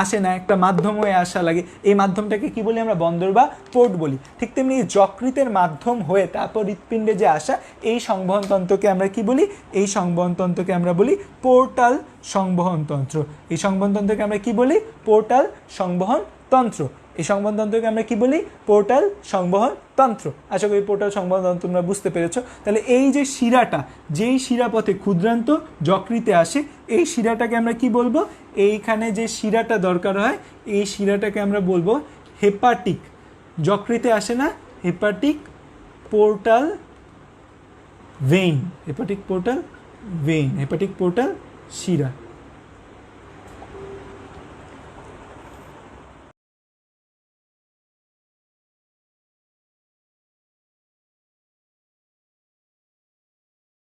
আসে না, একটা মাধ্যম হয়ে আসা লাগে। এই মাধ্যমটাকে কি বলি আমরা, বন্দর বা পোর্ট বলি। ঠিক তেমনি যকৃতের মাধ্যম হয়ে তারপর হৃৎপিণ্ডে যে আসা, এই সংবহন তন্ত্রকে আমরা কি বলি, এই সংবহন তন্ত্রকে আমরা বলি পোর্টাল সংবহন তন্ত্র। এই সংবহন তন্ত্রকে আমরা কি বলি, পোর্টাল সংবহন তন্ত্র। এই সংবহন তন্ত্রকে আমরা কি বলি, পোর্টাল সংবহন তন্ত্র। আশা করি পোর্টাল সংবহন তন্ত্র তোমরা বুঝতে পেরেছো। তাহলে এই যে শিরাটা, যেই শিরাপথে ক্ষুদ্রান্ত যকৃতে আসে, এই শিরাটাকে আমরা কি বলবো, এইখানে যে শিরাটা দরকার হয় এই শিরাটাকে আমরা বলবো হেপাটিক। যকৃতে আসে না, hepatic portal vein, hepatic portal vein, hepatic portal শিরা।